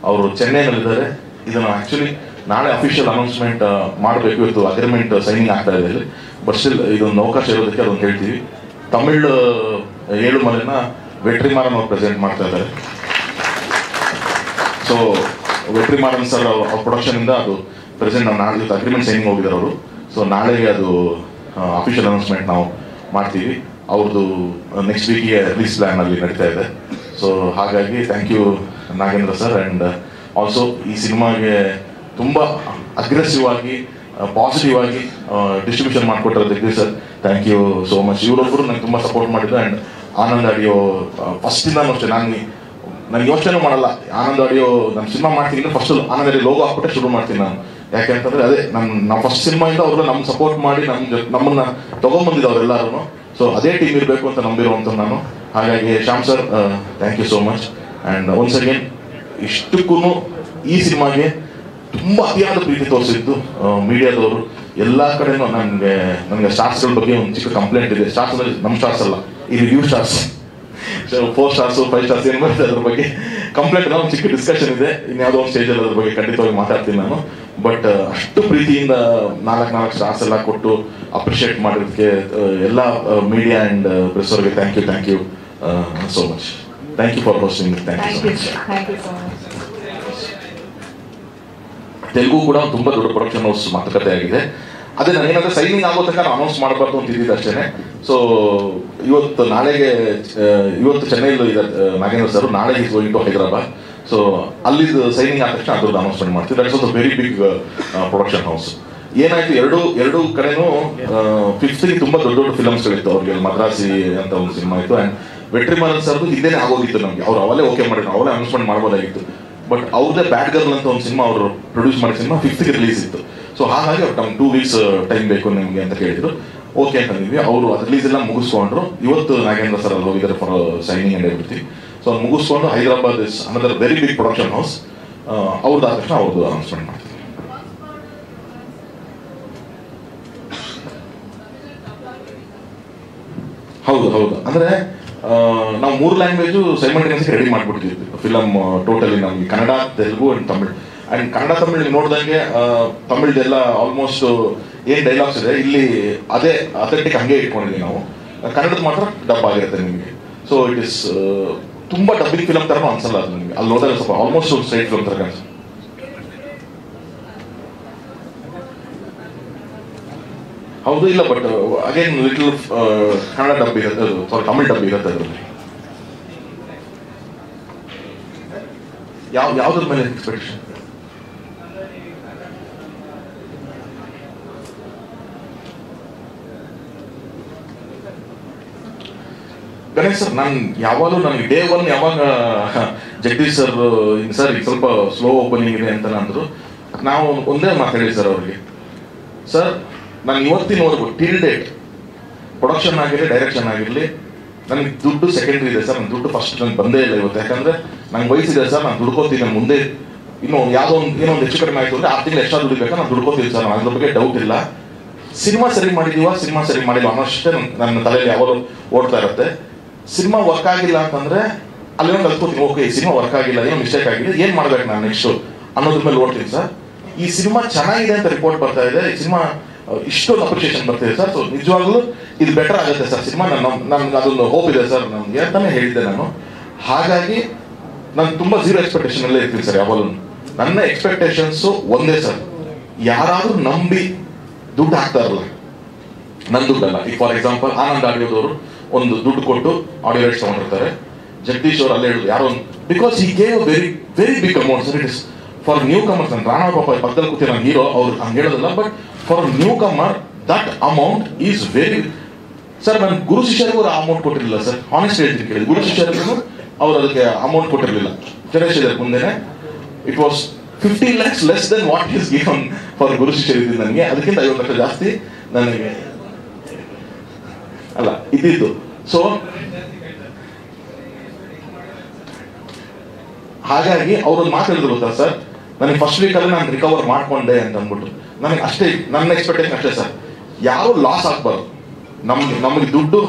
ಅವರು ಚೆನ್ನೈನಲ್ಲಿದ್ದಾರೆ. ಇದನ್ನು ಆಕ್ಚುಲಿ ನಾಳೆ ಅಫಿಷಿಯಲ್ ಅನೌನ್ಸ್ಮೆಂಟ್ ಮಾಡಬೇಕು. ಇವತ್ತು ಅಗ್ರಿಮೆಂಟ್ ಸೈನಿಂಗ್ ಆಗ್ತಾ ಇದೆ ಇಲ್ಲಿ. ಬಟ್ ಸ್ಟಿಲ್ ಇದೊಂದು ಅವಕಾಶ ಇರೋದಕ್ಕೆ ಅದೊಂದು ಹೇಳ್ತೀವಿ. ತಮಿಳ್ ಏಳುಮಲೆನ ವೆಟ್ರಿಮಾರನ್ ಅವ್ರು ಪ್ರೆಸೆಂಟ್ ಮಾಡ್ತಾ ಇದ್ದಾರೆ. ಸೊ ವೆಟ್ರಿಮಾರನ್ ಸರ್ ಅವ್ರ ಪ್ರೊಡಕ್ಷನ್ ಇಂದ ಅದು ಪ್ರೆಸೆಂಟ್ ನಾವು ನಾಳೆ ಇವತ್ತು ಅಗ್ರಿಮೆಂಟ್ ಸೈನಿಂಗ್ ಹೋಗಿದ್ದಾರೆ ಅವರು. ಸೊ ನಾಳೆಗೆ ಅದು ಅಫಿಷಿಯಲ್ ಅನೌನ್ಸ್ಮೆಂಟ್ ನಾವು ಮಾಡ್ತೀವಿ. ಅವ್ರದ್ದು ನೆಕ್ಸ್ಟ್ ವೀಕಿಗೆ ರಿಲೀಸ್ ಪ್ಲಾನ್ ಅಲ್ಲಿ ನಡೀತಾ ಇದೆ. ಸೊ ಹಾಗಾಗಿ thank you Nagendra sir. And also ಈ ಸಿನಿಮಾಗೆ ತುಂಬ ಅಗ್ರೆಸಿವ್ ಆಗಿ ಪಾಸಿಟಿವ್ ಆಗಿ ಡಿಸ್ಟ್ರಿಬ್ಯೂಷನ್ ಮಾಡಿಕೊಟ್ಟಿರೋದಕ್ಕೆ sir thank you so much. ಇವರೊಬ್ಬರು ನಂಗೆ ತುಂಬ ಸಪೋರ್ಟ್ ಮಾಡಿದ್ರು. ಆ್ಯಂಡ್ ಆನಂದ್ ಆಡಿಯೋ ಫಸ್ಟಿಂದಾನು ಅಷ್ಟೇ, ನನಗೆ ಯೋಚನೆ ಮಾಡಲ್ಲ. ಆನಂದ್ ಆಡಿಯೋ ನಾನು ಸಿನಿಮಾ ಮಾಡ್ತೀನಿ ಫಸ್ಟ್ ಆನಂದ್ ಆಡಿಯೋ ಲೋಗೋ ಹಾಕ್ಬಿಟ್ಟೆ ಶುರು ಮಾಡ್ತೀನಿ ನಾನು. ಯಾಕೆಂತಂದ್ರೆ ಅದೇ ನಾವು ಫಸ್ಟ್ ಸಿನಿಮಾಯಿಂದ ಅವ್ರನ್ನ ನಮ್ಗೆ ಸಪೋರ್ಟ್ ಮಾಡಿ ನಮ್ಮನ್ನ ತಗೊಂಡ್ಬಂದಿದ್ದು ಎಲ್ಲರೂ. ಸೊ ಅದೇ ಟೀಮ್ ಇರಬೇಕು ಅಂತ ನಂಬಿರುವಂಥ ನಾನು. ಹಾಗಾಗಿ Shyam sir thank you so much. And once again ಇಷ್ಟಕ್ಕೂ ಈ ಸಿನಿಮಾಗೆ ತುಂಬ ಅತಿಯಾದ ಪ್ರೀತಿ ತೋರಿಸಿದ್ದು ಮೀಡಿಯಾದವರು ಎಲ್ಲ ಕಡೆನೂ. ನನಗೆ ಸ್ಟಾರ್ಸ್ಗಳ ಬಗ್ಗೆ ಒಂದು ಚಿಕ್ಕ ಕಂಪ್ಲೇಂಟ್ ಇದೆ. ಸ್ಟಾರ್ಸ್ ಅಂದರೆ ನಮ್ಮ ಸ್ಟಾರ್ಸ್ ಅಲ್ಲ, ಈ ರಿವ್ಯೂ ಸ್ಟಾರ್ಸ್. 4 ಸ್ಟಾರ್ಸ್ 5 ಸ್ಟಾರ್ಸ್ ಏನು ಬರುತ್ತೆ ಅದ್ರ ಬಗ್ಗೆ ಕಂಪ್ಲೇಂಟ್ ಒಂದು ಚಿಕ್ಕ ಡಿಸ್ಕಷನ್ ಇದೆ. ಇನ್ಯಾವುದೋ ಒಂದು ಸ್ಟೇಜಲ್ಲಿ ಅದ್ರ ಬಗ್ಗೆ ಖಂಡಿತವಾಗಿ ಮಾತಾಡ್ತೀನಿ ನಾನು. ಬಟ್ ಅಷ್ಟು ಪ್ರೀತಿಯಿಂದ 4 ಸ್ಟಾರ್ಸ್ ಎಲ್ಲ ಕೊಟ್ಟು ಅಪ್ರಿಷಿಯೇಟ್ ಮಾಡೋದಕ್ಕೆ ಎಲ್ಲ ಮೀಡಿಯಾ ಆ್ಯಂಡ್ ಪ್ರೆಸ್ ಅವ್ರಿಗೆ thank you so much. Thank you for hosting. Thank you so much. Telugu ಕೂಡ ತುಂಬ ದೊಡ್ಡ ಪ್ರೊಡಕ್ಷನ್ ಹೌಸ್ ಮಾತುಕತೆ ಆಗಿದೆ. ಅದೇ ನನಗೇನಾದ್ರೆ ಸೈನಿಂಗ್ ಆಗೋ ತನಕ ಅನೌನ್ಸ್ ಮಾಡಬಾರ್ದು ಅಂತ ಇದ್ದಿದ್ದು ಅಷ್ಟೇ. ಸೊ ಇವತ್ತು ಚೆನ್ನೈಲಿ ಇದೆ ನಾಗೇಂದ್ರ ಸರ್, ನಾಳೆ is going to Hyderabad. So ಅಲ್ಲಿದ್ದು ಸೈನಿಂಗ್ ಆದ ತಕ್ಷಣ ಅದ್ರದ್ದು ಅನೌನ್ಸ್ಮೆಂಟ್ ಮಾಡ್ತೀವಿ. That's also very big production house. ಏನಾಯ್ತು, ಎರಡು ಕಡೆನೂ 5th ತುಂಬಾ ದೊಡ್ಡ ಫಿಲಮ್ಸ್ಗಳಿತ್ತು ಅವ್ರಿಗೆ. ಮದ್ರಾಸಿ ಅಂತ ಒಂದು ಸಿನಿಮಾ ಇತ್ತು. ಆ್ಯಂಡ್ ವೆಟ್ರಿಮಾರನ್ ಸರ್ದು ಹಿಂದೆನೇ ಆಗೋಗಿತ್ತು ನಮಗೆ. ಅವ್ರು ಅವಲೇ ಓಕೆ ಮಾಡಿದ್ರು, ಅವಲೇ ಅನೌನ್ಸ್ಮೆಂಟ್ ಮಾಡ್ಬೋದಾಗಿತ್ತು. ಬಟ್ ಅವ್ರದ್ದೇ ಬ್ಯಾಡ್ ಗರ್ಲ್ ಅಂತ ಒಂದು ಸಿನಿಮಾ ಅವರು ಪ್ರೊಡ್ಯೂಸ್ ಮಾಡಿದ ಸಿನಿಮಾ 5th ರಿಲೀಸ್ ಇತ್ತು. ಸೊ ಹಾಗಾಗಿ ಅವ್ರು 2 ವೀಕ್ಸ್ ಟೈಮ್ ಬೇಕು ನಿಮಗೆ ಅಂತ ಕೇಳಿದ್ರು. ಓಕೆ ಅಂತಂದಿದ್ವಿ. ಅವರು ಅದು ರಿಲೀಸ್ ಎಲ್ಲ ಮುಗಿಸ್ಕೊಂಡ್ರು. ಇವತ್ತು ನಾಗೇಂದ್ರ ಸರ್ ಅಲ್ಲಿ ಹೋಗಿದ್ದಾರೆ for signing and everything. So ಅವ್ರು ಮುಗಿಸ್ಕೊಂಡು Hyderabad is another very big production house. ಅವ್ರದ್ದು ಆದ ತಕ್ಷಣ ಅವ್ರದ್ದು ಅನೌನ್ಸ್ಮೆಂಟ್ ಮಾಡ್ತೀವಿ. ಹೌದು ಅಂದ್ರೆ ನಾವು 3 ಲ್ಯಾಂಗ್ವೇಜು ಸೈಮಲ್ಟೇನಿಯಸ್ ರೆಡಿ ಮಾಡ್ಬಿಡ್ತೀವಿ ಫಿಲಮ್ ಟೋಟಲಿ. ನಮ್ಗೆ ಕನ್ನಡ, ತೆಲುಗು ಅಂಡ್ ತಮಿಳ್. ಅಂಡ್ ಕನ್ನಡ ತಮಿಳ್ ನೋಡ್ದಂಗೆ ತಮಿಳ್ದೆಲ್ಲ ಆಲ್ಮೋಸ್ಟ್ ಏನ್ ಡೈಲಾಗ್ಸ್ ಇದೆ ಇಲ್ಲಿ ಅದೇ ಅಥೆಂಟಿಕ್ ಹಂಗೆ ಇಟ್ಕೊಂಡಿದ್ದೀವಿ ನಾವು. ಕನ್ನಡದ ಮಾತ್ರ ಡಬ್ ಆಗಿರುತ್ತೆ ನಿಮಗೆ. ಸೊ ಇಟ್ ಇಸ್ ತುಂಬಾ ಡಬ್ಬಿಂಗ್ ಫಿಲಮ್ ತರನು ಅನ್ಸಲ್ಲ ಅದು ನಿಮಗೆ. ಅಲ್ಲಿ ನೋಡಿದ್ರೆ ಸ್ವಲ್ಪ ಆಲ್ಮೋಸ್ಟ್ ಸ್ಟ್ರೈಟ್ ಫಿಲಮ್ ತರ ಕಾಣಿಸುತ್ತೆ. ಹೌದು, ಇಲ್ಲ, ಬಟ್ ಅಗೇನ್ ಲಿಟಲ್ ಕನ್ನಡ ಡಬ್ಬಿ ಇರುತ್ತೆ, ಸಾರಿ ತಮಿಳ್ ಡಬ್ಬಿ ಇರುತ್ತೆ ಅದರಲ್ಲಿ. ಯಾವ್ದ್ರ ಮೇಲೆ ಎಕ್ಸ್ಪೆಕ್ಟೇಷನ್? ಗಣೇಶ್ ಸರ್, ನಾನು ಯಾವಾಗಲೂ ನನಗೆ ಡೇ ಒನ್ ಯಾವಾಗ ಜಗದೀಶ್ ಸರ್ ಸರ್ ಈಗ ಸ್ವಲ್ಪ ಸ್ಲೋ ಓಪನಿಂಗ್ ಇದೆ ಅಂತ ಅಂದರು. ನಾವು ಒಂದೇ ಮಾತಾಡಿ ಸರ್ ಅವ್ರಿಗೆ, ಸರ್ ನಾನು ಇವತ್ತಿನವರೆಗೂ ಟಿಲ್ ಡೇಟ್ ಪ್ರೊಡಕ್ಷನ್ ಆಗಿರಲಿ ಡೈರೆಕ್ಷನ್ ಆಗಿರಲಿ ನನಗೆ ದುಡ್ಡು ಸೆಕೆಂಡ್ರಿ ಇದೆ ಸರ್. ನನ್ನ ದುಡ್ಡು ಫಸ್ಟ್ ನನಗೆ ಬಂದೇ ಇಲ್ಲ ಇವತ್ತು. ಯಾಕಂದ್ರೆ ನಂಗೆ ವಯಸ್ಸಿದೆ ಸರ್, ನಾನು ದುಡ್ಕೋತೀನಿ. ಮುಂದೆ ಇನ್ನೂ ಯಾವುದೋ ಏನೋ ಒಂದು ಹೆಚ್ಚು ಕಡಿಮೆ ಆಯಿತು ಅಂದರೆ 6 ತಿಂಗಳು ಎಕ್ಸ್ಟ್ರಾ ದುಡಿಬೇಕಾ ನಾನು ದುಡ್ಕೋತೀನಿ ಸರ್. ಅದ್ರ ಬಗ್ಗೆ ಡೌಟ್ ಇಲ್ಲ. ಸಿನಿಮಾ ಸರಿ ಮಾಡಿದೀವ ಸಿನಿಮಾ ಸರಿ ಮಾಡಿಲ್ಲ ಅನ್ನೋಷ್ಟೇ ನನ್ನ ತಲೆಯಲ್ಲಿ ಯಾವಾಗಲೂ ಓಡ್ತಾ ಇರುತ್ತೆ. ಸಿನಿಮಾ ವರ್ಕ್ ಆಗಿಲ್ಲ ಅಂತಂದ್ರೆ ಅಲ್ಲಿ ಒಂದು ಕಲ್ತ್ಕೋತೀನಿ, ಓಕೆ ಸಿನಿಮಾ ವರ್ಕ್ ಆಗಿಲ್ಲ, ಏನೋ ಮಿಸ್ಟೇಕ್ ಆಗಿದೆ, ಏನು ಮಾಡ್ಬೇಕು ನಾನು ನೆಕ್ಸ್ಟ್ ಅನ್ನೋದ್ರ ಮೇಲೆ ಓಡ್ತೀನಿ ಸರ್. ಈ ಸಿನಿಮಾ ಚೆನ್ನಾಗಿದೆ ಅಂತ ರಿಪೋರ್ಟ್ ಬರ್ತಾ ಇದೆ, ಈ ಸಿನಿಮಾ ಇಷ್ಟೊಂದು ಅಪ್ರಿಷಿಯೇಷನ್ ಬರ್ತಿದೆ ಸರ್. ಸೊ ನಿಜವಾಗ್ಲೂ ಇದು ಬೆಟರ್ ಆಗುತ್ತೆ ಸರ್ ಸಿನಿಮಾ. ನನ್ಗೆ ಅದೊಂದು ಹೋಪ್ ಇದೆ ಸರ್ ನನಗೆ ಅಂತಾನೆ ಹೇಳಿದ್ದೆ ನಾನು. ಹಾಗಾಗಿ ನಾನು ತುಂಬಾ ಝೀರೋ ಎಕ್ಸ್ಪೆಕ್ಟೇಷನ್ ಅಲ್ಲೇ ಇರ್ತೀನಿ ಸರ್. ಯಾವಾಗಲೂ ನನ್ನ ಎಕ್ಸ್ಪೆಕ್ಟೇಷನ್ಸು ಒಂದೇ ಸರ್, ಯಾರಾದ್ರೂ ನಂಬಿ ದುಡ್ಡು ಹಾಕ್ತಾರಲ್ಲ, ನನ್ನ ದುಡ್ಡಲ್ಲ. ಈಗ ಫಾರ್ ಎಕ್ಸಾಂಪಲ್ ಆನಂದ್ ಆಡಿಯೋದವರು ಒಂದು ದುಡ್ಡು ಕೊಟ್ಟು ಆಡಿಯೋ ರೈಟ್ಸ್ ತಗೊಂಡಿರ್ತಾರೆ. ಜಗದೀಶ್ ಅವರು ಅಲ್ಲೇ ಹೇಳುದು ಯಾರೋ ಒಂದು, because he gave very very big amount sir. It is for newcomers. ನಾನು ರಾಣಾ ಪಾಪ ಪಕ್ಕದಲ್ಲಿ ಕೂತಿರೋ ಹೀರೋ ಅವ್ರು ಹಂಗೆ ಹೇಳೋದಿಲ್ಲ, but for newcomer that amount is very. Sir ನಾನು ಗುರು ಶಿಷ್ಯರಿಗೂ ಅಮೌಂಟ್ ಕೊಟ್ಟಿರಲಿಲ್ಲ ಸರ್, ಹಾನೆಸ್ಟ್ ಹೇಳ್ತೀನಿ ಕೇಳಿ. ಗುರು ಶಿಷ್ಯರಿಗೂ ಅವ್ರು ಅದಕ್ಕೆ ಅಮೌಂಟ್ ಕೊಟ್ಟಿರಲಿಲ್ಲ. ಗಣೇಶ್ ಇದೆ ಮುಂದೆನೆ, it was 15 lakhs less than what is given for Guru ಶಿಷ್ಯರಿದ್ದು ನನಗೆ. ಅದಕ್ಕಿಂತ 50 ಲಕ್ಷ ಜಾಸ್ತಿ ನನಗೆ ಅಲ್ಲ ಇದ್ದಿದ್ದು. ಸೊ ಹಾಗಾಗಿ ಅವ್ರೊಂದು ಮಾತಾಡಿದ್ರು ಗೊತ್ತಾ ಸರ್, ನನಗೆ ಫಸ್ಟ್ ವೀಕಲ್ಲಿ ನಾನು ರಿಕವರ್ ಮಾಡ್ಕೊಂಡೆ ಅಂತ ಅಂದ್ಬಿಟ್ಟು. ನನಗೆ ಅಷ್ಟೇ, ನನ್ನ ಎಕ್ಸ್ಪೆಕ್ಟೇಷನ್ ಅಷ್ಟೇ ಸರ್, ಯಾರು ಲಾಸ್ ಆಗ್ಬಾರ್ದು. ನಮಗೆ ದುಡ್ಡು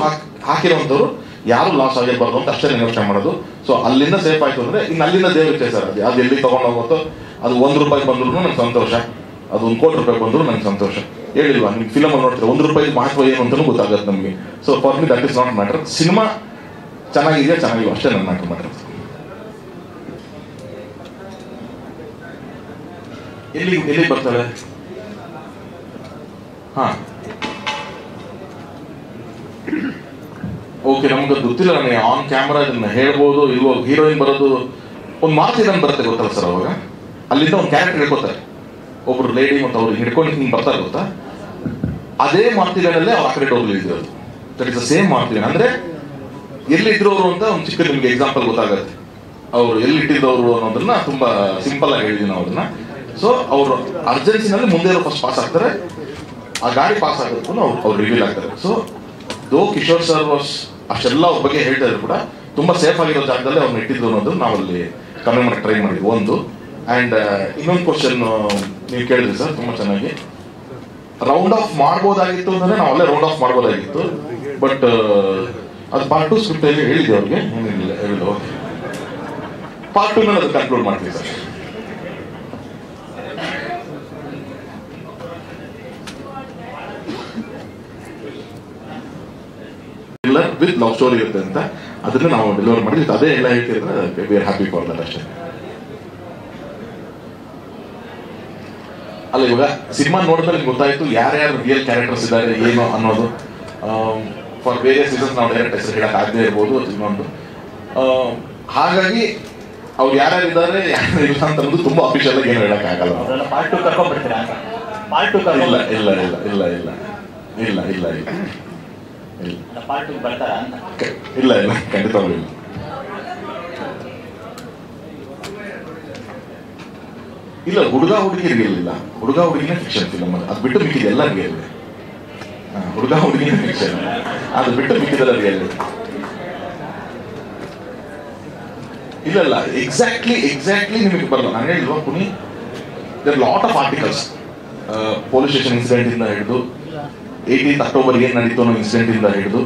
ಹಾಕಿರೋಂಥವ್ರು ಯಾರು ಲಾಸ್ ಆಗಿರ್ಬಾರ್ದು ಅಂತ ಅಷ್ಟೇ ಯೋಚನೆ ಮಾಡೋದು. ಸೊ ಅಲ್ಲಿಂದ ಸೇಫ್ ಆಯ್ತು ಅಂದ್ರೆ ಇನ್ನು ಅಲ್ಲಿಂದ ದೇವರಿಕೆ ಸರ್. ಅದು ಎಲ್ಲಿ ತಗೊಂಡು ಹೋಗುತ್ತೋ, ಅದು 1 ರೂಪಾಯಿ ಬಂದ್ರು ನನಗೆ ಸಂತೋಷ, ಅದು 1 ಕೋಟಿ ರೂಪಾಯಿ ಬಂದ್ರು ನನಗೆ ಸಂತೋಷ. ಹೇಳಿಲ್ವಾ ನಿಮ್ಗೆ ಫಿಲಮ್ ನೋಡ್ತೀರಾ 1 ರೂಪಾಯಿ ಮಹತ್ವ ಏನು ಅಂತಲೂ ಗೊತ್ತಾಗುತ್ತೆ ನಮಗೆ. So for me that is not matter. Cinema ಚೆನ್ನಾಗಿದೆಯಾ ಚೆನ್ನಾಗಿಲ್ಲ ಅಷ್ಟೇ ನನ್ನ ಮ್ಯಾಟರ್ ಮ್ಯಾಟರ್. ಎಲ್ಲಿ ಬರ್ತಾಳೆ? ಹಾ ಓಕೆ, ನಮ್ಗೆ ಗೊತ್ತಿಲ್ಲ. ನನಗೆ ಆನ್ ಕ್ಯಾಮ್ರಾ ಇದನ್ನ ಹೇಳ್ಬೋದು ಇಲ್ವೋ. ಹೀರೋಯಿನ್ ಬರೋದು ಒಂದು ಮಾರ್ತಿದನ್ ಬರುತ್ತೆ ಗೊತ್ತಲ್ಲ ಸರ್. ಅವಾಗ ಅಲ್ಲಿಂದ ಒಂದು ಕ್ಯಾರೆಕ್ಟರ್ ಹಿಡ್ಕೋತಾರೆ, ಒಬ್ರು ಲೇಡಿ ಮತ್ತು ಅವ್ರು ಹಿಡ್ಕೊಂಡು ಹಿಂಗೆ ಬರ್ತಾರೆ ಗೊತ್ತಾ. ಅದೇ ಮಾರ್ತಿದನಲ್ಲೇ ಅವ್ರು ಆ ಕಡೆ ಡೋರ್ಲಿ ಇದ್ದಿರೋದು. ದಟ್ ಇಸ್ ದ ಸೇಮ್ ಮಾರ್ತಿದನ್. ಅಂದ್ರೆ ಎಲ್ಲಿದ್ರು ಅವರು ಅಂತ ಒಂದು ಚಿಕ್ಕ ನಿಮ್ಗೆ ಎಕ್ಸಾಂಪಲ್ ಗೊತ್ತಾಗುತ್ತೆ. ಅವರು ಎಲ್ಲಿಟ್ಟಿದ್ದವರು ಅನ್ನೋದನ್ನ ತುಂಬಾ ಸಿಂಪಲ್ ಆಗಿ ಹೇಳಿದೀನಿ ನಾವು ಅದನ್ನ. ಸೊ ಅವರು ಅರ್ಜೆನ್ಸಿನಲ್ಲಿ ಮುಂದೆ ಫಸ್ಟ್ ಪಾಸ್ ಆಗ್ತಾರೆ, ಆ ಗಾಡಿ ಪಾಸ್ ಆಗೋದಕ್ಕೂ ಅವ್ರು ರಿವೀಲ್ ಆಗ್ತಾರೆ. ಸೊ ದೋ ಕಿಶೋರ್ ಸರ್ ವಾಸ್ ಅಷ್ಟೆಲ್ಲ ಅವ್ರ ಬಗ್ಗೆ ಹೇಳ್ತಾ ಇದ್ರು ಕೂಡ ತುಂಬಾ ಸೇಫ್ ಆಗಿರೋ ಜಾಗದಲ್ಲಿ ಅವ್ರನ್ನ ಇಟ್ಟಿದ್ರು ಅನ್ನೋದು ನಾವಲ್ಲಿ ಕಮ್ಮಿ ಮಾಡಕ್ಕೆ ಟ್ರೈ ಮಾಡಿದ್ವಿ ಒಂದು. ಅಂಡ್ ಇನ್ನೊಂದು ಕ್ವಶನ್ ನೀವು ಕೇಳಿದ್ರಿ ಸರ್ ತುಂಬಾ ಚೆನ್ನಾಗಿ. ರೌಂಡ್ ಆಫ್ ಮಾಡ್ಬೋದಾಗಿತ್ತು ಅಂದ್ರೆ ನಾವು ಅಲ್ಲೇ ರೌಂಡ್ ಆಫ್ ಮಾಡ್ಬೋದಾಗಿತ್ತು, ಬಟ್ ಅದು ಪಾರ್ಟ್ 2 ಸ್ಕ್ರಿಪ್ಟ್ ಅಲ್ಲಿ ಹೇಳಿದ್ವಿ ಅವ್ರಿಗೆ. ಏನಿಲ್ಲ ಹೇಳಿದ್ರು, ಓಕೆ ಪಾರ್ಟ್ 2 ನಲ್ಲಿ ಅದು ಕನ್ಕ್ಲೂಡ್ ಮಾಡ್ತೀವಿ ಸರ್. ವಿತ್ ಲವ್ ಸ್ಟೋರಿ ಇರುತ್ತೆ ಅಂತ ಅದನ್ನ ನಾವು ಡೆಲಿವರ್ ಮಾಡಿದ್ವಿ. ಅದೇ ಎಲ್ಲ ಹೇಳ್ತಿದ್ರೆ we are happy for that ಅಷ್ಟೇ. ಅಲ್ಲ ಇವಾಗ ಸಿನಿಮಾ ನೋಡಿದ್ರೆ ಗೊತ್ತಾಯ್ತು ಯಾರ್ಯಾರು ರಿಯಲ್ ಕ್ಯಾರೆಕ್ಟರ್ಸ್ ಇದ್ದಾರೆ ಏನು ಅನ್ನೋದು. ಫಾರ್ ವೇರಿಯಸ್ ರೀಸನ್ಸ್ ನಾವು ಡೈರೆಕ್ಟ್ ಹೆಸರು ಹೇಳಕ್ ಆಗದೆ ಇರ್ಬೋದು ಇನ್ನೊಂದು. ಹಾಗಾಗಿ ಅವ್ರು ಯಾರ್ಯಾರು ಇದ್ದಾರೆ ಯಾರು ಇಲ್ಲ ಅಂತ ಅನ್ನೋದು ತುಂಬಾ ಅಫಿಷಿಯಲ್ ಆಗಿ ಏನು ಹೇಳಕ್ ಆಗಲ್ಲ. ಇಲ್ಲ ಇಲ್ಲ ಇಲ್ಲ ಇಲ್ಲ ಇಲ್ಲ ಇಲ್ಲ ಇಲ್ಲ ಇಲ್ಲ ಇಲ್ಲ ಇಲ್ಲ ಖಂಡಿತವಾಗ್ಲೂ ಇಲ್ಲ. ಇಲ್ಲ ಹುಡುಗ ಹುಡುಗಿರಿಗೆ ಇರಲಿಲ್ಲ. ಹುಡುಗ ಹುಡುಗಿನೇ ಫಿಕ್ಷನ್ ಫಿಲಮ್ ಅದು ಬಿಟ್ಟು ಮಿಕ್ಕಿದೆ ಎಲ್ಲ ರಿಯಲ್. ಹುಡುಗ ಹುಡುಗಿನೇ ಫಿಕ್ಷನ್, ಅದು ಬಿಟ್ಟು ಮಿಕ್ಕಿದೆಲ್ಲ ರಿಯಲ್. ಇಲ್ಲ ಇಲ್ಲ ಎಕ್ಸಾಕ್ಟ್ಲಿ ನಿಮಗೆ ಬರಲ್ಲ. ನಾನು ಹೇಳಿಲ್ವಾ Puni, there lot of articles police station incident ಇಂದ ಹಿಡಿದು 18th ಅಕ್ಟೋಬರ್ ಏನ್ ನಡೀತು ಅನ್ನೋ ಇನ್ಸಿಡೆಂಟ್ ಇಂದ ಹಿಡಿದು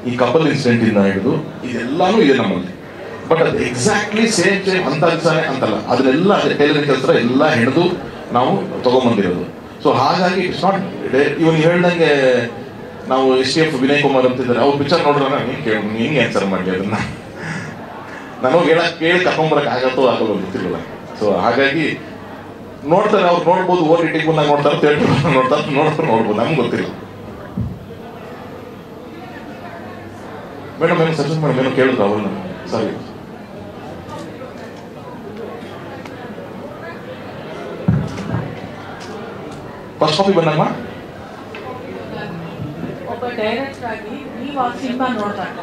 ಈ ಕಪಲ್ ಇನ್ಸಿಡೆಂಟ್ ಇಂದ ಹಿಡಿದು ಇದೆಲ್ಲಾನು ಇದೆ ನಮ್ಮಲ್ಲಿ. ಬಟ್ ಅದು ಎಕ್ಸಾಕ್ಟ್ಲಿ ಸೇಮ್ ಅಂತ ಅನ್ಸಾನೆ ಅಂತಲ್ಲ, ಅದನ್ನೆಲ್ಲ ಟೈಲರಿಂಗ್ ಕೆಲಸ ಎಲ್ಲ ಹಿಡಿದು ನಾವು ತಗೊಂಡ್ಬಂದಿರೋದು. ಸೊ ಹಾಗಾಗಿ ಇಟ್ಸ್ ನಾಟ್ ಇವನ್ ಹೇಳ್ದಂಗೆ ನಾವು STF ವಿನಯ್ ಕುಮಾರ್ ಅಂತಿದ್ದಾರೆ, ಅವ್ರ ಪಿಕ್ಚರ್ ನೋಡ್ರೆ ಹಿಂಗೆ ಆನ್ಸರ್ ಮಾಡಿ ಅದನ್ನ ನಾನು ಕೇಳಿ ಕರ್ಕೊಂಬರಕ್ ಆಗತ್ತೋ ಆಗಲ್ಲ ಗೊತ್ತಿರಲ್ಲ. ಸೊ ಹಾಗಾಗಿ ನೋಡ್ತಾರೆ, ಅವ್ರು ನೋಡ್ಬೋದು, OTT ಬಂದಾಗ ನೋಡ್ತಾರೆ, ಥಿಯೇಟರ್ ನೋಡ್ಬೋದು, ನಮ್ಗೆ ಗೊತ್ತಿಲ್ಲ. ಮೇಡಮ್ ಏನೋ ಸಜೆಸ್ಟ್ ಮಾಡಿ ಏನೋ ಕೇಳಿದ್ರು ಅವ್ರನ್ನ. ಸರಿ ಫಸ್ಟ್ ಕಾಪಿ ಬಂದಮ್ಮ. ಒಬ್ಬ ಡೈರೆಕ್ಟರ್ ಆಗಿ ನೀವು ಆ ಸಿನಿಮಾ ನೋಡಿದಾಗ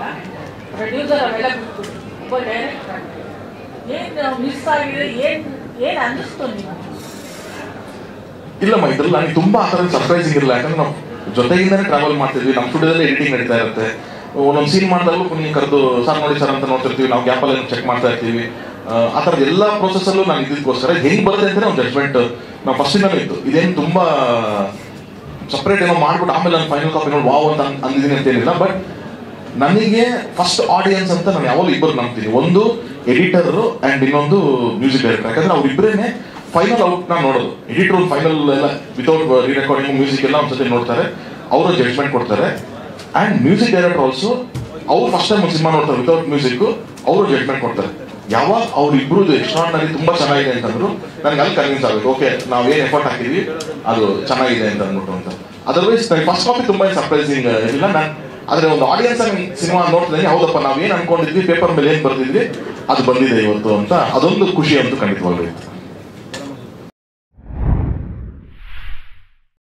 ಪ್ರೊಡ್ಯೂಸರ್ ಅವೆಲ್ಲ ಬಿಟ್ಬಿಟ್ಟು ಒಬ್ಬ ಡೈರೆಕ್ಟರ್ ಏನು ಮಿಸ್ ಆಗಿದೆ, ಏನು ಅನ್ನಿಸ್ತು ನೀವು? ಇಲ್ಲಮ್ಮ, ಇದ್ರಲ್ಲಿ ನನಗೆ ತುಂಬಾ ಆ ಥರ ಸರ್ಪ್ರೈಸಿಂಗ್ ಇರಲ್ಲ. ಯಾಕಂದ್ರೆ ನಾವು ಜೊತೆಗಿಂದಾನೆ ಟ್ರಾವೆಲ್ ಮಾಡ್ತಿದ್ವಿ, ನಮ್ಮ ಸ್ಟುಡಿಯೋದಲ್ಲಿ ಎಡಿಟಿಂಗ್ ನಡೀತಾ ಇರುತ್ತೆ. ಒಂದೊಂದು ಸೀನ್ ಮಾಡಿದಾಗಲೂ ನೀವು ಕರೆದು ಸರ್ ನೋಡಿ ಸರ್ ಅಂತ ನೋಡ್ತಿರ್ತೀವಿ, ನಾವು ಗ್ಯಾಪಲ್ಲಿ ಚೆಕ್ ಮಾಡ್ತಾ ಇರ್ತೀವಿ. ಆ ಥರದ ಎಲ್ಲ ಪ್ರೋಸೆಸ್ಸಲ್ಲೂ ನಾನು ಇದಕ್ಕೋಸ್ಕರ ಹೆಂಗೆ ಬರುತ್ತೆ ಅಂತ ಒಂದು ಜಡ್ಜ್ಮೆಂಟ್ ನಾವು ಫಸ್ಟಿಂದಲೇ ಇತ್ತು. ಇದೇನು ತುಂಬಾ ಸಪ್ರೇಟ್ ಏನೋ ಮಾಡ್ಬಿಟ್ಟು ಆಮೇಲೆ ನಾನು ಫೈನಲ್ ಕಾಪಿ ನೋಡಿ ವಾವ್ ಅಂತ ಅಂದಿದ್ದೀನಿ ಅಂತೇನಿಲ್ಲ. ಬಟ್ ನನಗೆ ಫಸ್ಟ್ ಆಡಿಯನ್ಸ್ ಅಂತ ನಾನು ಯಾವಾಗಲೂ ಇಬ್ಬರು ನಂಬ್ತೀನಿ. ಒಂದು ಎಡಿಟರ್ ಆ್ಯಂಡ್ ಇನ್ನೊಂದು ಮ್ಯೂಸಿಕ್ ಡೈರೆಕ್ಟರ್. ಯಾಕಂದ್ರೆ ಅವ್ರಿಬ್ಬರೇ ಫೈನಲ್ ಔಟ್ ನಾನು ನೋಡೋದು. ಎಡಿಟರ್ ಫೈನಲ್ ಎಲ್ಲ ವಿತೌಟ್ ರೀ ರೆಕಾರ್ಡಿಂಗ್ ಮ್ಯೂಸಿಕ್ ಎಲ್ಲ ಒಂದ್ಸತಿ ನೋಡ್ತಾರೆ, ಅವರು ಜಡ್ಜ್ಮೆಂಟ್ ಕೊಡ್ತಾರೆ. ಆ್ಯಂಡ್ ಮ್ಯೂಸಿಕ್ ಡೈರೆಕ್ಟರ್ ಆಲ್ಸೋ ಅವ್ರು ಫಸ್ಟ್ ಟೈಮ್ ಒಂದು ಸಿನಿಮಾ ನೋಡ್ತಾರೆ ವಿತೌಟ್ ಮ್ಯೂಸಿಕ್, ಅವರು ಜಡ್ಜ್ಮೆಂಟ್ ಕೊಡ್ತಾರೆ. ಯಾವಾಗ ಅವ್ರಿಬ್ರು ಎಕ್ಸ್ಟ್ರಾರ್ಡಿನರಿ ತುಂಬಾ ಚೆನ್ನಾಗಿದೆ ಅಂತಂದ್ರು ನನಗೆ ಅಲ್ಲಿ ಕನ್ವಿನ್ಸ್ ಆಗಬೇಕು, ಓಕೆ ನಾವೇನು ಎಫರ್ಟ್ ಹಾಕಿದ್ವಿ ಅದು ಚೆನ್ನಾಗಿದೆ ಅಂತ ಅಂದ್ಬಿಟ್ಟು ಅಂತ. ಅದರ್ವೈಸ್ ನನಗೆ ಫಸ್ಟ್ ಕಾಪಿ ತುಂಬಾ ಸರ್ಪ್ರೈಸಿಂಗ್ ಇರಲಿಲ್ಲ. ನಾನು ಆದರೆ ಒಂದು ಆಡಿಯನ್ಸ್ ಆಗಿ ಸಿನಿಮಾ ನೋಡ್ತಿದ್ದೀನಿ, ಹೌದಪ್ಪ ನಾವೇನು ಅನ್ಕೊಂಡಿದ್ವಿ, ಪೇಪರ್ ಮೇಲೆ ಏನು ಬರ್ತಿದ್ವಿ ಅದು ಬಂದಿದೆ ಇವತ್ತು ಅಂತ, ಅದೊಂದು ಖುಷಿ ಅಂತೂ ಖಂಡಿತವಾಗ್ಬೇಕು.